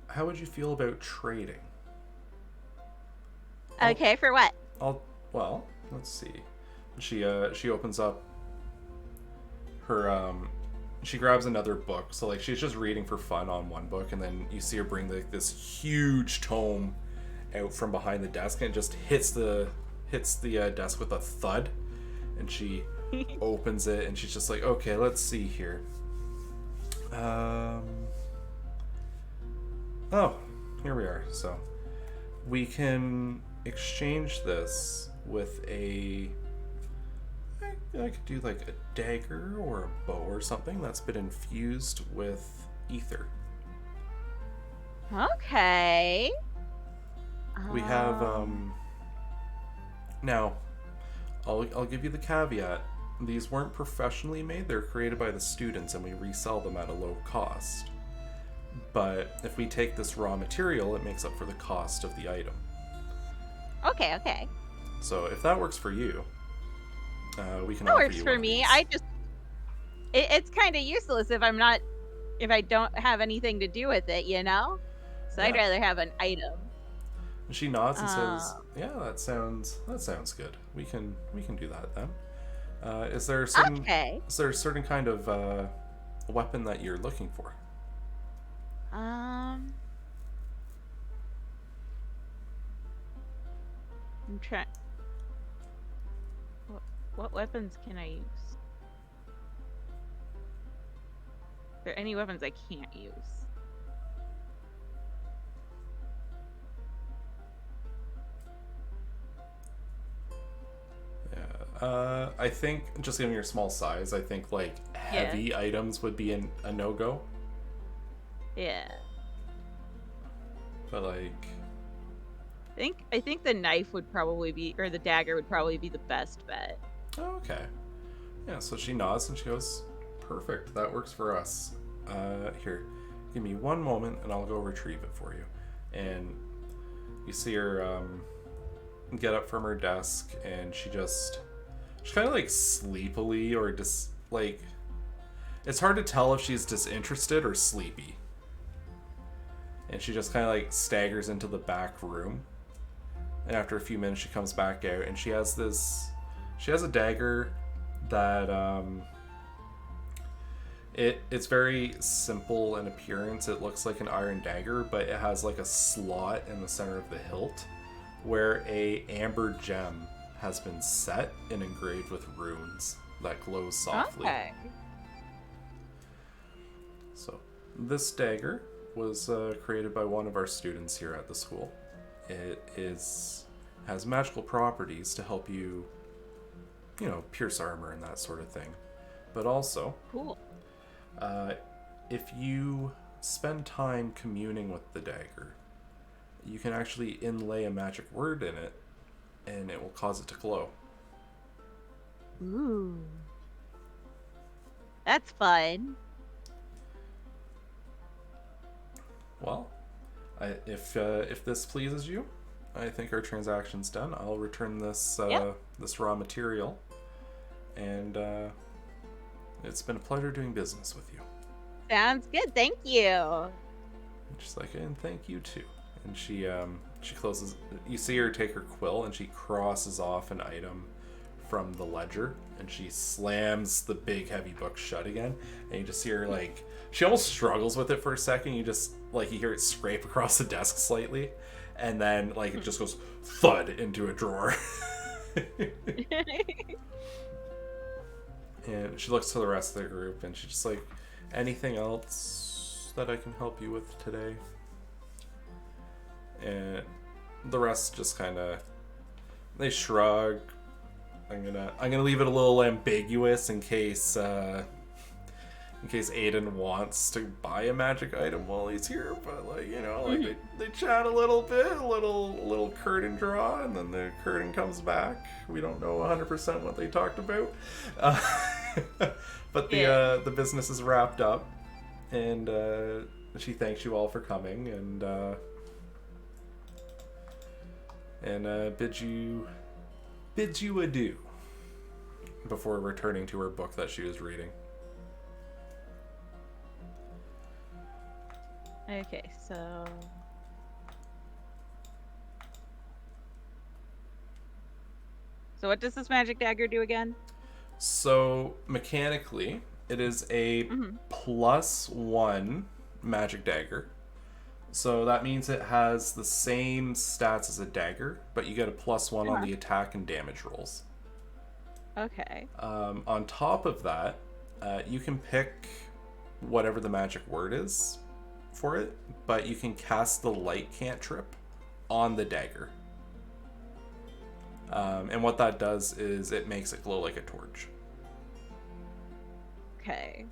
how would you feel about trading? Okay, for what? Well, let's see. She opens up her she grabs another book. So like she's just reading for fun on one book, and then you see her bring this huge tome out from behind the desk, and it just hits the desk with a thud, and she opens it and she's just like, okay, let's see here. Oh, here we are. So we can exchange this with I could do like a dagger or a bow or something that's been infused with ether. Okay. We have now I'll give you the caveat. These weren't professionally made. They're created by the students and we resell them at a low cost. But if we take this raw material, it makes up for the cost of the item. Okay. So if that works for you, we can That offer works you for one of me. these. It's kind of useless if I don't have anything to do with it, you know? So I'd Yeah. rather have an item. And she nods and says, "Yeah, that sounds good. We can do that then." Is there a certain kind of weapon that you're looking for? I'm trying. What weapons can I use? Are there any weapons I can't use? Yeah. I think, just given your small size, I think like heavy items would be a no-go. Yeah. But like, I think the knife would probably be, or the dagger would probably be the best bet. oh, okay. Yeah, so she nods and she goes, perfect, that works for us. Here, give me one moment and I'll go retrieve it for you. And you see her get up from her desk and she's kind of like sleepily or just like, it's hard to tell if she's disinterested or sleepy. And she just kind of like staggers into the back room. And after a few minutes, she comes back out and she has a dagger that, it's very simple in appearance. It looks like an iron dagger, but it has like a slot in the center of the hilt where a amber gem has been set and engraved with runes that glows softly. Okay. So this dagger was created by one of our students here at the school. It has magical properties to help you, pierce armor and that sort of thing. But also, Cool. If you spend time communing with the dagger, you can actually inlay a magic word in it, and it will cause it to glow. Ooh. That's fun. Well, if this pleases you, I think our transaction's done. I'll return this this raw material, and it's been a pleasure doing business with you. Sounds good. Thank you. And she's like, and thank you too. And she closes. You see her take her quill and she crosses off an item from the ledger, and she slams the big heavy book shut again. And you just see her like, she almost struggles with it for a second. You just you hear it scrape across the desk slightly, and then like it just goes thud into a drawer. And she looks to the rest of the group and she's just like, anything else else that I can help you with today? And the rest just kind of, they shrug. I'm gonna leave it a little ambiguous in case Aedin wants to buy a magic item while he's here, but like, you know, like they chat a little bit, a little curtain draw, and then the curtain comes back. We don't know 100% what they talked about, but the business is wrapped up, and she thanks you all for coming, and bids you adieu before returning to her book that she was reading. Okay, so what does this magic dagger do again? So mechanically, it is a +1 magic dagger. So that means it has the same stats as a dagger, but you get a +1 on the attack and damage rolls. Okay. On top of that, you can pick whatever the magic word is for it, but you can cast the light cantrip on the dagger. And what that does is it makes it glow like a torch. Okay.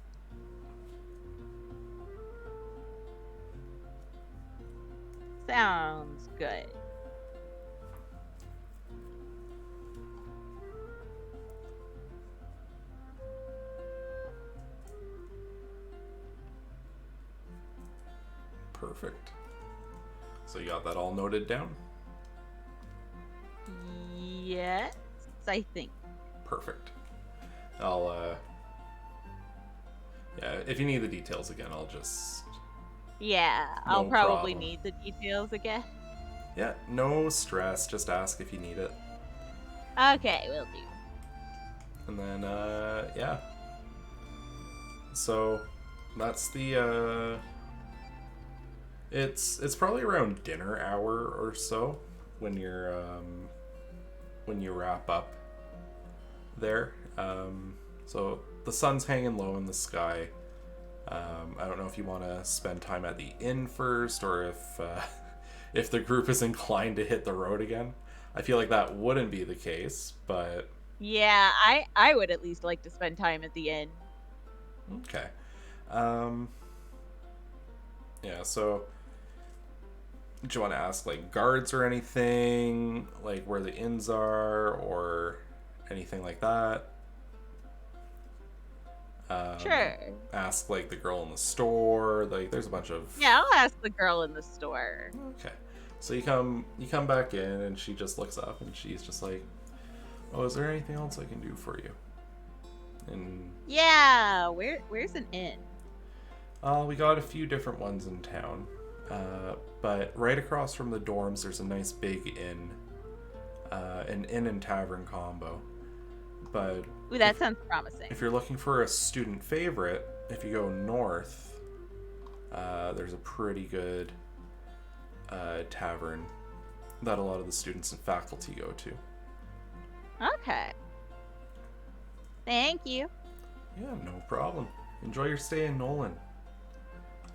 Sounds good. Perfect. So you got that all noted down? Yes, I think. Perfect. I'll, yeah, if you need the details again, I'll just... Yeah, I'll No probably problem. need the details again. Yeah, no stress. Just ask if you need it. Okay, will do. And then, yeah. So, that's the, It's probably around dinner hour or so when you're, when you wrap up there. So the sun's hanging low in the sky. I don't know if you want to spend time at the inn first, or if the group is inclined to hit the road again. I feel like that wouldn't be the case, but Yeah, I would at least like to spend time at the inn. okay. Yeah, so do you want to ask like guards or anything, like where the inns are or anything like that? Sure. Ask like the girl in the store. Like there's a bunch of... Yeah, I'll ask the girl in the store. Okay. So you come back in, and she just looks up and she's just like, "Oh, is there anything else I can do for you?" And Yeah, where's an inn? we got a few different ones in town. But right across from the dorms there's a nice big inn. An inn and tavern combo. But Ooh, that sounds promising. if you're looking for a student favorite, if you go north, there's a pretty good tavern that a lot of the students and faculty go to. Okay. Thank you. Yeah, no problem. Enjoy your stay in Nolan.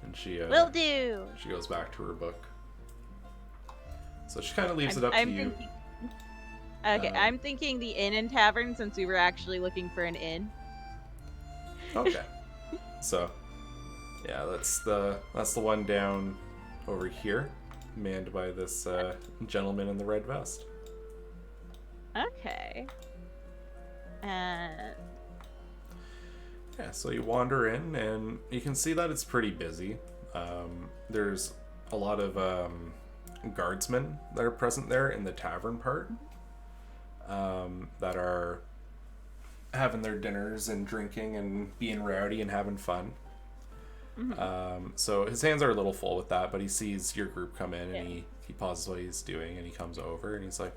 And she Will do. she goes back to her book. So she kind of leaves it up to you. Thinking... Okay, I'm thinking the inn and tavern, since we were actually looking for an inn. Okay. So, yeah, that's the one down over here, manned by this gentleman in the red vest. Okay. And Yeah, so you wander in, and you can see that it's pretty busy. There's a lot of guardsmen that are present there in the tavern part, that are having their dinners and drinking and being rowdy and having fun. So his hands are a little full with that, but he sees your group come in, and he pauses what he's doing, and he comes over, and he's like,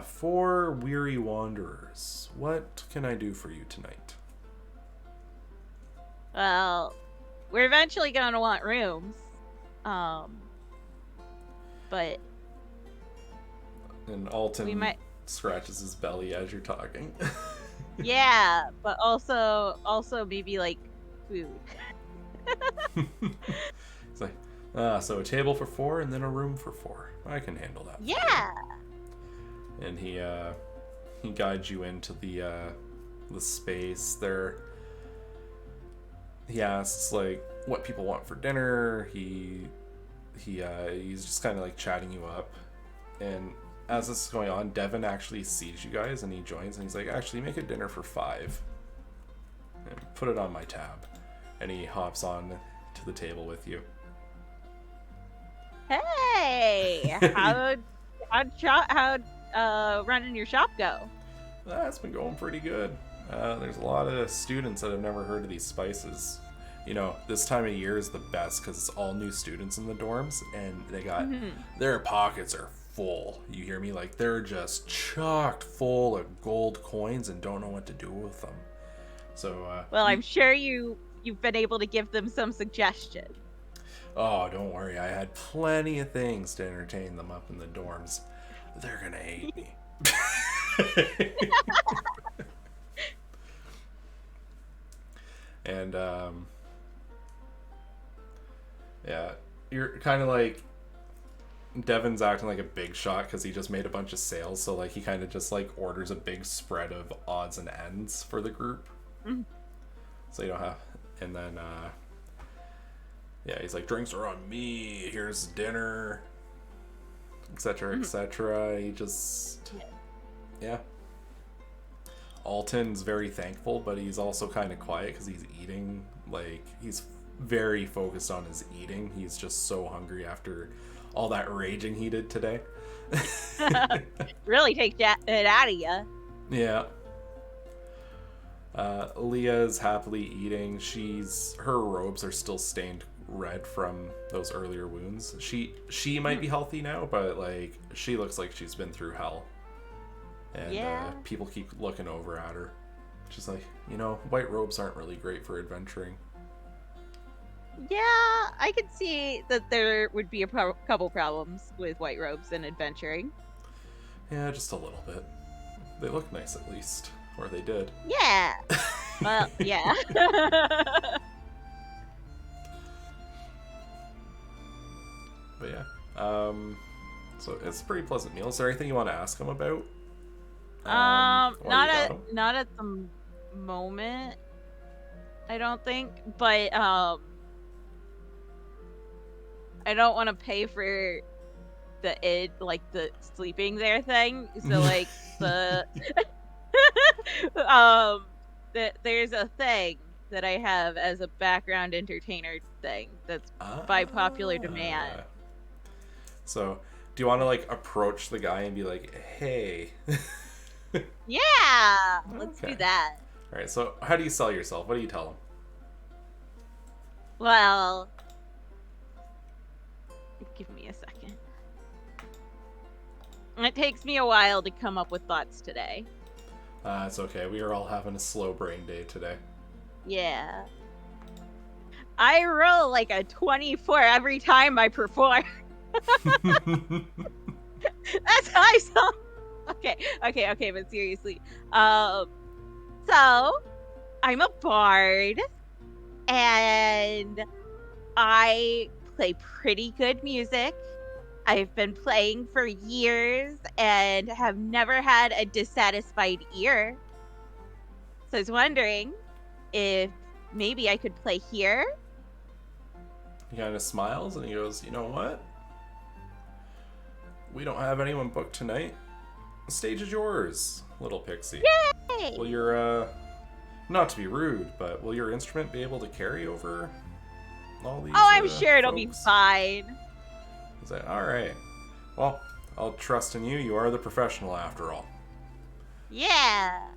4 weary wanderers, what can I do for you tonight? well, we're eventually going to want rooms. But And Alton we might... scratches his belly as you're talking. Yeah, but also maybe like food. It's like, so a table for 4 and then a room for 4. I can handle that. Yeah. And he guides you into the space there. He asks like what people want for dinner. He's just kind of like chatting you up, and as this is going on, Devin actually sees you guys and he joins and he's like, actually make a dinner for 5 and put it on my tab, and he hops on to the table with you. Hey, how'd running your shop go? That's been going pretty good. There's a lot of students that have never heard of these spices. You know, this time of year is the best because it's all new students in the dorms, and they got their pockets are full. You hear me? Like they're just chocked full of gold coins and don't know what to do with them. So, well, I'm sure you've been able to give them some suggestions. Oh, don't worry. I had plenty of things to entertain them up in the dorms. They're gonna hate me. And yeah, you're kind of like, Devin's acting like a big shot because he just made a bunch of sales, so like he kind of just like orders a big spread of odds and ends for the group. So you don't have, and then yeah, he's like, drinks are on me, here's dinner, etc, etc. He just, yeah. Alton's very thankful, but he's also kind of quiet because he's eating. Like, he's very focused on his eating. He's just so hungry after all that raging he did today. Really take it out of you. Yeah. Leah's happily eating. Her robes are still stained red from those earlier wounds. She might be healthy now, but like she looks like she's been through hell. And people keep looking over at her. She's like, white robes aren't really great for adventuring. Yeah, I could see that there would be a couple problems with white robes and adventuring. Yeah, just a little bit. They look nice at least. Or they did. Yeah. Well, yeah. But yeah. So it's a pretty pleasant meal. Is there anything you want to ask him about? Not at the moment, I don't think. But I don't want to pay for the sleeping there thing. So like there's a thing that I have as a background entertainer thing that's by popular demand. So, do you want to like approach the guy and be like, "Hey"? Yeah, let's do that. All right. So, how do you sell yourself? What do you tell him? Well, give me a second. It takes me a while to come up with thoughts today. It's okay. We are all having a slow brain day today. Yeah. I roll like a 24 every time I perform. That's how I sound. Okay, but seriously. So, I'm a bard, and I play pretty good music. I've been playing for years and have never had a dissatisfied ear. So I was wondering if maybe I could play here. He kind of smiles and he goes, "You know what? We don't have anyone booked tonight. The stage is yours, little pixie." Yay! Will your, not to be rude, but will your instrument be able to carry over all these? Oh, I'm sure it'll be fine. He's like, all right. Well, I'll trust in you. You are the professional after all. Yeah.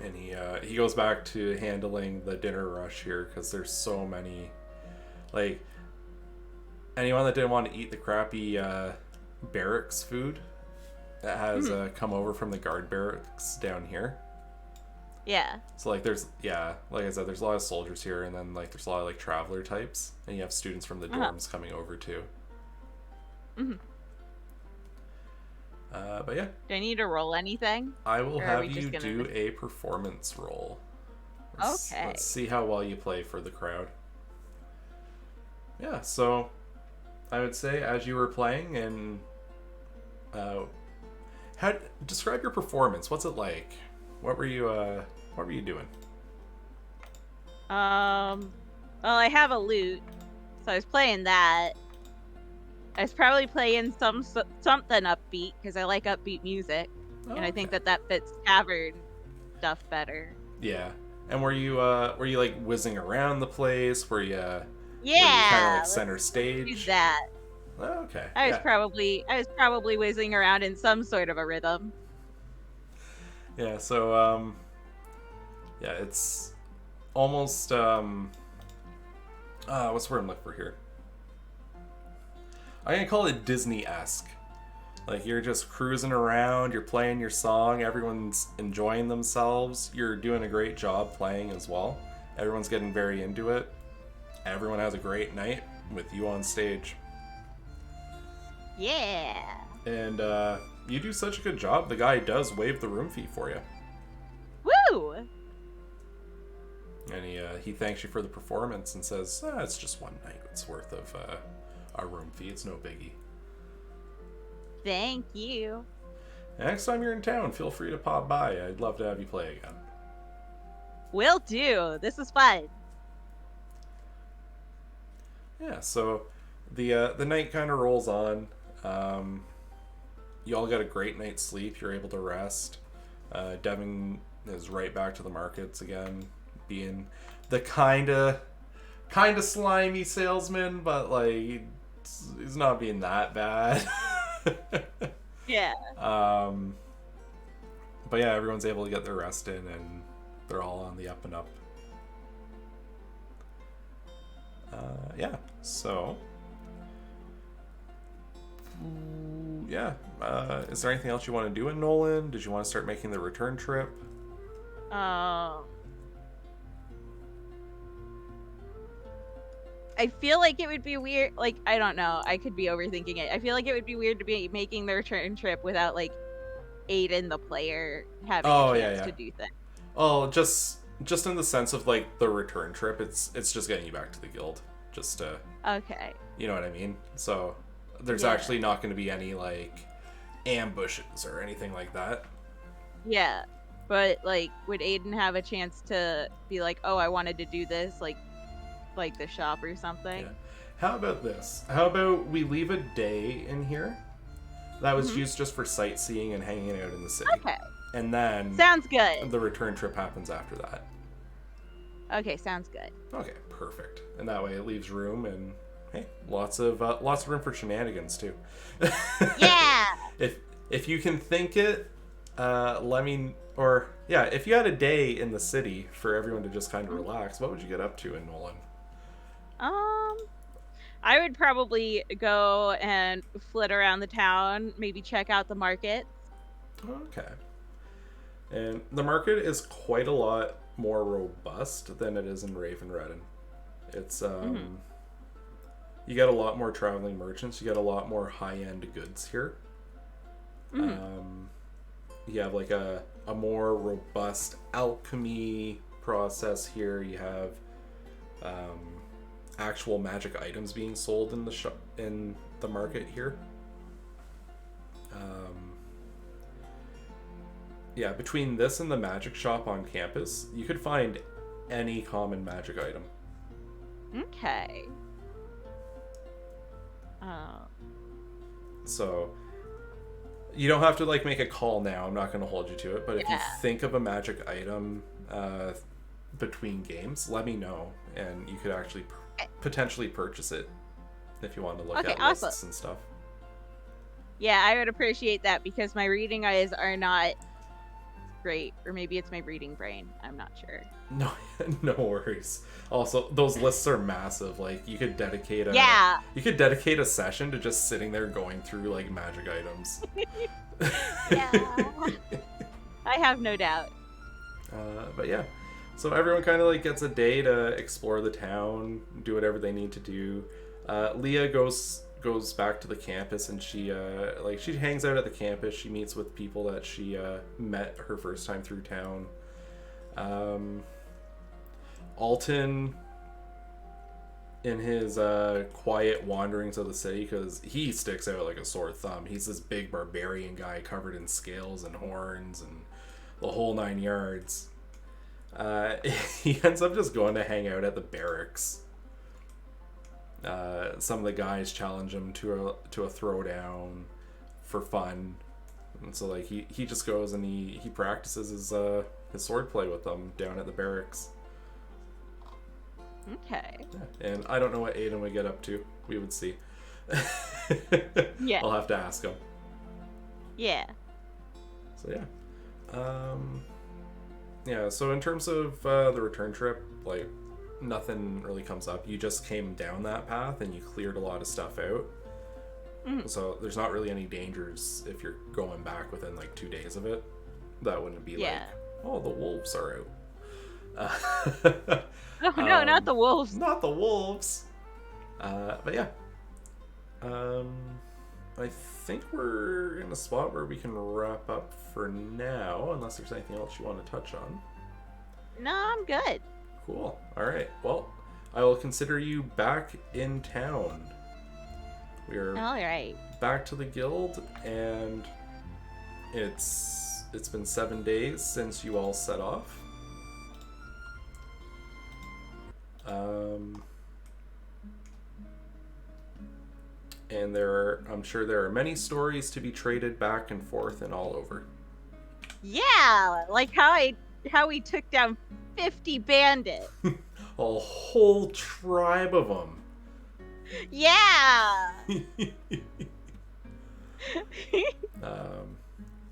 And he goes back to handling the dinner rush here because there's so many. Like, anyone that didn't want to eat the crappy barracks food that has come over from the guard barracks down here. Yeah. So like like I said, there's a lot of soldiers here, and then like there's a lot of like traveler types, and you have students from the dorms coming over too. But yeah. Do I need to roll anything? I will have you do a performance roll. Let's see how well you play for the crowd. Yeah, so I would say as you were playing, and how describe your performance? What's it like? What were you doing? Well, I have a lute, so I was playing that. I was probably playing something upbeat because I like upbeat music, Oh, and I think okay. that fits tavern stuff better. Yeah. And were you like whizzing around the place? Were you kind of like Yeah, let's center do stage? that. Oh, okay. I was Yeah. probably whizzing around in some sort of a rhythm. Yeah. So yeah, it's almost what's the word I'm looking for here? I'm gonna call it Disney-esque. Like you're just cruising around, you're playing your song, everyone's enjoying themselves, you're doing a great job playing as well. Everyone's getting very into it. Everyone has a great night with you on stage. Yeah. And you do such a good job, the guy does waive the room fee for you. Woo! And he thanks you for the performance and says, it's just one night. It's worth of our room fee. It's no biggie. Thank you. Next time you're in town, feel free to pop by. I'd love to have you play again. Will do. This is fun. Yeah, so the night kind of rolls on. You all got a great night's sleep. You're able to rest. Devin is right back to the markets again, being the kind of slimy salesman, but like he's not being that bad. Yeah. But yeah, everyone's able to get their rest in, and they're all on the up and up. Yeah, so yeah. Is there anything else you want to do in Nolan? Did you want to start making the return trip? I feel like it would be weird. Like, I don't know. I could be overthinking it. I feel like it would be weird to be making the return trip without, like, Aedin, the player, having a chance to do things. Oh, just in the sense of, like, the return trip, it's just getting you back to the guild. Just to... Okay. You know what I mean? So, there's actually not going to be any, like, ambushes or anything like that. Yeah. But, like, would Aedin have a chance to be like, oh, I wanted to do this, like the shop or something? Yeah. How about this? How about we leave a day in here that was used just for sightseeing and hanging out in the city? Okay. And then... Sounds good. The return trip happens after that. Okay, sounds good. Okay, perfect. And that way it leaves room, and hey, lots of room for shenanigans too. Yeah. If you can think it, let me. Or yeah, if you had a day in the city for everyone to just kind of relax, what would you get up to in Nolan? I would probably go and flit around the town, maybe check out the markets. Okay. And the market is quite a lot more robust than it is in Ravenredden. It's you get a lot more traveling merchants, you get a lot more high-end goods here. You have like a more robust alchemy process here. You have actual magic items being sold in the market here. Yeah, between this and the magic shop on campus, you could find any common magic item. Okay. So you don't have to like make a call now. I'm not going to hold you to it, but if you think of a magic item between games, let me know, and you could actually potentially purchase it if you want to look at lists and stuff. Yeah, I would appreciate that because my reading eyes are not great, or maybe it's my reading brain. I'm not sure. No worries. Also, those lists are massive. Like you could dedicate a session to just sitting there going through like magic items. Yeah. I have no doubt. But yeah, so everyone kind of like gets a day to explore the town, do whatever they need to do. Leah goes back to the campus, and she hangs out at the campus. She meets with people that she met her first time through town. Alton in his quiet wanderings of the city, because he sticks out like a sore thumb. He's this big barbarian guy covered in scales and horns and the whole 9 yards. He ends up just going to hang out at the barracks. Some of the guys challenge him to a throwdown for fun, and so like he just goes and he practices his swordplay with them down at the barracks. Okay. Yeah. And I don't know what Aiden would get up to. We would see. Yeah. I'll have to ask him. Yeah. So yeah. Yeah, so in terms of the return trip, like, nothing really comes up. You just came down that path and you cleared a lot of stuff out. Mm. So there's not really any dangers if you're going back within like 2 days of it. That wouldn't be like, oh, the wolves are out. Oh no, not the wolves. Not the wolves. But yeah. I think we're in a spot where we can wrap up for now, unless there's anything else you want to touch on. No, I'm good. Cool. Alright, well, I will consider you back in town. We're Alright. back to the guild, and it's been 7 days since you all set off. And I'm sure there are many stories to be traded back and forth and all over. Yeah, like how we took down 50 bandits. A whole tribe of them. Yeah.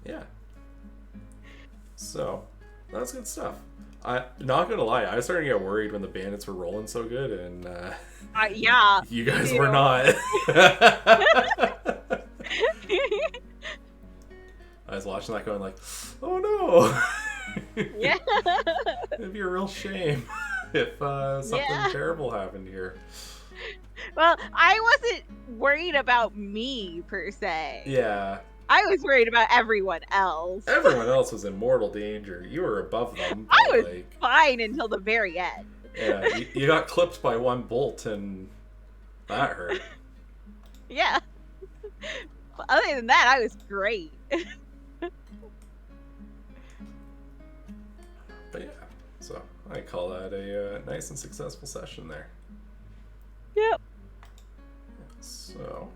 Yeah. So, that's good stuff. Not gonna lie, I was starting to get worried when the bandits were rolling so good, and yeah. you guys were not. I was watching that going like, oh no. Yeah. It'd be a real shame if something terrible happened here. Well, I wasn't worried about me per se. Yeah. I was worried about everyone else. Everyone else was in mortal danger. You were above them. I was like, fine until the very end. Yeah, you got clipped by one bolt, and that hurt. Yeah. But other than that, I was great. But yeah, so I call that a nice and successful session there. Yep. So,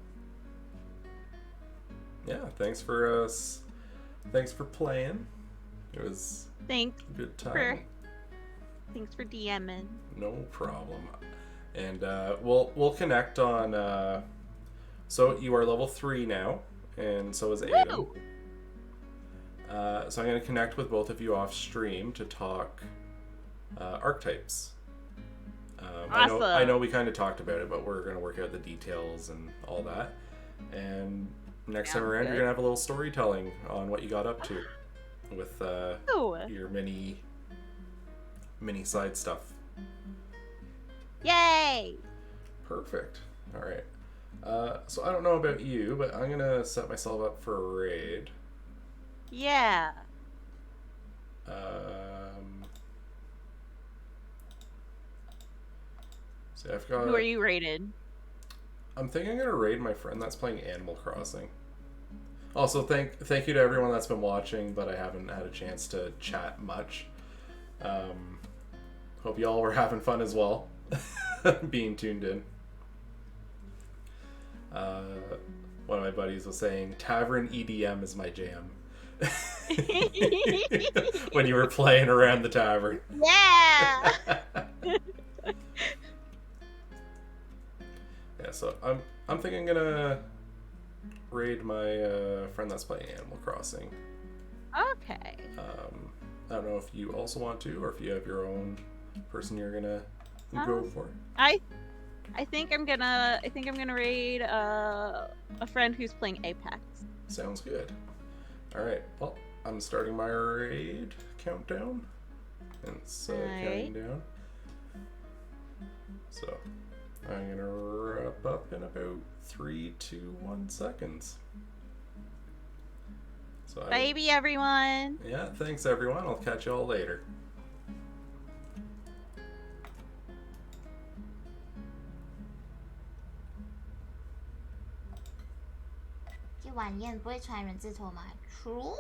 yeah, thanks for playing. It was Thanks a good time. Thanks for DMing. No problem. And we'll connect on. So you are level 3 now, and so is Aiden. Woo! So I'm going to connect with both of you off stream to talk archetypes. Awesome. I know we kind of talked about it, but we're going to work out the details and all that. And next time around, you're going to have a little storytelling on what you got up to with your mini side stuff. Yay! Perfect. All right. So I don't know about you, but I'm going to set myself up for a raid. Yeah. So I've got. Who are you rated? I'm thinking I'm gonna raid my friend that's playing Animal Crossing. Also, thank you to everyone that's been watching, but I haven't had a chance to chat much. Hope y'all were having fun as well, being tuned in. One of my buddies was saying, Tavern EDM is my jam. When you were playing around the tavern. Yeah! Yeah, so I'm thinking I'm gonna raid my friend that's playing Animal Crossing. Okay. I don't know if you also want to, or if you have your own person you're gonna go for. I think I'm gonna raid a friend who's playing Apex. Sounds good. All right. Well, I'm starting my raid countdown. And it's counting down. So I'm gonna wrap up in about 3, 2, 1 seconds. So Baby, everyone. Yeah, thanks everyone. I'll catch you all later. 就晚宴不会传人字拖吗？True，